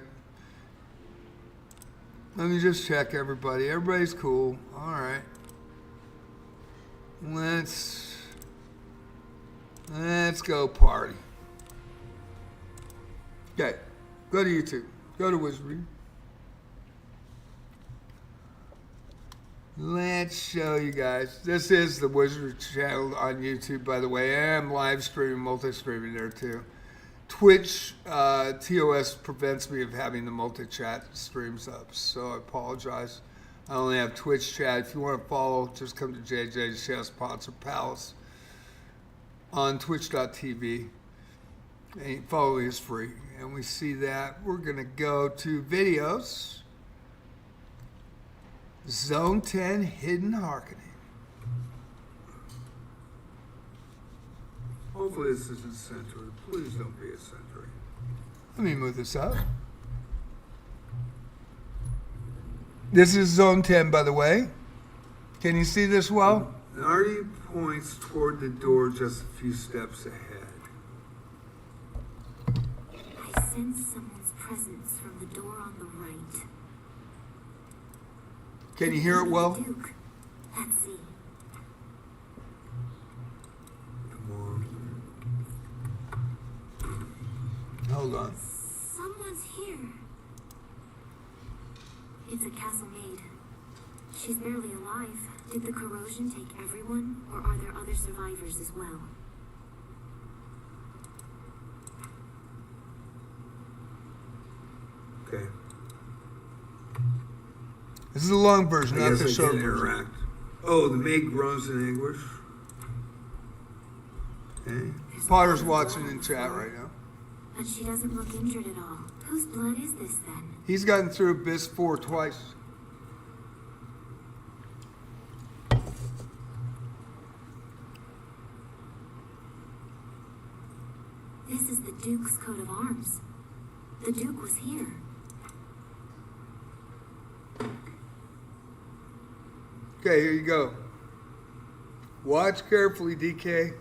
Let me just check everybody. Everybody's cool. All right. Let's go party. Okay, go to YouTube. Go to Wizardry. Let's show you guys. This is the Wizardry channel on YouTube, by the way. I am live streaming, multi-streaming there too. Twitch, TOS prevents me of having the multi-chat streams up, so I apologize. I only have Twitch chat. If you want to follow, just come to JJsChessPatzerPalace on twitch.tv. And following is free. And we see that. We're going to go to videos. Zone 10, Hidden Harkonnen. Hopefully this isn't centered. Please don't be a century. Let me move this up. This is Zone 10, by the way. Can you see this well? The RE points toward the door just a few steps ahead. I sense someone's presence from the door on the right. Can you hear it well? Duke. Let's see. Come on. Hold on. Someone's here. It's a castle maid. She's barely alive. Did the corrosion take everyone, or are there other survivors as well? Okay. This is a long version, not the short version. Oh, the maid groans in anguish. Okay. Potter's watching in chat right now. But she doesn't look injured at all. Whose blood is this then? He's gotten through Abyss 4 twice. This is the Duke's coat of arms. The Duke was here. Okay, here you go. Watch carefully, DK.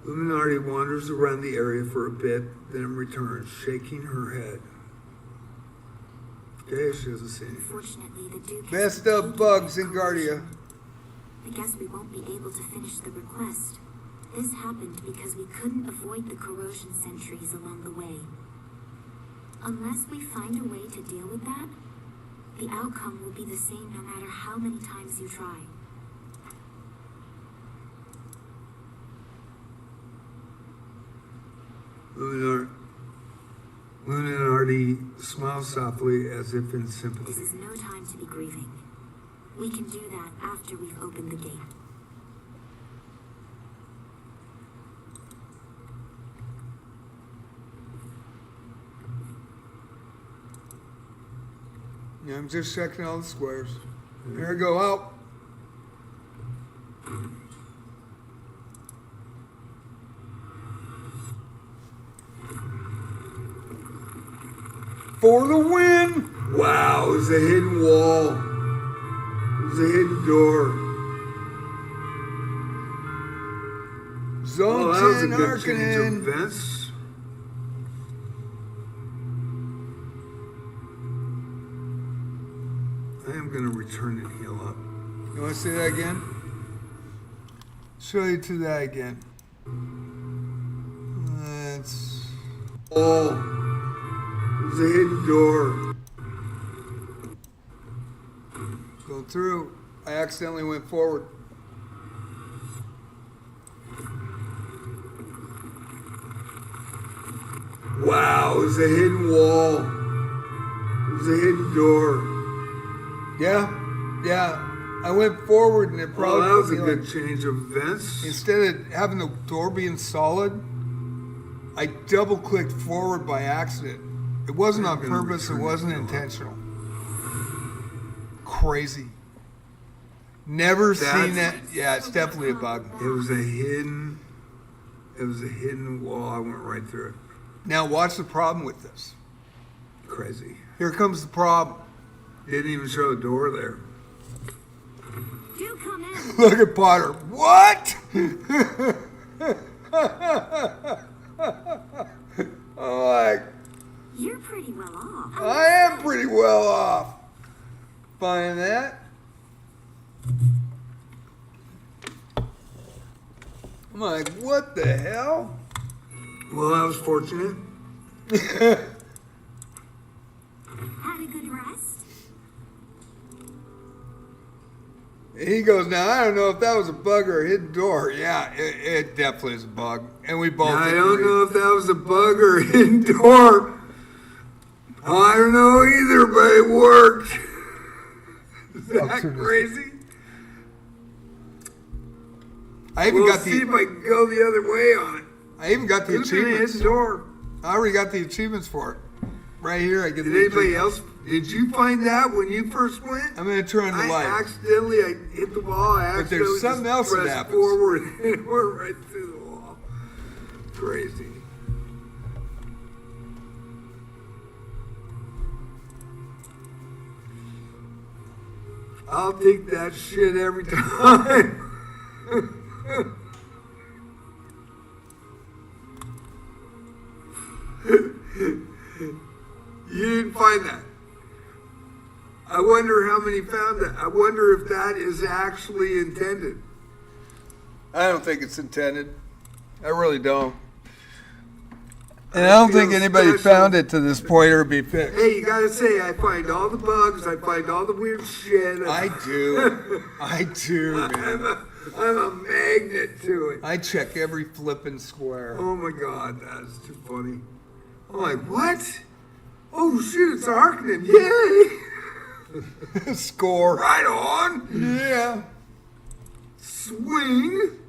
Luminardi wanders around the area for a bit, then returns, shaking her head. Okay, she doesn't see anything. Unfortunately, the Duke Messed up bugs in Guardia. I guess we won't be able to finish the request. This happened because we couldn't avoid the corrosion sentries along the way. Unless we find a way to deal with that, the outcome will be the same no matter how many times you try. Luminardi smiles softly as if in sympathy. This is no time to be grieving. We can do that after we've opened the gate. Yeah, I'm just checking all the squares. Here I go, out. For the win! Wow, it was a hidden wall. It was a hidden door. Zone Oh, that was a 10 good change of Arcanen. events. I am going to return and heal up. You want to say that again? Show you to that again. That's... Oh, it was a hidden door. Go through. I accidentally went forward. Wow, it was a hidden wall. It was a hidden door. Yeah. I went forward and it probably... Oh, that was a put me good like- change of events. Instead of having the door being solid, I double-clicked forward by accident. It wasn't on I'm gonna purpose. It return wasn't it. intentional. Crazy. Never seen that. Yeah, it's definitely a bug. It was a hidden wall. I went right through it. Now watch the problem with this. Crazy. Here comes the problem. Didn't even show a door there. Do come in. Look at Potter. What? I'm like, You're pretty well off. I am pretty well off. Finding that. I'm like, what the hell? Well, I was fortunate. Had a good rest? He goes, now I don't know if that was a bug or a hidden door. Yeah, it definitely is a bug. And we both I don't agree. know if that was a bug or a hidden door. I don't know either, but it worked. Is that crazy? I even We'll got see the if I can go the other way on it. I even got the Could have been a achievements. hidden door. I already got the achievements for it. Right here I get Did the anybody achievements. else? Did you find that when you first went? I'm gonna turn the light. I hit the wall. I But there's accidentally something just else that pressed happens. forward and it went right through the wall. Crazy. I'll take that shit every time. You didn't find that. I wonder how many found that. I wonder if that is actually intended. I don't think it's intended. I really don't. And I don't think feel anybody special. found it to this point or be fixed. Hey, you gotta say, I find all the bugs, I find all the weird shit. I do. I do, man. I'm a magnet to it. I check every flippin' square. Oh my god, that is too funny. I'm like, what? Oh shit, it's Arcanen, yay! Score. Right on! Yeah. Swing!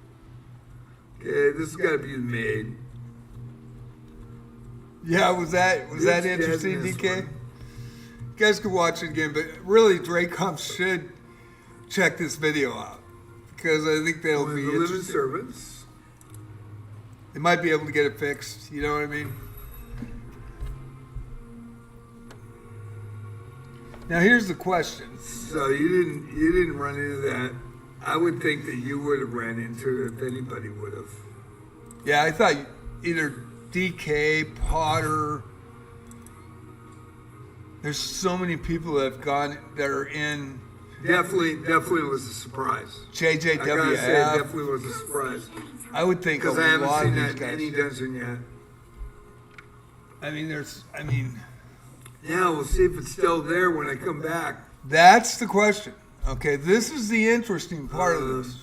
Okay, this has gotta be the maid. Yeah, was that It's interesting, dead in this DK? one. You guys can watch it again, but really, Dracom should check this video out because I think that'll One of be the living interesting. servants. They might be able to get it fixed. You know what I mean? Now here's the question. So you didn't run into that. I would think that you would have ran into it if anybody would have. Yeah, I thought either DK, Potter. There's so many people that have gone that are in. Definitely was a surprise. JJWF. I gotta say, it definitely was a surprise. I would think a Because I haven't lot seen of that these in guys. any dungeon yet. Now we'll see if it's still there when I come back. That's the question. Okay, this is the interesting part of this.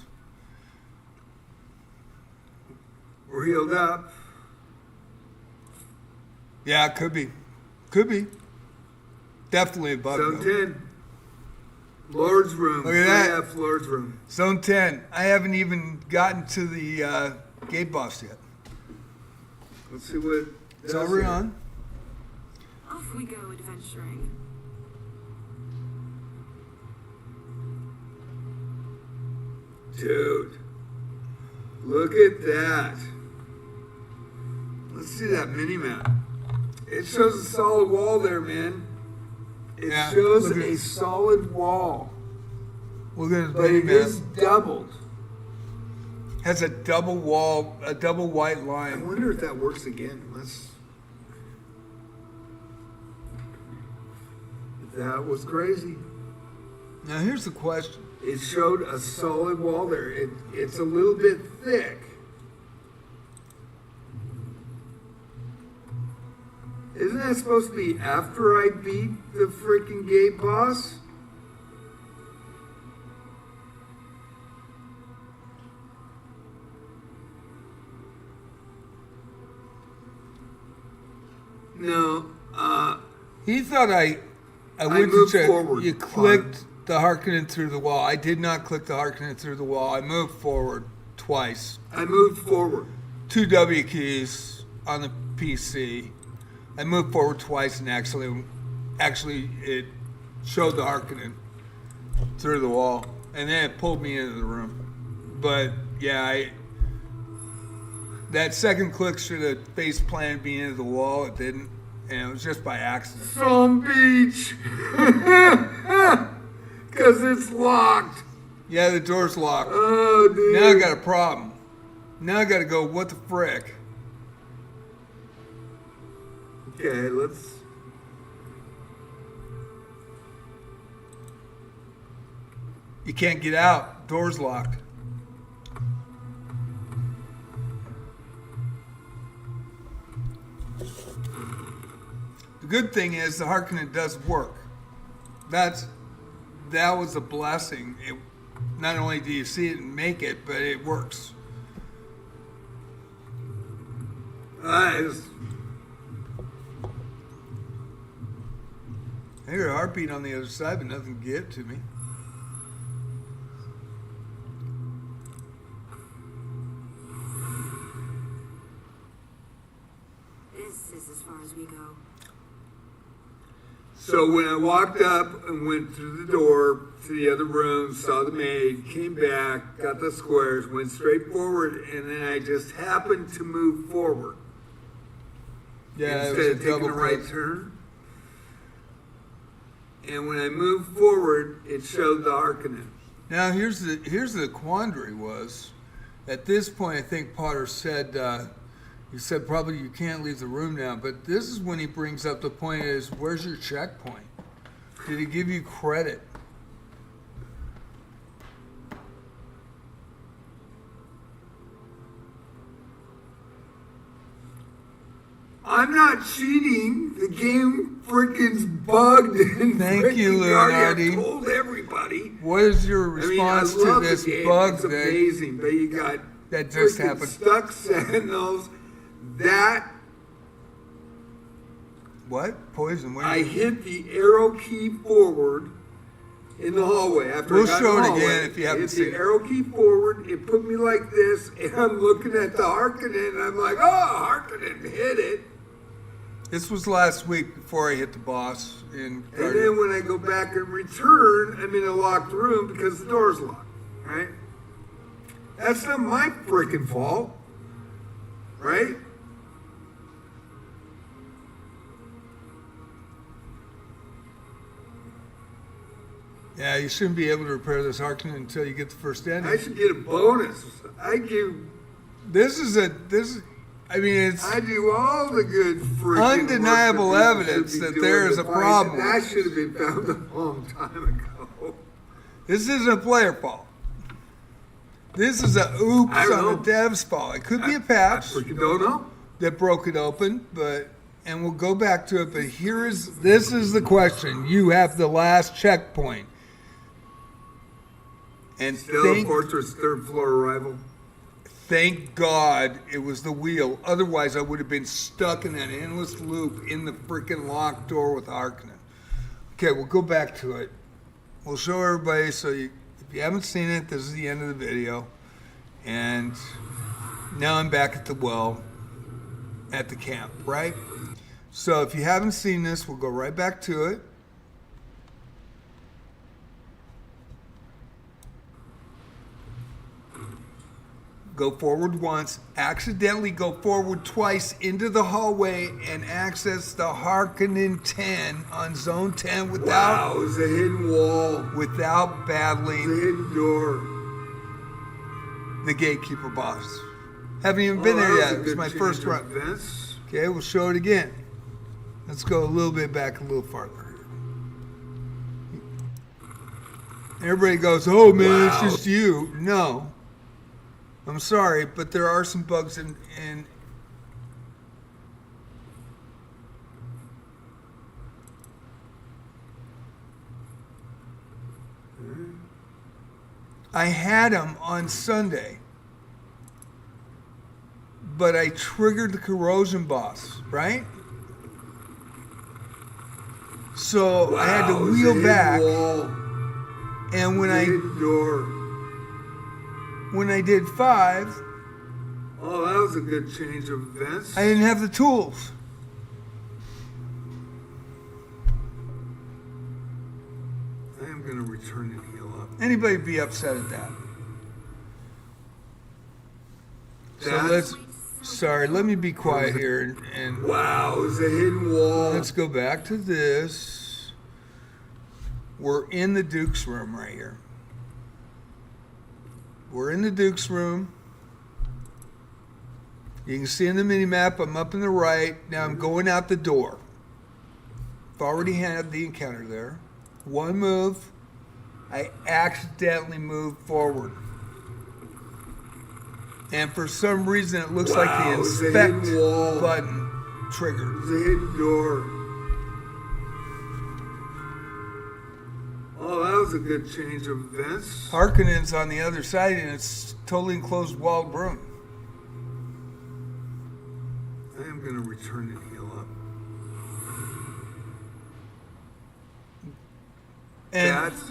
We're healed up. Yeah, it could be. Could be. Definitely a bug. Zone though. 10. Lord's room. Look at that. 3F Lord's room. Zone 10. I haven't even gotten to the gate boss yet. Let's see what. It's already on. Off we go adventuring. Dude. Look at that. Let's see that mini map. It shows a solid wall there, man. It Yeah, shows look at a it. solid wall. Look at his But mini it map. is doubled. Has a double wall, a double white I line. wonder if that works again. That was crazy. Now here's the question. It showed a solid wall there. It's a little bit thick. Isn't that supposed to be after I beat the freaking gate boss? No, He thought I went to moved check. forward You clicked the Harkonnen through the wall. I did not click the Harkonnen through the wall. I moved forward twice. I moved forward. 2 W keys on the PC. I moved forward twice and actually it showed the Harkonnen through the wall. And then it pulled me into the room. But yeah, that second click should have face planted me into the wall. It didn't. And it was just by accident. Some beach. Because it's locked. Yeah, the door's locked. Oh, dude. Now I got a problem. Now I got to go, what the frick? Okay, let's. You can't get out. Door's locked. The good thing is the Harkonnen does work. That was a blessing. Not only do you see it and make it, but it works. I hear a heartbeat on the other side, but nothing can get to me. This is as far as we go. So when I walked up and went through the door to the other room, saw the maid, came back, got the squares, went straight forward, and then I just happened to move forward. Yeah, instead it was of a taking double a right click. turn. And when I moved forward, it showed the Harkonnen. Now here's the quandary was, at this point I think Potter said he said probably you can't leave the room now, but this is when he brings up the point is where's your checkpoint? Did he give you credit? I'm not cheating. The game freaking's bugged and Thank you, Guardia. Leonardi. I told everybody. What is your I mean, response I love to this the game. bug It's that amazing, but you got that just freaking happened? stuck sentinels. That What? Poison? What do I you- hit the arrow key forward in the hallway. After We'll I got show in the it again hallway, if you haven't hit seen the it. arrow key forward. It put me like this, and I'm looking at the Harkonnen, and I'm like, oh, Harkonnen hit it. This was last week before I hit the boss in And Guardia. then when I go back and return, I'm in a locked room because the door's locked, right? That's not my freaking fault. right? Yeah, you shouldn't be able to repair this Harkonnen until you get the first ending. I should get a bonus. I give. I mean, it's I do all the good freaking undeniable work that people evidence should be that doing there is to a find problem. it. That should have been found a long time ago. This isn't a player fault. This is a oops I don't on know. the dev's fault. It could be a I patch freaking don't know. that broke it open, and we'll go back to it. But this is the question. You have the last checkpoint, and Still a Fortress third floor arrival. thank God it was the wheel. Otherwise, I would have been stuck in that endless loop in the freaking locked door with Harkonnen. Okay, we'll go back to it. We'll show everybody. If you haven't seen it, this is the end of the video. And now I'm back at the well at the camp, right? So if you haven't seen this, we'll go right back to it. Go forward once, accidentally go forward twice into the hallway and access the Harkonnen 10 on zone 10 Wow, without it's a hidden wall. without It's a battling hidden door. the gatekeeper boss. Haven't even been Oh, there that was yet. a It's good my change first of run. events. Okay, we'll show it again. Let's go a little bit back, a little farther. Everybody goes, "Oh man, Wow. it's just you." No, I'm sorry, but there are some bugs in. I had them on Sunday, but I triggered the corrosion boss, right? So I had to Wow, it's a wheel hidden back, wall. and when It's a I hidden door. did 5, Oh, that was a good change of events. I didn't have the tools. I am going to return and heal up. Anybody be upset at that? So That's- sorry, let me be quiet here and Wow, it's a hidden wall. let's go back to this. We're in the Duke's room right here. We're in the Duke's room. You can see in the mini map, I'm up in the right. Now I'm going out the door. I've already had the encounter there. One move, I accidentally moved forward. And for some reason, it looks like the Wow, it's a inspect hidden wall. button triggers. It's a hidden door. Oh, that was a good change of events. Harkonnen's on the other side, and it's totally enclosed walled room. I am going to return and heal up. And That's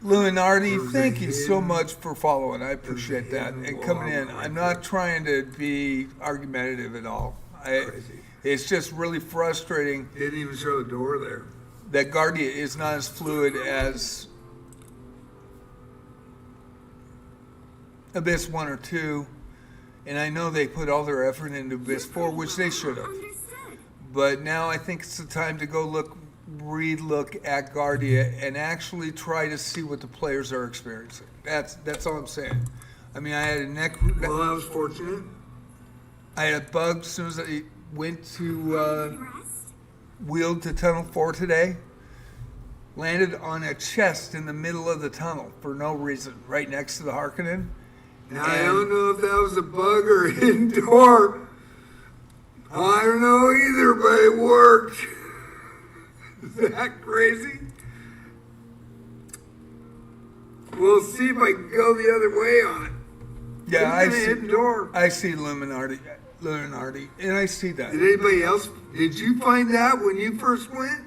Luminardi, thank you so much for following. I appreciate that and coming in. I'm not trying to be argumentative at all. crazy. It's just really frustrating Didn't even show the door there. that Guardia is not as fluid as Abyss 1 or 2. And I know they put all their effort into Abyss 4, which they should have. Understood. But now I think it's the time to go re-look at Guardia and actually try to see what the players are experiencing. That's all I'm saying. I mean, I had a Well, I was fortunate. I had a bug as soon as I went to Rest? wheeled to Tunnel 4 today. Landed on a chest in the middle of the tunnel for no reason, right next to the Harkonnen. Now, I don't know if that was a bug or a hidden door. I don't know either, but it worked. Is that crazy? We'll see if I can go the other way on it. Yeah, I Look at the hidden see. door. I see Luminardi, and I see that. Did anybody else? Did you find that when you first went?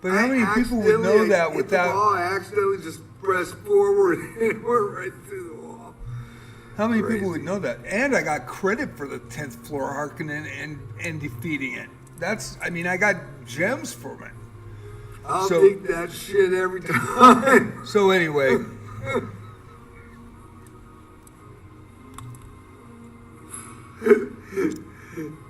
But how many people would know accidentally that hit without? The ball. I accidentally just pressed forward and it went right through the wall. How many Crazy. people would know that? And I got credit for the 10th floor Harkonnen and defeating it. I mean, I got gems from it. I'll So- take that shit every time. So anyway,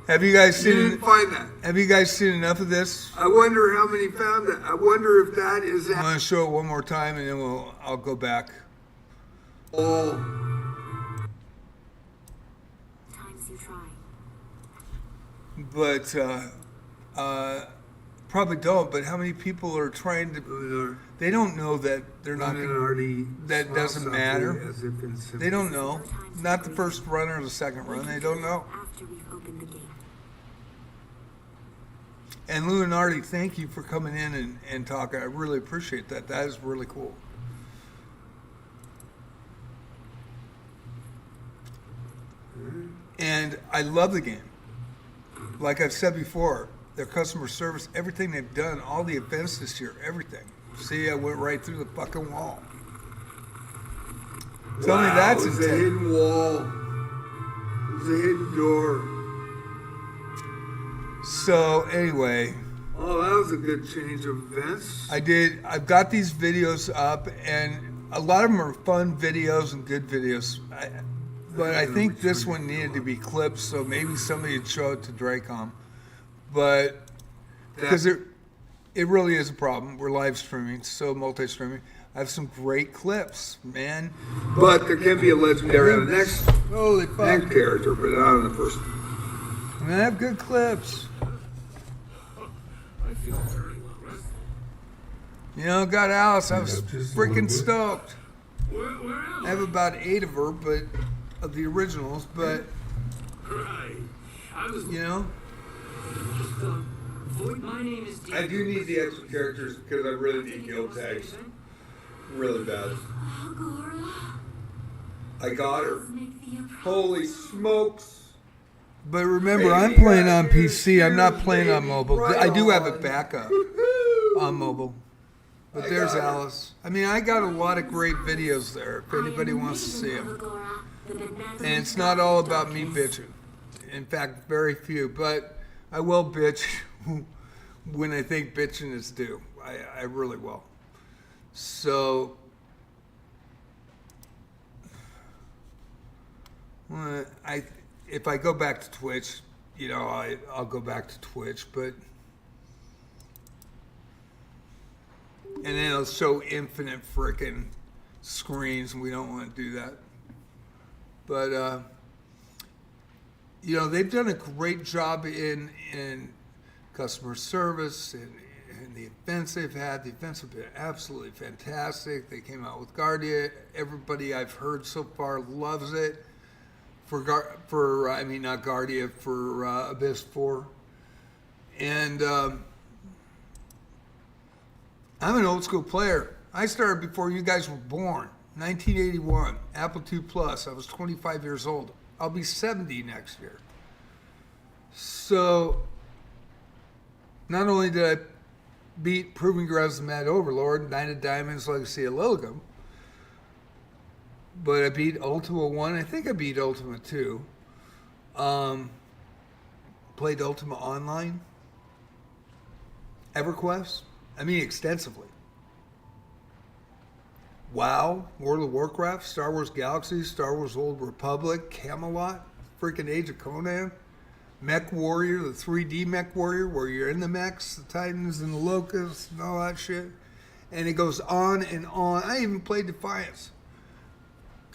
Have you guys You seen? didn't find that. Have you guys seen enough of this? I wonder how many found that. I wonder if that is I'm gonna show it one more time, and then I'll go back. all. Times you try. But probably don't. But how many people are trying to? They don't know that they're not. That doesn't matter. They don't know. Not the first run or the second run. They don't know. After we've opened the gate. And Lunardi, thank you for coming in and talking. I really appreciate that. That is really cool. And I love the game. Like I've said before, their customer service, everything they've done, all the events this year, everything. See, I went right through the fucking wall. Tell me that's It was a intense. hidden wall. It was a hidden door. So anyway, Oh, that was a good change of events. I've got these videos up, and a lot of them are fun videos and good videos. But I think this one needed to be clipped, so maybe somebody would show it to Dracom. But because it really is a problem. We're live streaming, so multi-streaming. I have some great clips, man. But there can be a legendary on the next Holy fuck. next character, but not on the first. I mean, I have good clips. You know, got Alice. I was freaking stoked. I have about 8 of her, but of the originals, but you know. My name is I do need the extra characters because I really need guild tags. Really bad. I got her. Holy smokes. But remember, I'm playing on PC. I'm not playing on mobile. I do have a backup on mobile. But there's Alice. I mean, I got a lot of great videos there if anybody wants to see them. And it's not all about me bitching. In fact, very few. But I will bitch when I think bitching is due. I really will. So, if I go back to Twitch, you know, I'll go back to Twitch, but and then it'll show infinite frickin' screens, and we don't want to do that. But you know, they've done a great job in customer service and the events they've had. The events have been absolutely fantastic. They came out with Guardia. Everybody I've heard so far loves it. Not Guardia, for Abyss 4. And I'm an old school player. I started before you guys were born. 1981, Apple II Plus. I was 25 years old. I'll be 70 next year. So, not only did I beat Proving Grounds the Mad Overlord, Nine of Diamonds, Legacy of Llylgymn, but I beat Ultima 1. I think I beat Ultima 2. Played Ultima Online. EverQuest. I mean, extensively. WoW, World of Warcraft, Star Wars Galaxies, Star Wars Old Republic, Camelot, freaking Age of Conan, Mech Warrior, the 3D Mech Warrior, where you're in the mechs, the Titans and the Locusts and all that shit. And it goes on and on. I even played Defiance.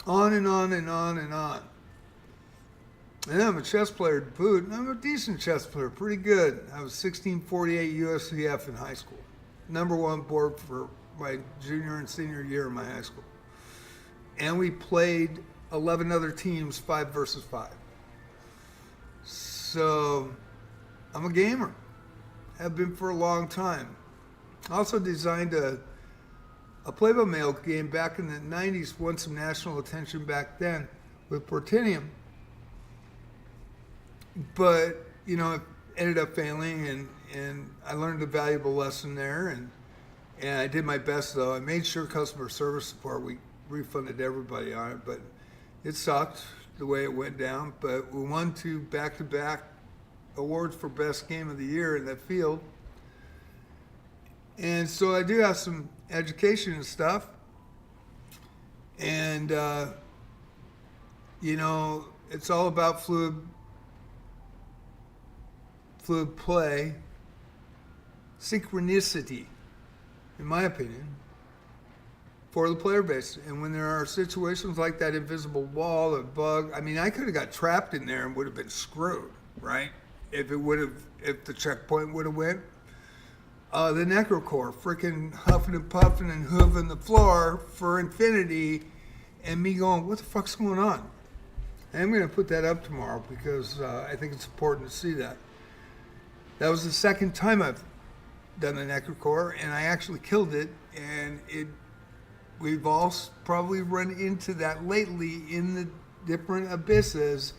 On and on and on and on. And I'm a chess player to boot, and I'm a decent chess player, pretty good. I was 1648 USCF in high school. #1 board for my junior and senior year in my high school. And we played 11 other teams, 5 versus 5. So, I'm a gamer. Have been for a long time. Also designed a play-by-mail game back in the 90s, won some national attention back then with Portinium. But, you know, it ended up failing, and I learned a valuable lesson there, and I did my best, though. I made sure customer service support, we refunded everybody on it, but it sucked the way it went down. But we won 2 back-to-back awards for best game of the year in that field. And so I do have some education and stuff. And, you know, it's all about fluid fluid play, synchronicity, in my opinion, for the player base. And when there are situations like that invisible wall or bug, I mean, I could have got trapped in there and would have been screwed, right? If the checkpoint would have went. The Necrocore freaking huffing and puffing and hooving the floor for infinity, and me going, what the fuck's going on? And I'm going to put that up tomorrow because I think it's important to see that. That was the second time I've done the Necrocore, and I actually killed it, and we've all probably run into that lately in the different abysses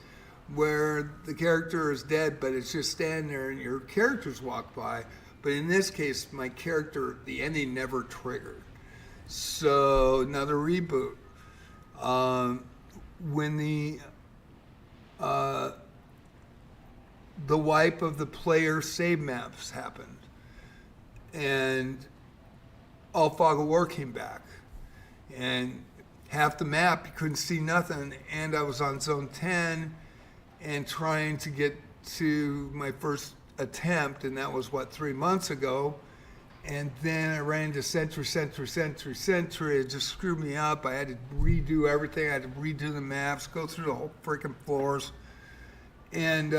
where the character is dead, but it's just standing there and your characters walk by. But in this case, my character, the ending never triggered. So another reboot. When the wipe of the player save maps happened, and all Fog of War came back, and half the map you couldn't see nothing, and I was on zone 10 and trying to get to my first attempt, and that was 3 months ago. And then I ran into Sentry. It just screwed me up. I had to redo everything. I had to redo the maps, go through the whole freaking floors. And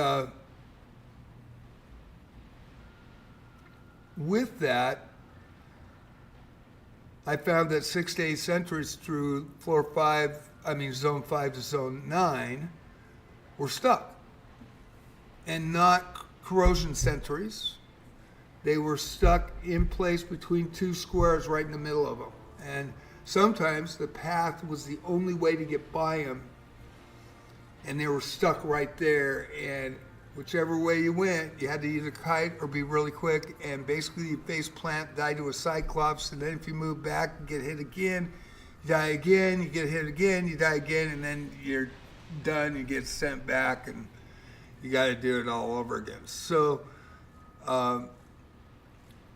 with that, I found that 6 to 8 sentries through zone 5 to zone 9 were stuck. And not corrosion sentries. They were stuck in place between two squares right in the middle of them. And sometimes the path was the only way to get by them. And they were stuck right there. And whichever way you went, you had to either kite or be really quick. And basically you face plant, die to a Cyclops. And then if you move back and get hit again, you die again, you get hit again, you die again. And then you're done, you get sent back. And you got to do it all over again. So,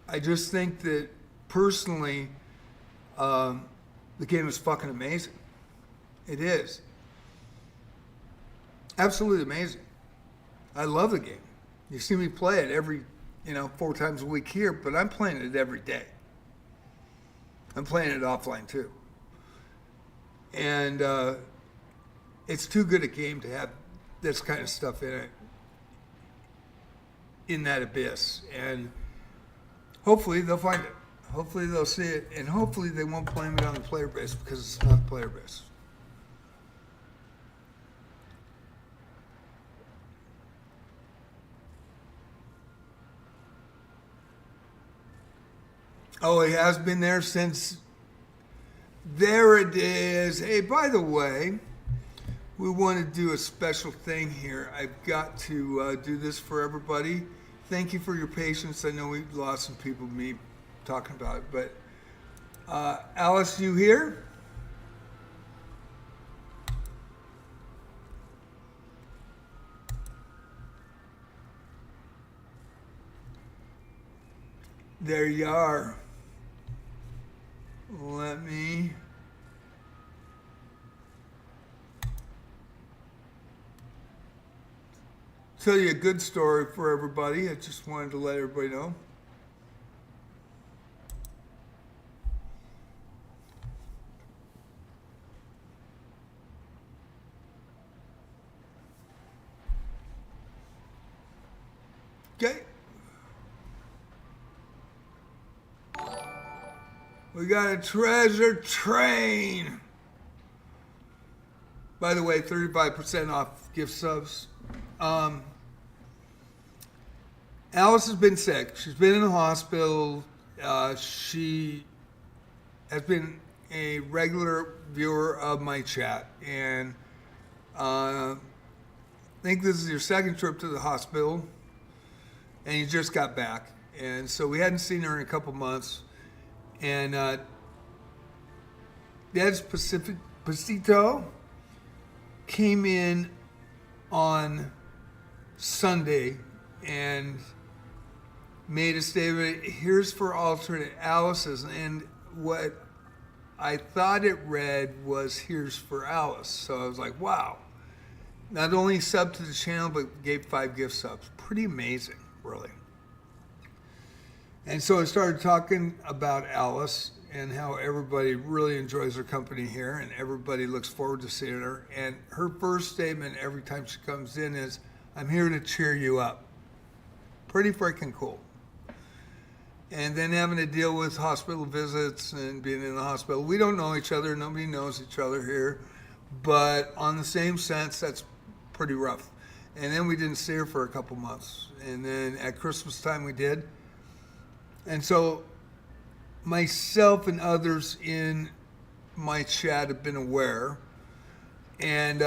I just think that personally, the game is fucking amazing. It is. Absolutely amazing. I love the game. You see me play it every, 4 times a week here, but I'm playing it every day. I'm playing it offline too. And it's too good a game to have this kind of stuff in it, in that abyss. And hopefully they'll find it. Hopefully they'll see it, and hopefully they won't blame it on the player base because it's not the player base. Oh, it has been there since. There it is. Hey, by the way, we want to do a special thing here. I've got to do this for everybody. Thank you for your patience. I know we've lost some people, me talking about it, but Alice, you here? There you are. Let me tell you a good story for everybody. I just wanted to let everybody know. Okay. We got a treasure train. By the way, 35% off gift subs. Alice has been sick. She's been in the hospital. She has been a regular viewer of my chat. And I think this is your second trip to the hospital. And you just got back. And so we hadn't seen her in a couple months. And Dad's Pacito came in on Sunday and made a statement. Here's for alternate Alice's. And what I thought it read was here's for Alice. So I was like, wow. Not only subbed to the channel, but gave 5 gift subs. Pretty amazing, really. And so I started talking about Alice and how everybody really enjoys her company here and everybody looks forward to seeing her. And her first statement every time she comes in is, "I'm here to cheer you up." Pretty freaking cool. And then having to deal with hospital visits and being in the hospital. We don't know each other. Nobody knows each other here. But on the same sense, that's pretty rough. And then we didn't see her for a couple months. And then at Christmas time we did. And so myself and others in my chat have been aware. And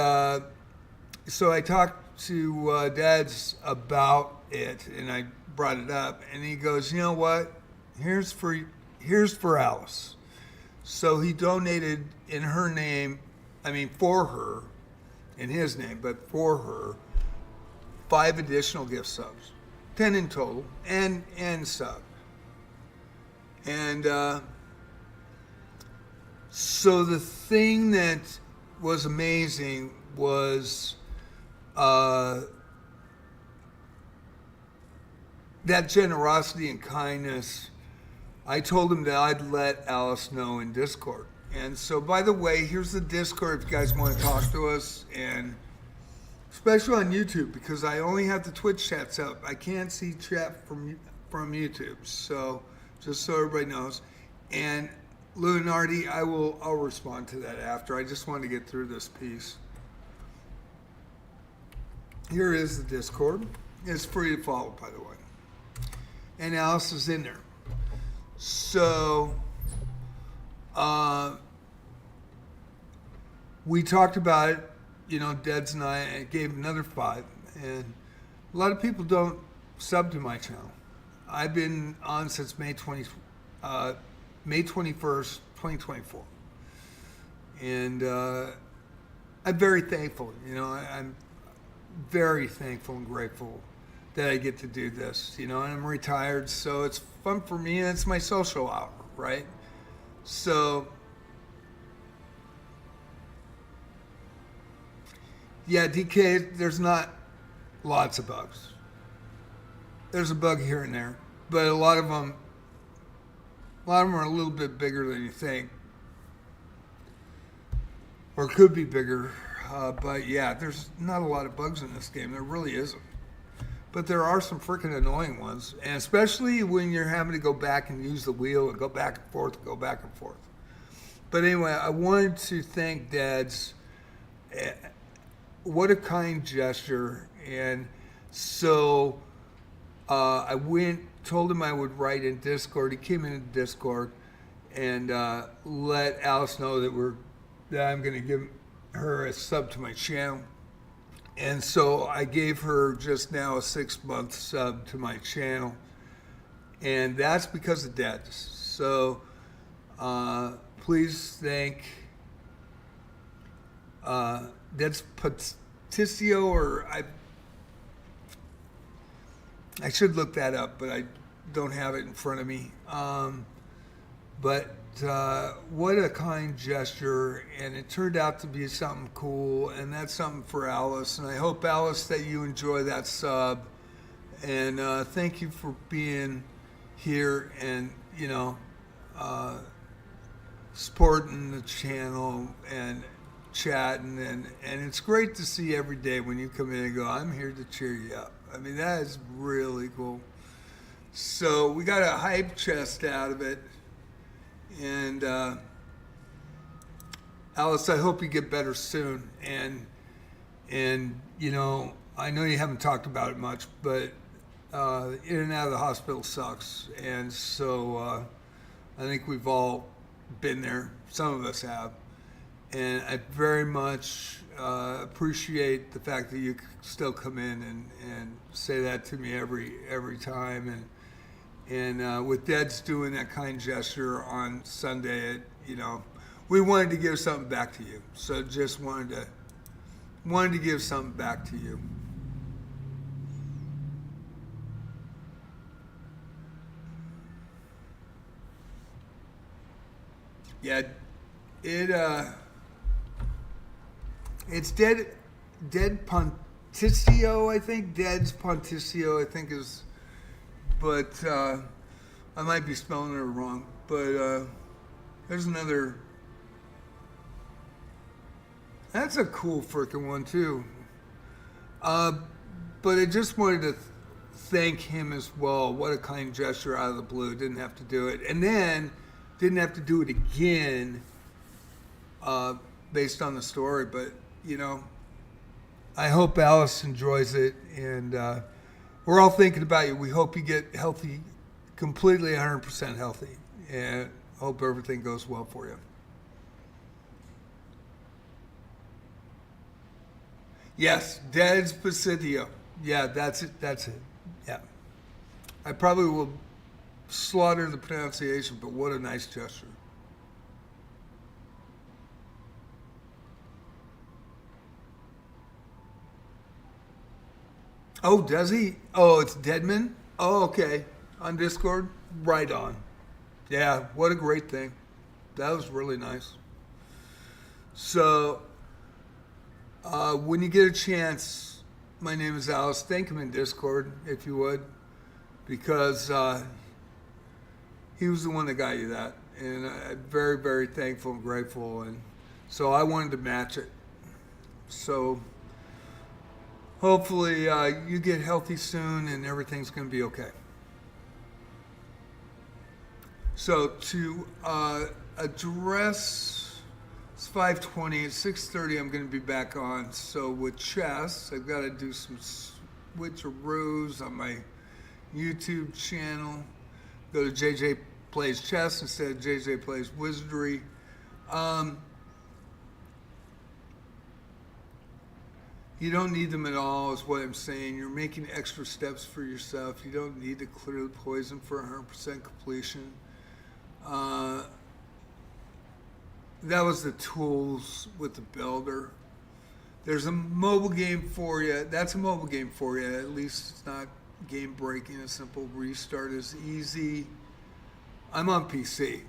so I talked to Dads about it, and I brought it up, and he goes, "You know what? Here's for Alice." So he donated in her name, for her, in his name, but for her, 5 additional gift subs, 10 in total, and sub. And so the thing that was amazing was that generosity and kindness. I told him that I'd let Alice know in Discord. And so, by the way, here's the Discord if you guys want to talk to us, and especially on YouTube, because I only have the Twitch chats up. I can't see chat from YouTube, so just so everybody knows. And Leonardi, I'll respond to that after. I just want to get through this piece. Here is the Discord. It's free to follow, by the way. And Alice is in there. So, we talked about it, Deds and I gave another 5. And a lot of people don't sub to my channel. I've been on since May 21st, 2024. And I'm very thankful, I'm very thankful and grateful that I get to do this, and I'm retired, so it's fun for me, and it's my social hour, right? So, yeah, DK, there's not lots of bugs. There's a bug here and there, but a lot of them are a little bit bigger than you think, or could be bigger. But yeah, there's not a lot of bugs in this game. There really isn't. But there are some freaking annoying ones, and especially when you're having to go back and use the wheel and go back and forth. But anyway, I wanted to thank Dads. What a kind gesture. And so I told him I would write in Discord. He came into Discord and let Alice know that I'm going to give her a sub to my channel. And so I gave her just now a 6-month sub to my channel. And that's because of Dads. So please thank Dads Paticio, or I should look that up, but I don't have it in front of me. But what a kind gesture, and it turned out to be something cool, and that's something for Alice. And I hope, Alice, that you enjoy that sub. And thank you for being here and, supporting the channel and chatting. And it's great to see every day when you come in and go, "I'm here to cheer you up." That is really cool. So we got a hype chest out of it. And Alice, I hope you get better soon. And I know you haven't talked about it much, but in and out of the hospital sucks. And so I think we've all been there. Some of us have. And I very much appreciate the fact that you still come in and say that to me every time. And with Dad's doing that kind gesture on Sunday, we wanted to give something back to you. So just wanted to give something back to you. Yeah, it's Dead Ponticio, I think. Dad's Ponticio, I think, is but I might be spelling it wrong. But there's another. That's a cool freaking one too. But I just wanted to thank him as well. What a kind gesture out of the blue. Didn't have to do it. And then didn't have to do it again based on the story. But, you know, I hope Alice enjoys it. And we're all thinking about you. We hope you get healthy, completely 100% healthy. And hope everything goes well for you. Yes, Dad's Presidio. Yeah, that's it. That's it. Yeah. I probably will slaughter the pronunciation, but what a nice gesture. Oh, does he? Oh, it's Deadman? Oh, okay. On Discord? Right on. Yeah, what a great thing. That was really nice. So, when you get a chance, my name is Alice. Thank him in Discord, if you would, because he was the one that got you that. And I'm very, very thankful and grateful. And so I wanted to match it. So hopefully you get healthy soon and everything's going to be okay. So to address... It's 5:20. At 6:30, I'm going to be back on. So with chess, I've got to do some switcheroos on my YouTube channel. Go to JJ Plays Chess instead of JJ Plays Wizardry. You don't need them at all, is what I'm saying. You're making extra steps for yourself. You don't need to clear the poison for 100% completion. That was the tools with the builder. There's a mobile game for you. That's a mobile game for you. At least it's not game breaking. A simple restart is easy. I'm on PC.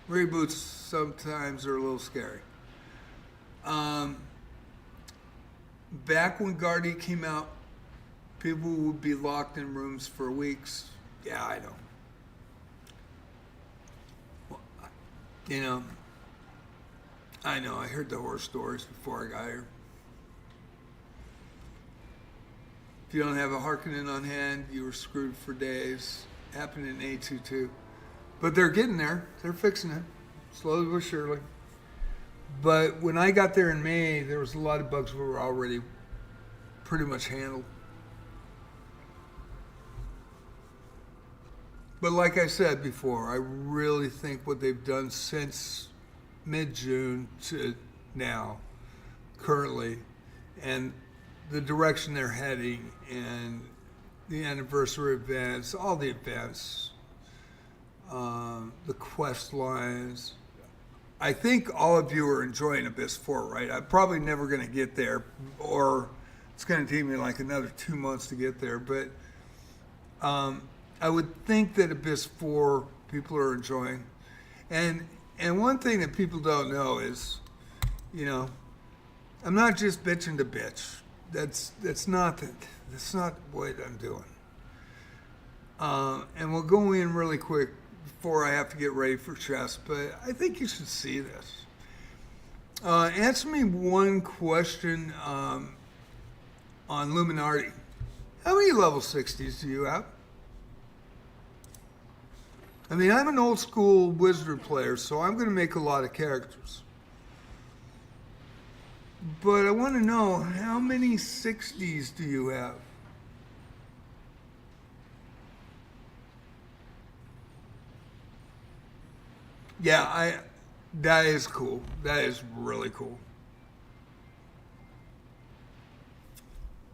Reboots sometimes are a little scary. Back when Guardia came out, people would be locked in rooms for weeks. Yeah, I know. You know, I know, I heard the horror stories before I got here. If you don't have a Harkonnen on hand, you were screwed for days. Happened in A22. But they're getting there. They're fixing it. Slowly but surely. But when I got there in May, there was a lot of bugs that were already pretty much handled. But like I said before, I really think what they've done since mid-June to now, currently, and the direction they're heading, and the anniversary events, all the events, the quest lines. I think all of you are enjoying Abyss 4, right? I'm probably never going to get there, or it's going to take me like another 2 months to get there, but I would think that Abyss 4 people are enjoying. And one thing that people don't know is, you know, I'm not just bitching to bitch. That's not what I'm doing. And we'll go in really quick before I have to get ready for chess, but I think you should see this. Answer me one question on Luminardi. How many level 60s do you have? I mean, I'm an old school wizard player, so I'm going to make a lot of characters. But I want to know, how many 60s do you have? Yeah, that is cool. That is really cool.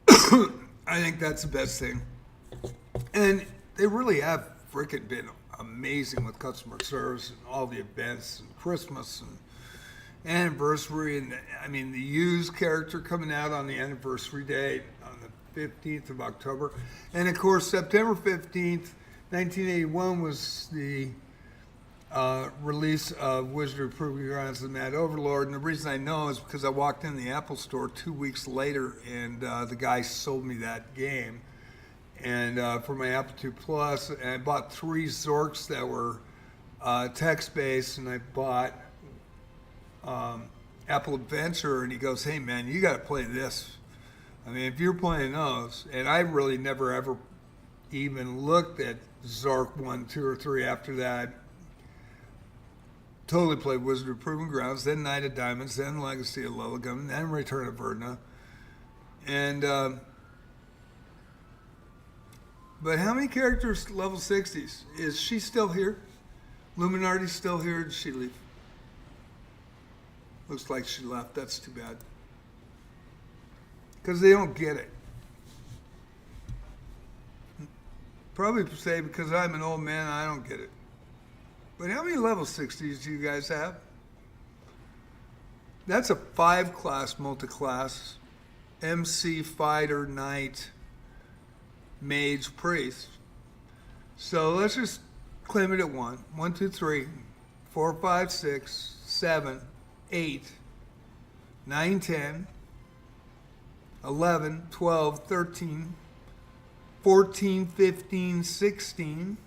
I think that's the best thing. And they really have freaking been amazing with customer service and all the events and Christmas and anniversary. And I mean, the used character coming out on the anniversary date on the 15th of October. And of course, September 15th, 1981 was the release of Wizardry Proving Grounds of the Mad Overlord. And the reason I know is because I walked in the Apple store 2 weeks later and the guy sold me that game. and for my Apple II Plus, and I bought 3 Zorks that were text-based, and I bought Apple Adventure, and he goes, hey man, you got to play this. I mean, if you're playing those, and I really never ever even looked at Zork 1, 2, or 3 after that. Totally played Wizard of Proving Grounds, then Knight of Diamonds, then Legacy of Llylgymn, then Return of Verna. And, but how many characters level 60s? Is she still here? Luminardi's still here, or did she leave? Looks like she left, that's too bad. Because they don't get it. Probably say because I'm an old man, I don't get it. But how many level 60s do you guys have? That's a 5-class multi-class. MC, Fighter, Knight, Mage, Priest. So let's just claim it at 1. 1, 2, 3, 4, 5, 6, 7, 8, 9, 10, 11, 12, 13, 14, 15, 16,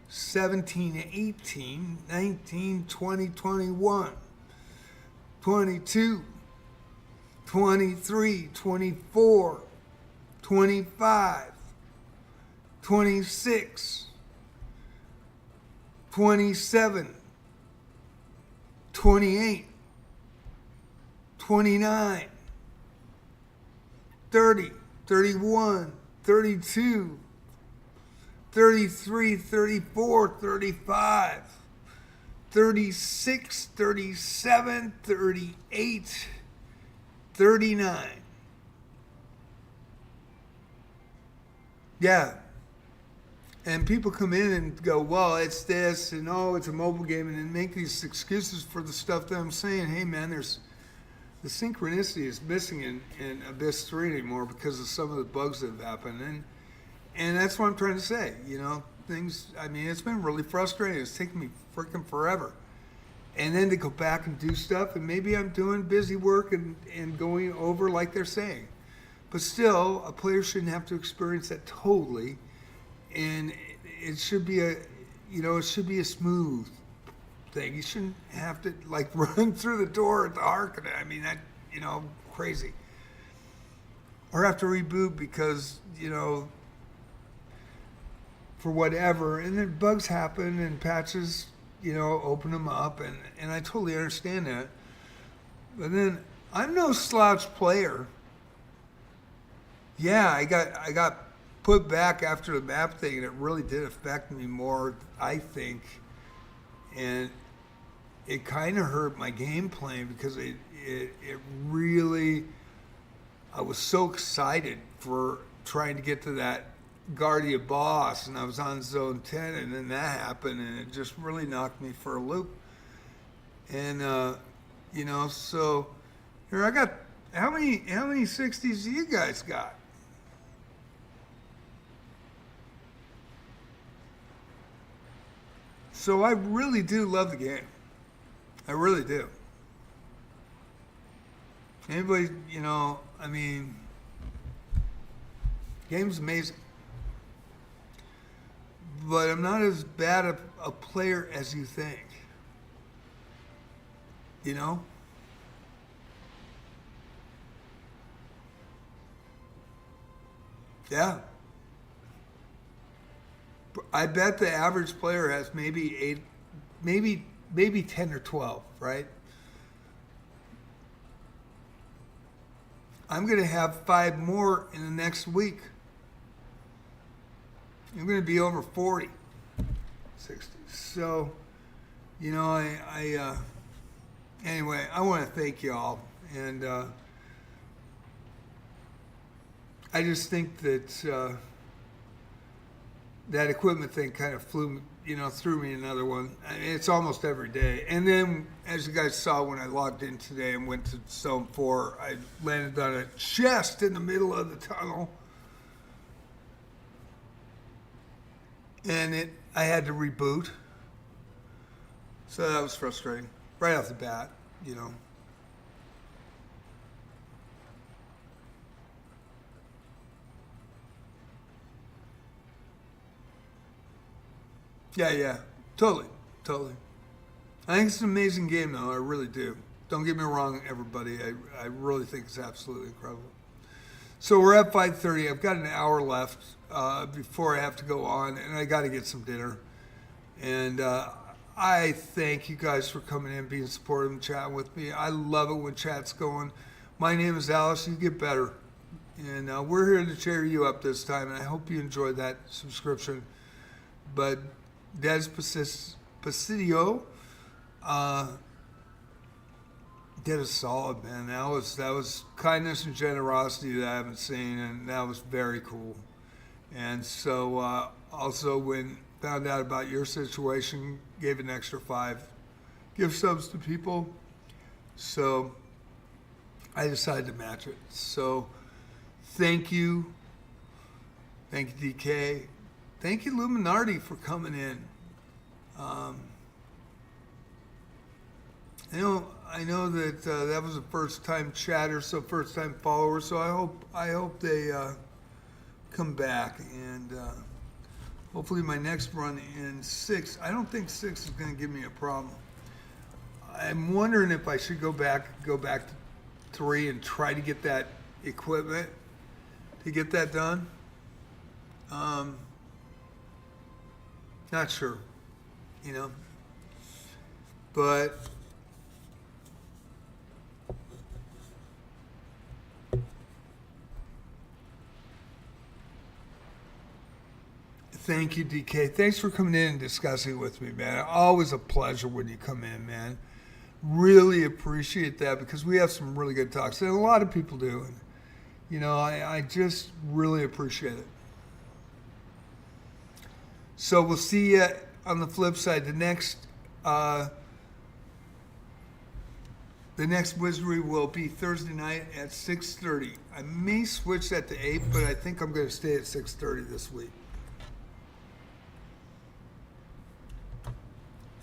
17, 18, 19, 20, 21, 22, 23, 24, 25, 26, 27, 28, 29, 30, 31, 32, 33, 34, 35, 36, 37, 38, 39. Yeah. And people come in and go, well, it's this, and oh, it's a mobile game, and then make these excuses for the stuff that I'm saying. Hey, man, there's the synchronicity is missing in Abyss 3 anymore because of some of the bugs that have happened. And that's what I'm trying to say. You know, things, I mean, it's been really frustrating. It's taken me freaking forever. And then to go back and do stuff, and maybe I'm doing busy work and going over like they're saying. But still, a player shouldn't have to experience that totally. And it should be a, you know, it should be a smooth thing. You shouldn't have to, like, run through the door at the Harkonnen. I mean, that, you know, crazy. Or have to reboot because, you know, for whatever, and then bugs happen and patches, you know, open them up, and I totally understand that. But then I'm no slouch player. Yeah, I got put back after the map thing, and it really did affect me more, I think, and it kind of hurt my game playing because it really, I was so excited for trying to get to that Guardia boss, and I was on zone 10, and then that happened, and it just really knocked me for a loop. And you know, so here I got, how many 60s do you guys got? So I really do love the game. I really do. Anybody, you know, I mean, game's amazing. But I'm not as bad a player as you think. You know? Yeah. I bet the average player has maybe 8, maybe 10 or 12, right? I'm going to have 5 more in the next week. I'm going to be over 40, 60. So, you know, anyway, I want to thank you all. And I just think that that equipment thing kind of threw me another one. I mean, it's almost every day. And then, as you guys saw when I logged in today and went to Zone 4, I landed on a chest in the middle of the tunnel. And I had to reboot. So that was frustrating. Right off the bat, you know. Yeah. Totally. I think it's an amazing game, though. I really do. Don't get me wrong, everybody. I really think it's absolutely incredible. So we're at 5:30. I've got an hour left before I have to go on, and I got to get some dinner. And I thank you guys for coming in, being supportive, and chatting with me. I love it when chat's going. My name is Alice. You get better. And we're here to cheer you up this time, and I hope you enjoyed that subscription. But Des Pacidio did a solid, man. That was kindness and generosity that I haven't seen, and that was very cool. And so also when found out about your situation, gave an extra 5 gift subs to people. So I decided to match it. So thank you. Thank you, DK. Thank you, Luminardi, for coming in. I know that that was a first-time chatter, so first-time follower. So I hope they come back, and hopefully my next run in 6. I don't think 6 is going to give me a problem. I'm wondering if I should go back to 3 and try to get that equipment to get that done. Not sure, but thank you, DK. Thanks for coming in and discussing with me, man. Always a pleasure when you come in, man. Really appreciate that, because we have some really good talks, and a lot of people do. And, I just really appreciate it. So we'll see you on the flip side. The next Wizardry will be Thursday night at 6:30. I may switch that to 8, but I think I'm going to stay at 6:30 this week.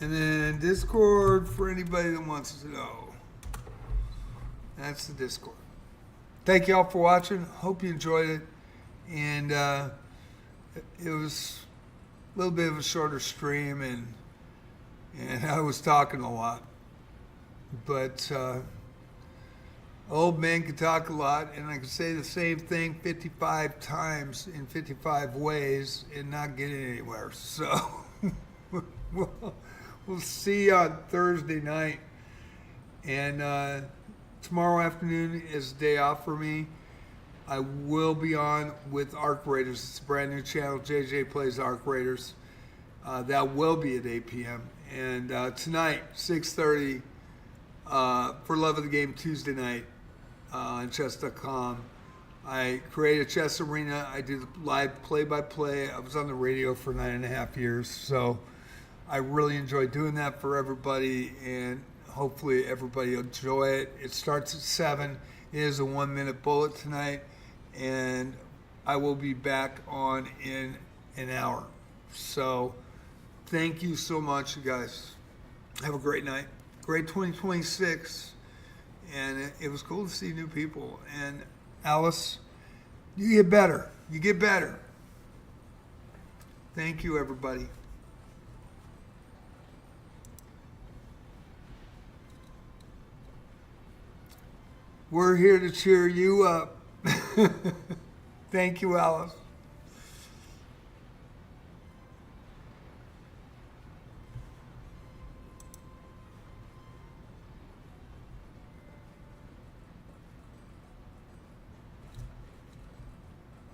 And then Discord, for anybody that wants to know. That's the Discord. Thank you all for watching. Hope you enjoyed it. And it was a little bit of a shorter stream, and I was talking a lot. But old man can talk a lot, and I can say the same thing 55 times in 55 ways and not get anywhere. So we'll see you on Thursday night. And tomorrow afternoon is a day off for me. I will be on with Arc Raiders. It's a brand new channel, JJ Plays Arc Raiders. That will be at 8 p.m. And tonight, 6:30, for Love of the Game Tuesday night on chess.com. I create a chess arena. I do the live play-by-play. I was on the radio for 9.5 years. So I really enjoy doing that for everybody, and hopefully everybody will enjoy it. It starts at 7. It is a 1-minute bullet tonight, and I will be back on in an hour. So thank you so much, you guys. Have a great night. Great 2026. And it was cool to see new people. And Alice, you get better. You get better. Thank you, everybody. We're here to cheer you up. Thank you, Alice.